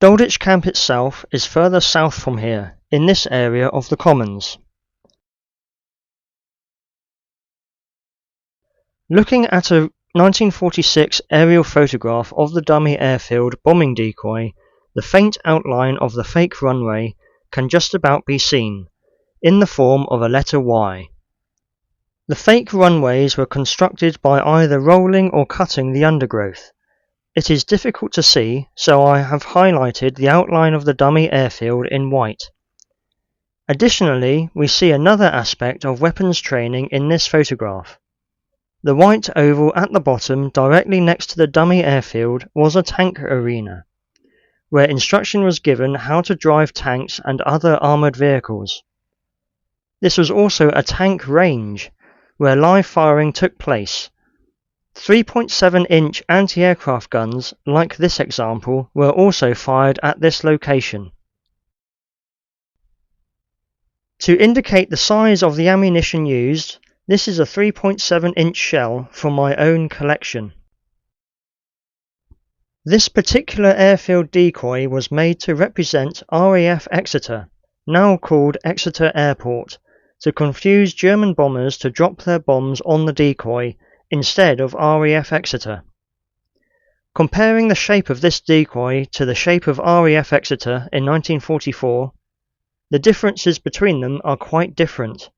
Dalditch Camp itself is further south from here, in this area of the Commons. Looking at a 1946 aerial photograph of the dummy airfield bombing decoy, the faint outline of the fake runway can just about be seen, in the form of a letter Y. The fake runways were constructed by either rolling or cutting the undergrowth. It is difficult to see, so I have highlighted the outline of the dummy airfield in white. Additionally, we see another aspect of weapons training in this photograph. The white oval at the bottom, directly next to the dummy airfield, was a tank arena, where instruction was given how to drive tanks and other armoured vehicles. This was also a tank range, where live firing took place. 3.7-inch anti-aircraft guns, like this example, were also fired at this location. To indicate the size of the ammunition used, this is a 3.7-inch shell from my own collection. This particular airfield decoy was made to represent RAF Exeter, now called Exeter Airport, to confuse German bombers to drop their bombs on the decoy instead of RAF Exeter. Comparing the shape of this decoy to the shape of RAF Exeter in 1944, the differences between them are quite different.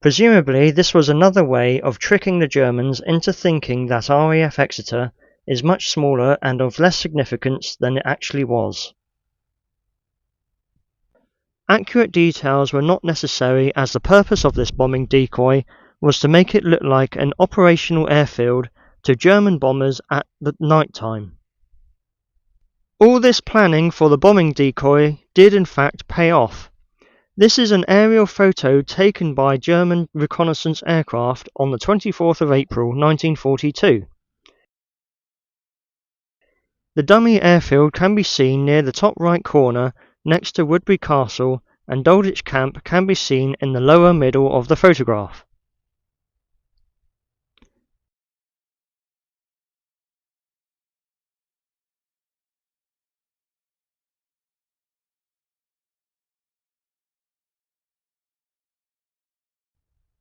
Presumably this was another way of tricking the Germans into thinking that RAF Exeter is much smaller and of less significance than it actually was. Accurate details were not necessary, as the purpose of this bombing decoy was to make it look like an operational airfield to German bombers at the night time. All this planning for the bombing decoy did in fact pay off. This is an aerial photo taken by German reconnaissance aircraft on the 24th of April 1942. The dummy airfield can be seen near the top right corner next to Woodbury Castle, and Dalditch Camp can be seen in the lower middle of the photograph.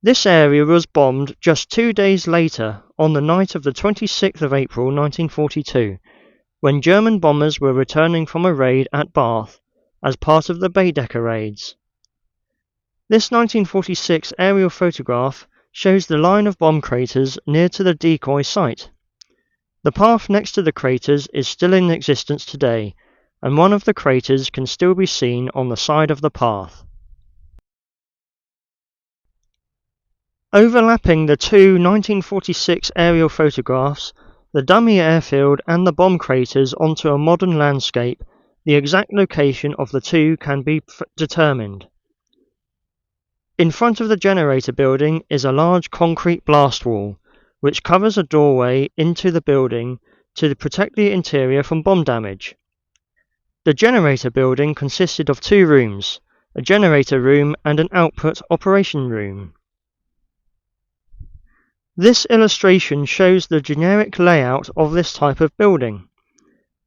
This area was bombed just 2 days later, on the night of the 26th of April 1942, when German bombers were returning from a raid at Bath as part of the Baedeker raids. This 1946 aerial photograph shows the line of bomb craters near to the decoy site. The path next to the craters is still in existence today, and one of the craters can still be seen on the side of the path. Overlapping the two 1946 aerial photographs, the dummy airfield and the bomb craters onto a modern landscape, the exact location of the two can be determined. In front of the generator building is a large concrete blast wall, which covers a doorway into the building to protect the interior from bomb damage. The generator building consisted of 2 rooms, a generator room and an output operation room. This illustration shows the generic layout of this type of building.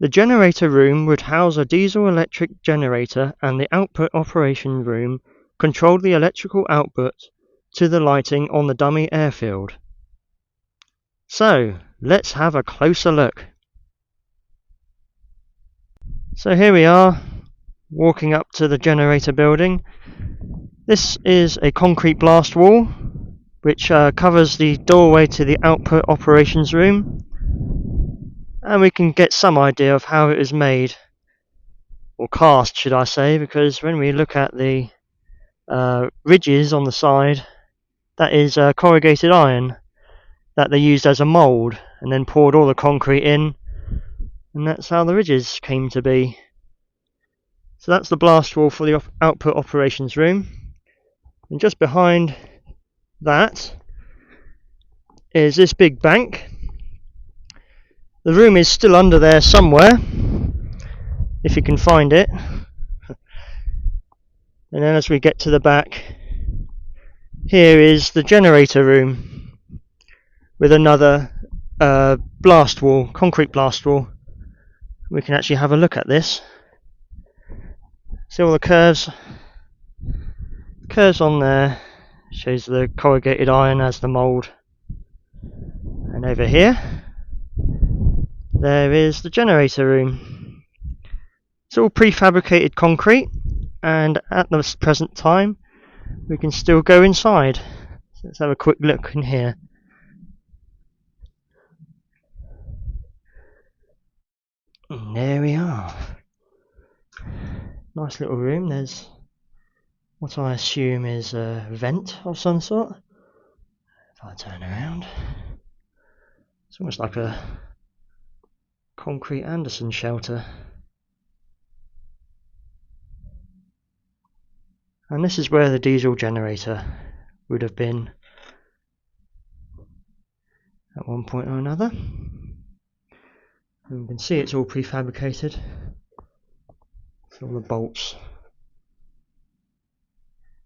The generator room would house a diesel-electric generator, and the output operation room controlled the electrical output to the lighting on the dummy airfield. So, let's have a closer look. So here we are, walking up to the generator building. This is a concrete blast wall which covers the doorway to the output operations room, and we can get some idea of how it is made, or cast should I say, because when we look at the ridges on the side, that is corrugated iron that they used as a mould and then poured all the concrete in, and that's how the ridges came to be. So that's the blast wall for the output operations room, and just behind that is this big bank. The room is still under there somewhere, if you can find it. And then as we get to the back, here is the generator room with another blast wall, concrete blast wall. We can actually have a look at this. See all the curves on there, shows the corrugated iron as the mould. And over here, there is the generator room. It's all prefabricated concrete, and at the present time we can still go inside. So let's have a quick look in here. And there we are. Nice little room. There's what I assume is a vent of some sort. If I turn around, it's almost like a concrete Anderson shelter. And this is where the diesel generator would have been at one point or another. And you can see it's all prefabricated. It's all the bolts,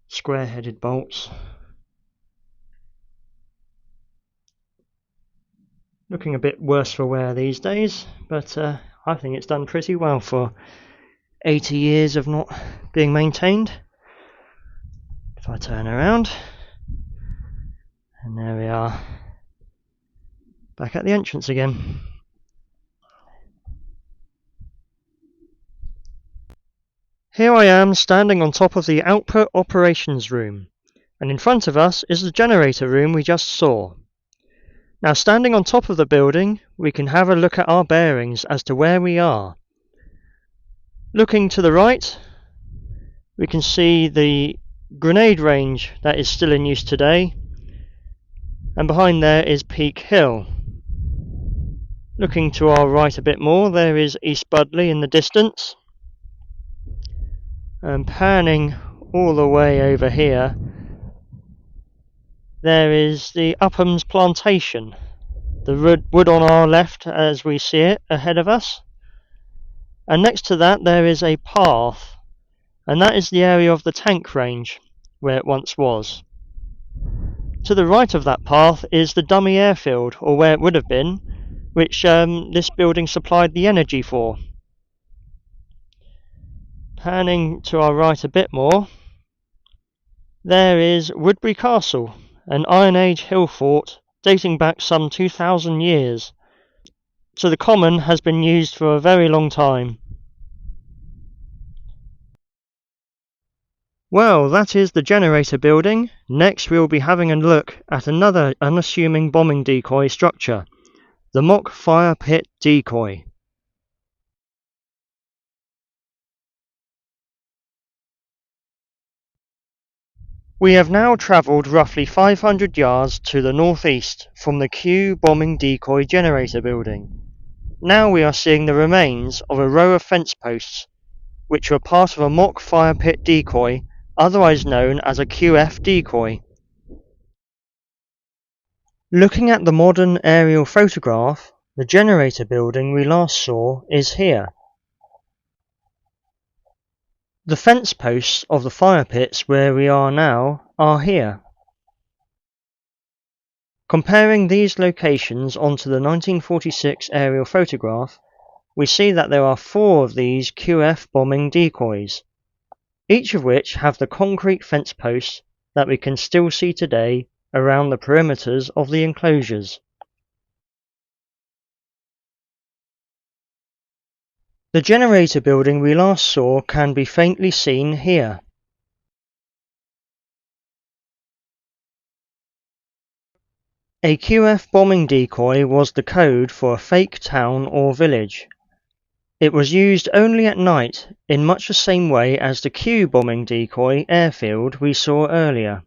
square-headed bolts. Looking a bit worse for wear these days, but I think it's done pretty well for 80 years of not being maintained. If I turn around, and there we are, back at the entrance again. Here I am standing on top of the output operations room, and in front of us is the generator room we just saw. Now, standing on top of the building, we can have a look at our bearings as to where we are. Looking to the right, we can see the grenade range that is still in use today, and behind there is Peak Hill. Looking to our right a bit more, there is East Budleigh in the distance, and panning all the way over here, there is the Upham's plantation, the wood on our left as we see it ahead of us, and next to that there is a path, and that is the area of the tank range where it once was. To the right of that path is the dummy airfield, or where it would have been, which this building supplied the energy for. Panning to our right a bit more, there is Woodbury Castle, an Iron Age hill fort dating back some 2,000 years. So the common has been used for a very long time. Well, that is the generator building. Next we will be having a look at another unassuming bombing decoy structure, the mock fire pit decoy. We have now travelled roughly 500 yards to the northeast from the Q bombing decoy generator building. Now we are seeing the remains of a row of fence posts, which were part of a mock fire pit decoy, otherwise known as a QF decoy. Looking at the modern aerial photograph, the generator building we last saw is here. The fence posts of the fire pits where we are now are here. Comparing these locations onto the 1946 aerial photograph, we see that there are 4 of these QF bombing decoys, each of which have the concrete fence posts that we can still see today around the perimeters of the enclosures. The generator building we last saw can be faintly seen here. A QF bombing decoy was the code for a fake town or village. It was used only at night in much the same way as the Q bombing decoy airfield we saw earlier.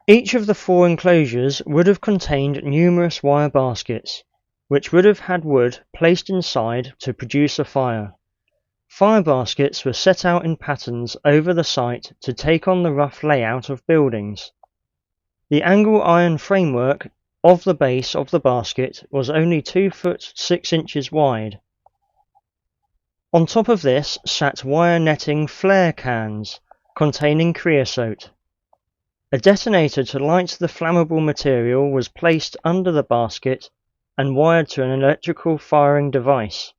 Each of the 4 enclosures would have contained numerous wire baskets, which would have had wood placed inside to produce a fire. Fire baskets were set out in patterns over the site to take on the rough layout of buildings. The angle iron framework of the base of the basket was only 2 foot 6 inches wide. On top of this sat wire netting flare cans containing creosote. A detonator to light the flammable material was placed under the basket and wired to an electrical firing device.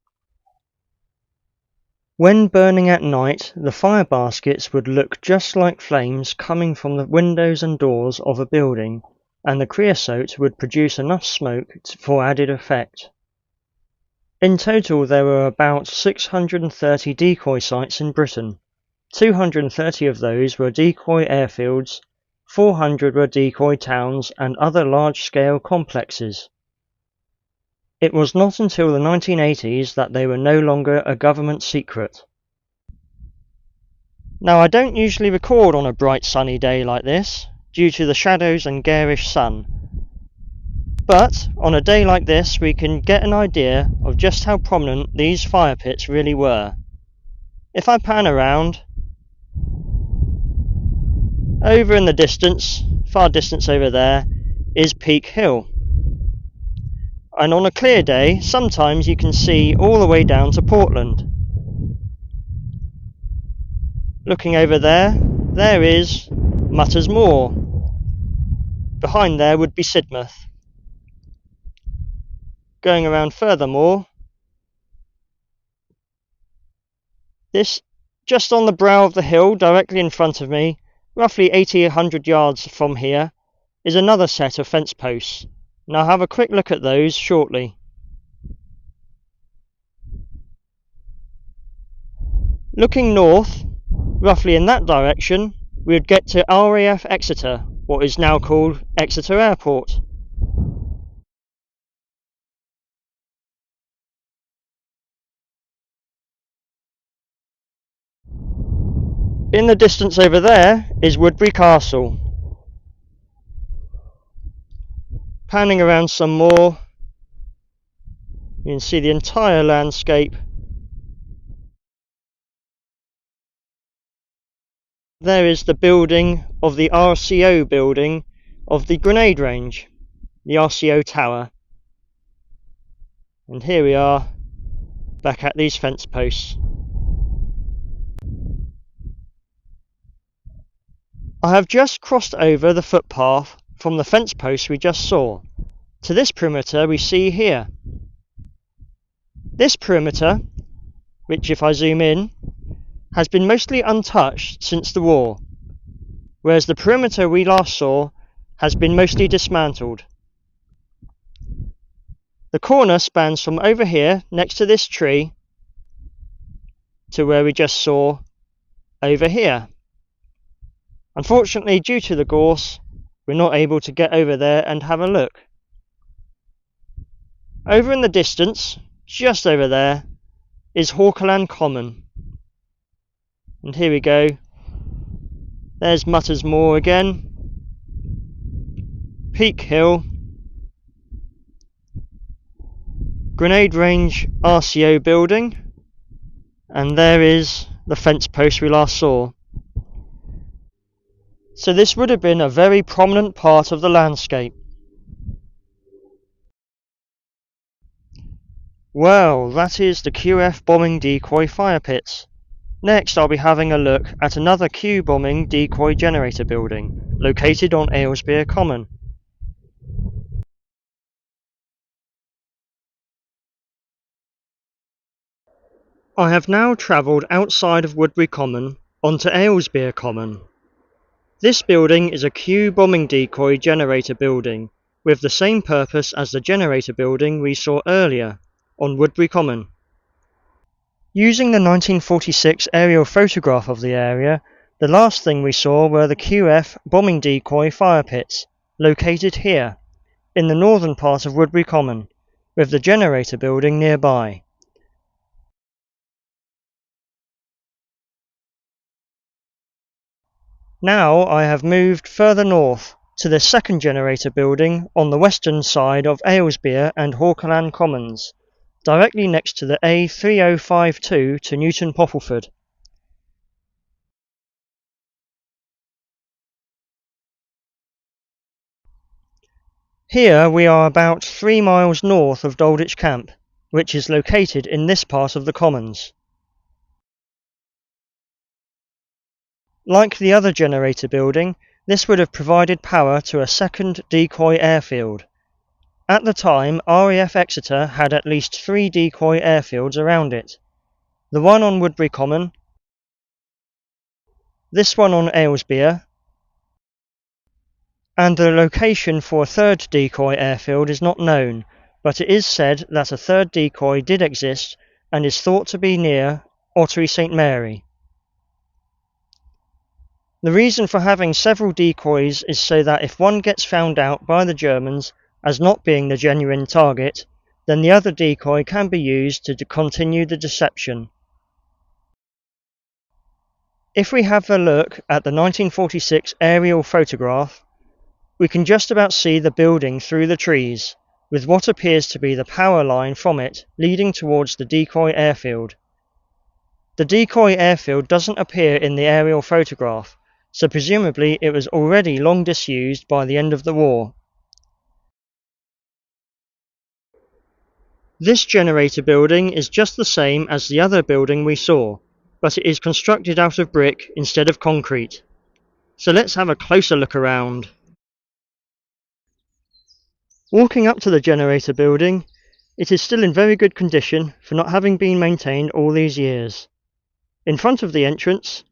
When burning at night, the fire baskets would look just like flames coming from the windows and doors of a building, and the creosote would produce enough smoke for added effect. In total, there were about 630 decoy sites in Britain. 230 of those were decoy airfields, 400 were decoy towns and other large-scale complexes. It was not until the 1980s that they were no longer a government secret. Now, I don't usually record on a bright sunny day like this, due to the shadows and garish sun. But, on a day like this, we can get an idea of just how prominent these fire pits really were. If I pan around, over in the distance, far distance over there, is Peak Hill. And on a clear day, sometimes you can see all the way down to Portland. Looking over there, there is Mutters Moor. Behind there would be Sidmouth. Going around furthermore, this, just on the brow of the hill directly in front of me, roughly 80-100 yards from here, is another set of fence posts, and I'll have a quick look at those shortly. Looking north, roughly in that direction, we would get to RAF Exeter, what is now called Exeter Airport. In the distance over there is Woodbury Castle. Panning around some more, you can see the entire landscape. There is the building of the RCO building of the grenade range, the RCO tower. And here we are, back at these fence posts. I have just crossed over the footpath from the fence post we just saw to this perimeter we see here. This perimeter, which if I zoom in, has been mostly untouched since the war, whereas the perimeter we last saw has been mostly dismantled. The corner spans from over here next to this tree to where we just saw over here. Unfortunately, due to the gorse, we're not able to get over there and have a look. Over in the distance, just over there, is Hawkerland Common. And here we go. There's Mutters Moor again. Peak Hill. Grenade Range RCO building. And there is the fence post we last saw. So this would have been a very prominent part of the landscape. Well, that is the QF bombing decoy fire pits. Next I'll be having a look at another Q bombing decoy generator building, located on Aylesbeare Common. I have now travelled outside of Woodbury Common onto Aylesbeare Common. This building is a Q bombing decoy generator building, with the same purpose as the generator building we saw earlier on Woodbury Common. Using the 1946 aerial photograph of the area, the last thing we saw were the QF bombing decoy fire pits, located here, in the northern part of Woodbury Common, with the generator building nearby. Now I have moved further north to the second generator building on the western side of Aylesbeare and Hawkerland Commons, directly next to the A3052 to Newton Poppleford. Here we are about 3 miles north of Dalditch Camp, which is located in this part of the Commons. Like the other generator building, this would have provided power to a second Decoy airfield. At the time, RAF Exeter had at least 3 Decoy airfields around it. The one on Woodbury Common, this one on Aylesbeare, and the location for a third Decoy airfield is not known, but it is said that a third Decoy did exist and is thought to be near Ottery St Mary. The reason for having several decoys is so that if one gets found out by the Germans as not being the genuine target, then the other decoy can be used to continue the deception. If we have a look at the 1946 aerial photograph, we can just about see the building through the trees, with what appears to be the power line from it leading towards the Decoy airfield. The Decoy airfield doesn't appear in the aerial photograph, so presumably it was already long disused by the end of the war. This generator building is just the same as the other building we saw, but it is constructed out of brick instead of concrete. So let's have a closer look around. Walking up to the generator building, it is still in very good condition for not having been maintained all these years. In front of the entrance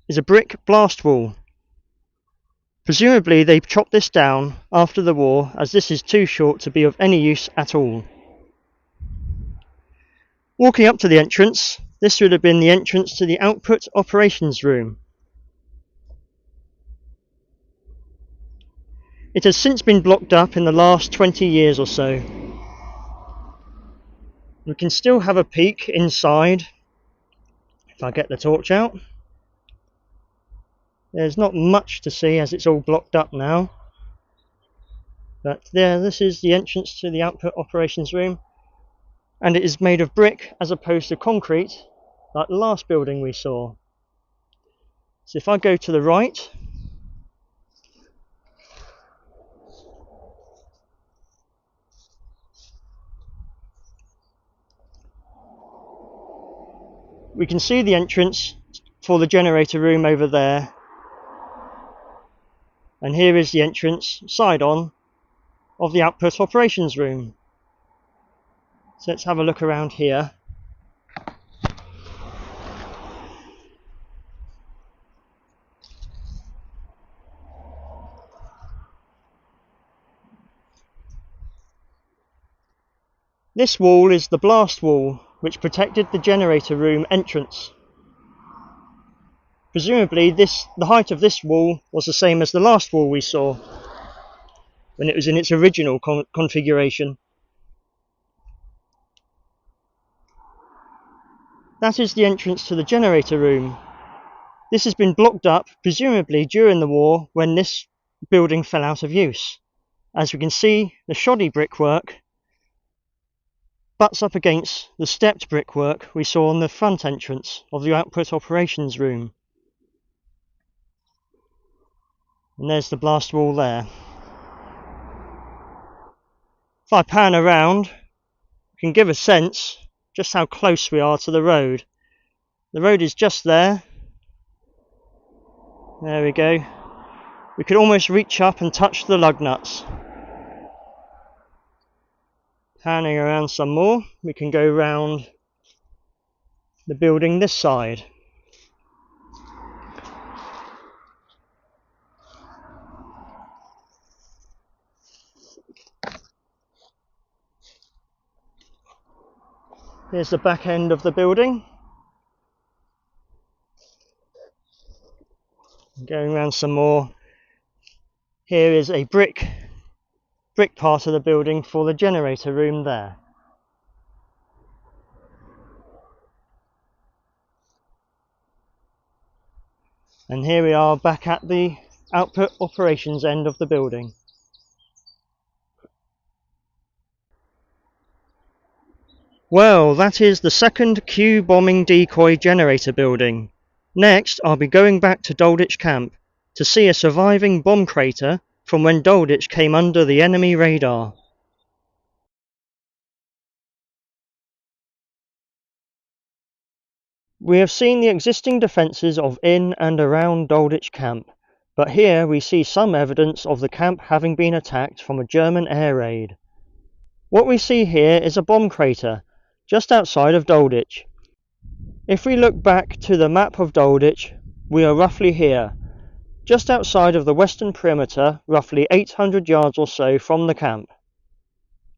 is a brick blast wall. Presumably they chopped this down after the war, as this is too short to be of any use at all. Walking up to the entrance, this would have been the entrance to the output operations room. It has since been blocked up in the last 20 years or so. We can still have a peek inside if I get the torch out. There's not much to see as it's all blocked up now. But there, this is the entrance to the output operations room. And it is made of brick as opposed to concrete, like the last building we saw. So if I go to the right, we can see the entrance for the generator room over there. And here is the entrance, side on, of the output operations room. So let's have a look around here. This wall is the blast wall, which protected the generator room entrance. Presumably the height of this wall was the same as the last wall we saw when it was in its original configuration. That is the entrance to the generator room. This has been blocked up, presumably during the war when this building fell out of use. As we can see, the shoddy brickwork butts up against the stepped brickwork we saw on the front entrance of the output operations room. And there's the blast wall there. If I pan around, I can give a sense just how close we are to the road. The road is just there. There we go. We could almost reach up and touch the lug nuts. Panning around some more, we can go round the building this side. Here's the back end of the building. Going around some more. Here is a brick part of the building for the generator room there. And here we are back at the output operations end of the building. Well, that is the second Q bombing decoy generator building. Next, I'll be going back to Dalditch Camp to see a surviving bomb crater from when Dalditch came under the enemy radar. We have seen the existing defences of in and around Dalditch Camp, but here we see some evidence of the camp having been attacked from a German air raid. What we see here is a bomb crater just outside of Dalditch. If we look back to the map of Dalditch, we are roughly here, just outside of the western perimeter, roughly 800 yards or so from the camp.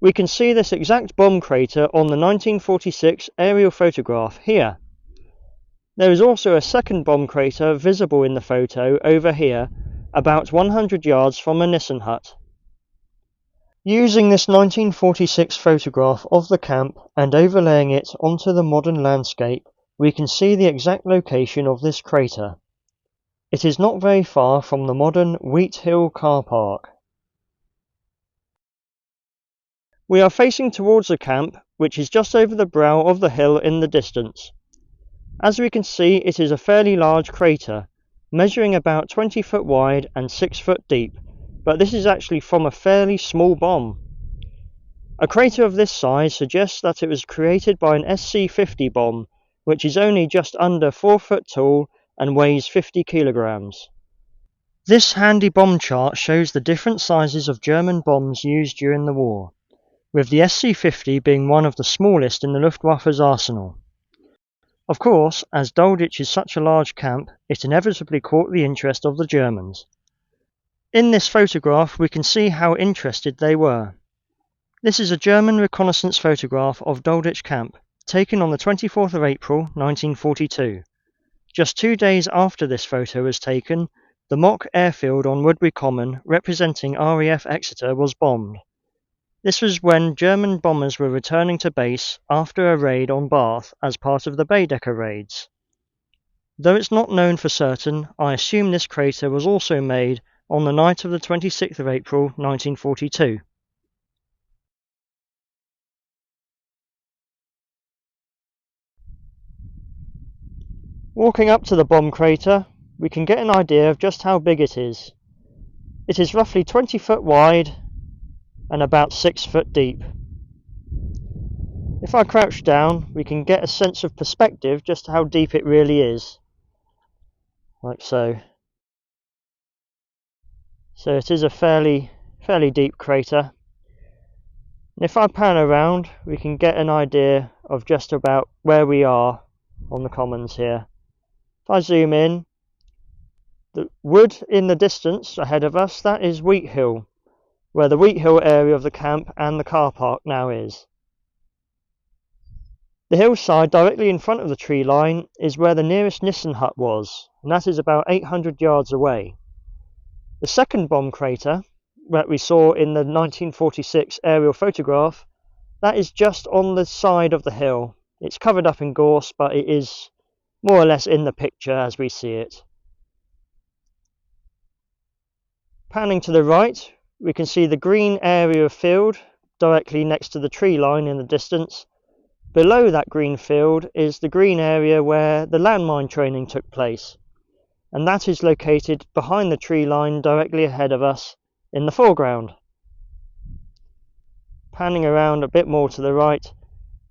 We can see this exact bomb crater on the 1946 aerial photograph here. There is also a second bomb crater visible in the photo over here, about 100 yards from a Nissen hut. Using this 1946 photograph of the camp and overlaying it onto the modern landscape, we can see the exact location of this crater. It is not very far from the modern Wheat Hill car park. We are facing towards the camp, which is just over the brow of the hill in the distance. As we can see, it is a fairly large crater, measuring about 20 foot wide and 6 foot deep, but this is actually from a fairly small bomb. A crater of this size suggests that it was created by an SC-50 bomb, which is only just under 4 foot tall and weighs 50 kilograms. This handy bomb chart shows the different sizes of German bombs used during the war, with the SC-50 being one of the smallest in the Luftwaffe's arsenal. Of course, as Dalditch is such a large camp, it inevitably caught the interest of the Germans. In this photograph we can see how interested they were. This is a German reconnaissance photograph of Dalditch Camp, taken on the 24th of April 1942. Just 2 days after this photo was taken, the mock airfield on Woodbury Common representing RAF Exeter was bombed. This was when German bombers were returning to base after a raid on Bath as part of the Baedeker raids. Though it's not known for certain, I assume this crater was also made on the night of the 26th of April 1942. Walking up to the bomb crater, we can get an idea of just how big it is. It is roughly 20 foot wide and about 6 foot deep. If I crouch down, we can get a sense of perspective just how deep it really is. Like so. So it is a fairly deep crater. And if I pan around, we can get an idea of just about where we are on the commons here. If I zoom in, the wood in the distance ahead of us, that is Wheat Hill, where the Wheat Hill area of the camp and the car park now is. The hillside directly in front of the tree line is where the nearest Nissen hut was, and that is about 800 yards away. The second bomb crater, that we saw in the 1946 aerial photograph, that is just on the side of the hill. It's covered up in gorse, but it is more or less in the picture as we see it. Panning to the right, we can see the green area of field directly next to the tree line in the distance. Below that green field is the green area where the landmine training took place, and that is located behind the tree line directly ahead of us in the foreground. Panning around a bit more to the right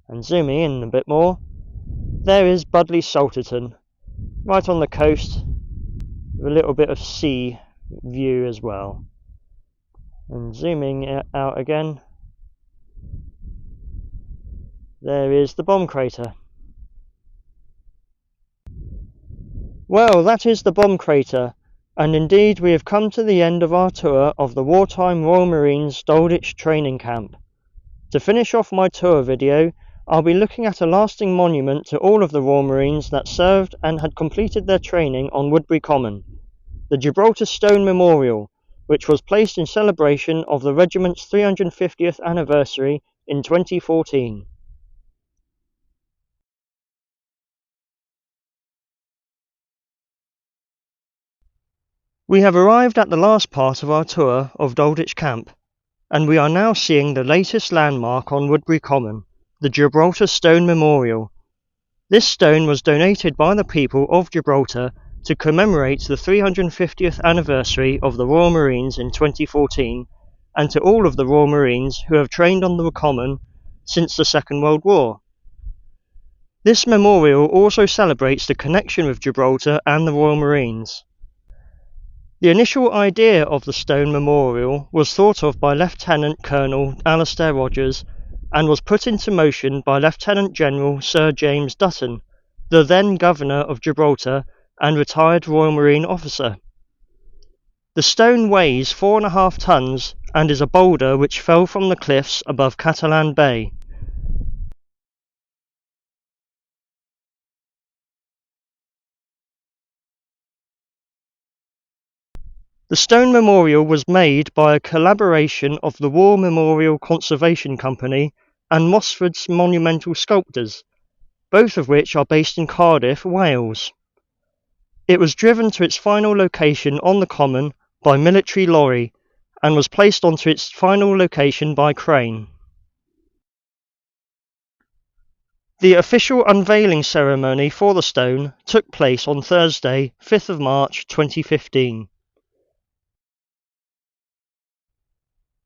and zooming in a bit more, there is Budleigh Salterton, right on the coast, with a little bit of sea view as well. And zooming out again, there is the bomb crater. Well, that is the bomb crater, and indeed we have come to the end of our tour of the wartime Royal Marines Dalditch training camp. To finish off my tour video, I'll be looking at a lasting monument to all of the Royal Marines that served and had completed their training on Woodbury Common. the Gibraltar Stone Memorial, which was placed in celebration of the regiment's 350th anniversary in 2014. We have arrived at the last part of our tour of Dalditch Camp, and we are now seeing the latest landmark on Woodbury Common, the Gibraltar Stone Memorial. This stone was donated by the people of Gibraltar to commemorate the 350th anniversary of the Royal Marines in 2014, and to all of the Royal Marines who have trained on the Common since the Second World War. This memorial also celebrates the connection with Gibraltar and the Royal Marines. The initial idea of the stone memorial was thought of by Lieutenant Colonel Aylesbeare Rogers and was put into motion by Lieutenant General Sir James Dutton, the then Governor of Gibraltar and retired Royal Marine officer. The stone weighs 4.5 tons and is a boulder which fell from the cliffs above Catalan Bay. The stone memorial was made by a collaboration of the War Memorial Conservation Company and Mosford's Monumental Sculptors, both of which are based in Cardiff, Wales. It was driven to its final location on the Common by military lorry and was placed onto its final location by crane. The official unveiling ceremony for the stone took place on Thursday, 5th of March 2015.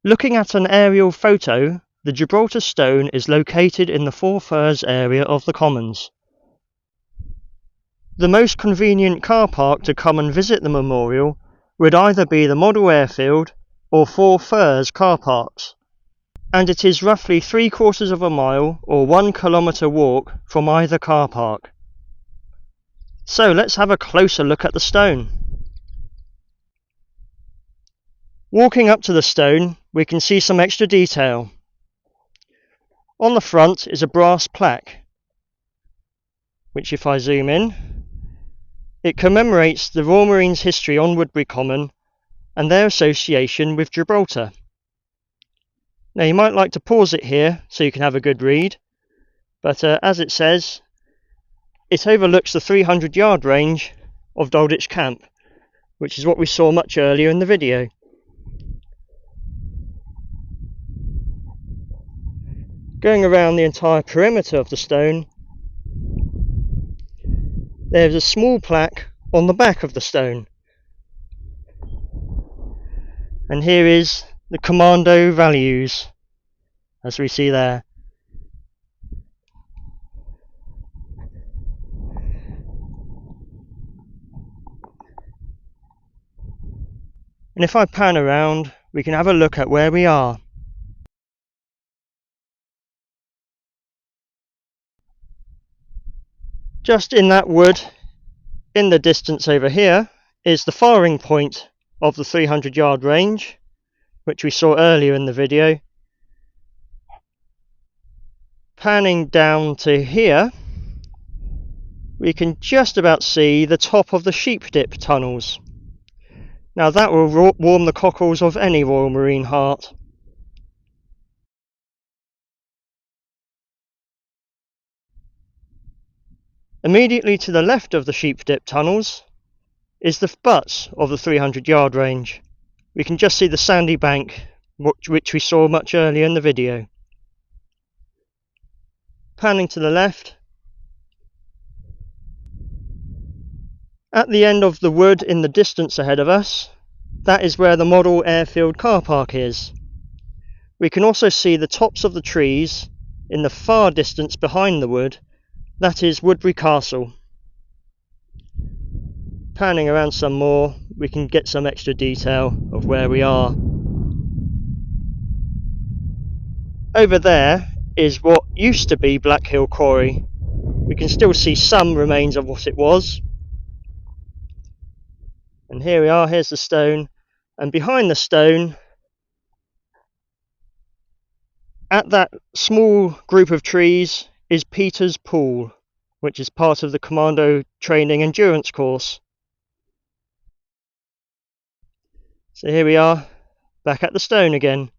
Looking at an aerial photo, the Gibraltar stone is located in the Four Firs area of the Commons. The most convenient car park to come and visit the memorial would either be the model airfield or Four Firs car parks, and it is roughly 3/4 of a mile or 1 kilometre walk from either car park. So let's have a closer look at the stone. Walking up to the stone, we can see some extra detail. On the front is a brass plaque, which if I zoom in, it commemorates the Royal Marines' history on Woodbury Common and their association with Gibraltar. Now you might like to pause it here so you can have a good read, but as it says, it overlooks the 300-yard range of Dalditch Camp, which is what we saw much earlier in the video. Going around the entire perimeter of the stone, there's a small plaque on the back of the stone. And here is the commando values, as we see there. And if I pan around, we can have a look at where we are. Just in that wood, in the distance over here, is the firing point of the 300-yard range, which we saw earlier in the video. Panning down to here, we can just about see the top of the sheep dip tunnels. Now that will warm the cockles of any Royal Marine heart. Immediately to the left of the sheep dip tunnels is the butts of the 300-yard range. We can just see the sandy bank which we saw much earlier in the video. Panning to the left, at the end of the wood in the distance ahead of us, that is where the model airfield car park is. We can also see the tops of the trees in the far distance behind the wood. That is Woodbury Castle. Panning around some more, we can get some extra detail of where we are. Over there is what used to be Black Hill Quarry. We can still see some remains of what it was. And here we are, here's the stone. And behind the stone, at that small group of trees, is Peter's Pool, which is part of the Commando Training Endurance course. So here we are, back at the stone again.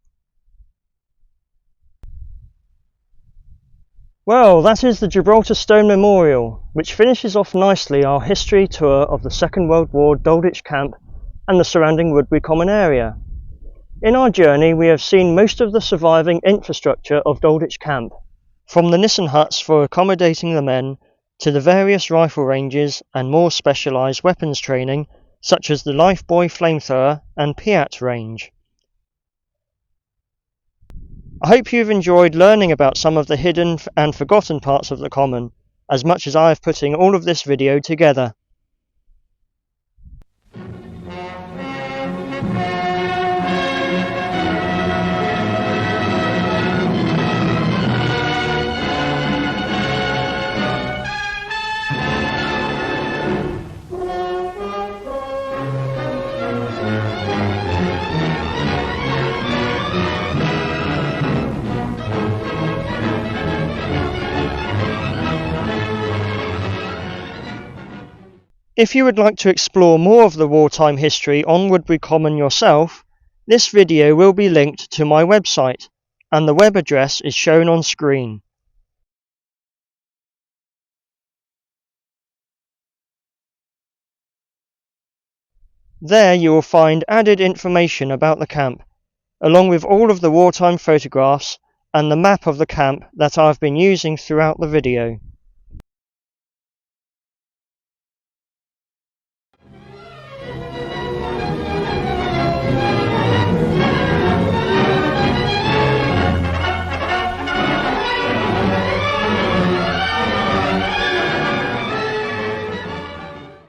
Well, that is the Gibraltar Stone Memorial, which finishes off nicely our history tour of the Second World War Dalditch Camp and the surrounding Woodbury Common area. In our journey we have seen most of the surviving infrastructure of Dalditch Camp, from the Nissen Huts for accommodating the men, to the various rifle ranges and more specialised weapons training such as the Lifebuoy flamethrower and PIAT Range. I hope you've enjoyed learning about some of the hidden and forgotten parts of the Common, as much as I have putting all of this video together. If you would like to explore more of the wartime history on Woodbury Common yourself, this video will be linked to my website, and the web address is shown on screen. There you will find added information about the camp, along with all of the wartime photographs and the map of the camp that I've been using throughout the video.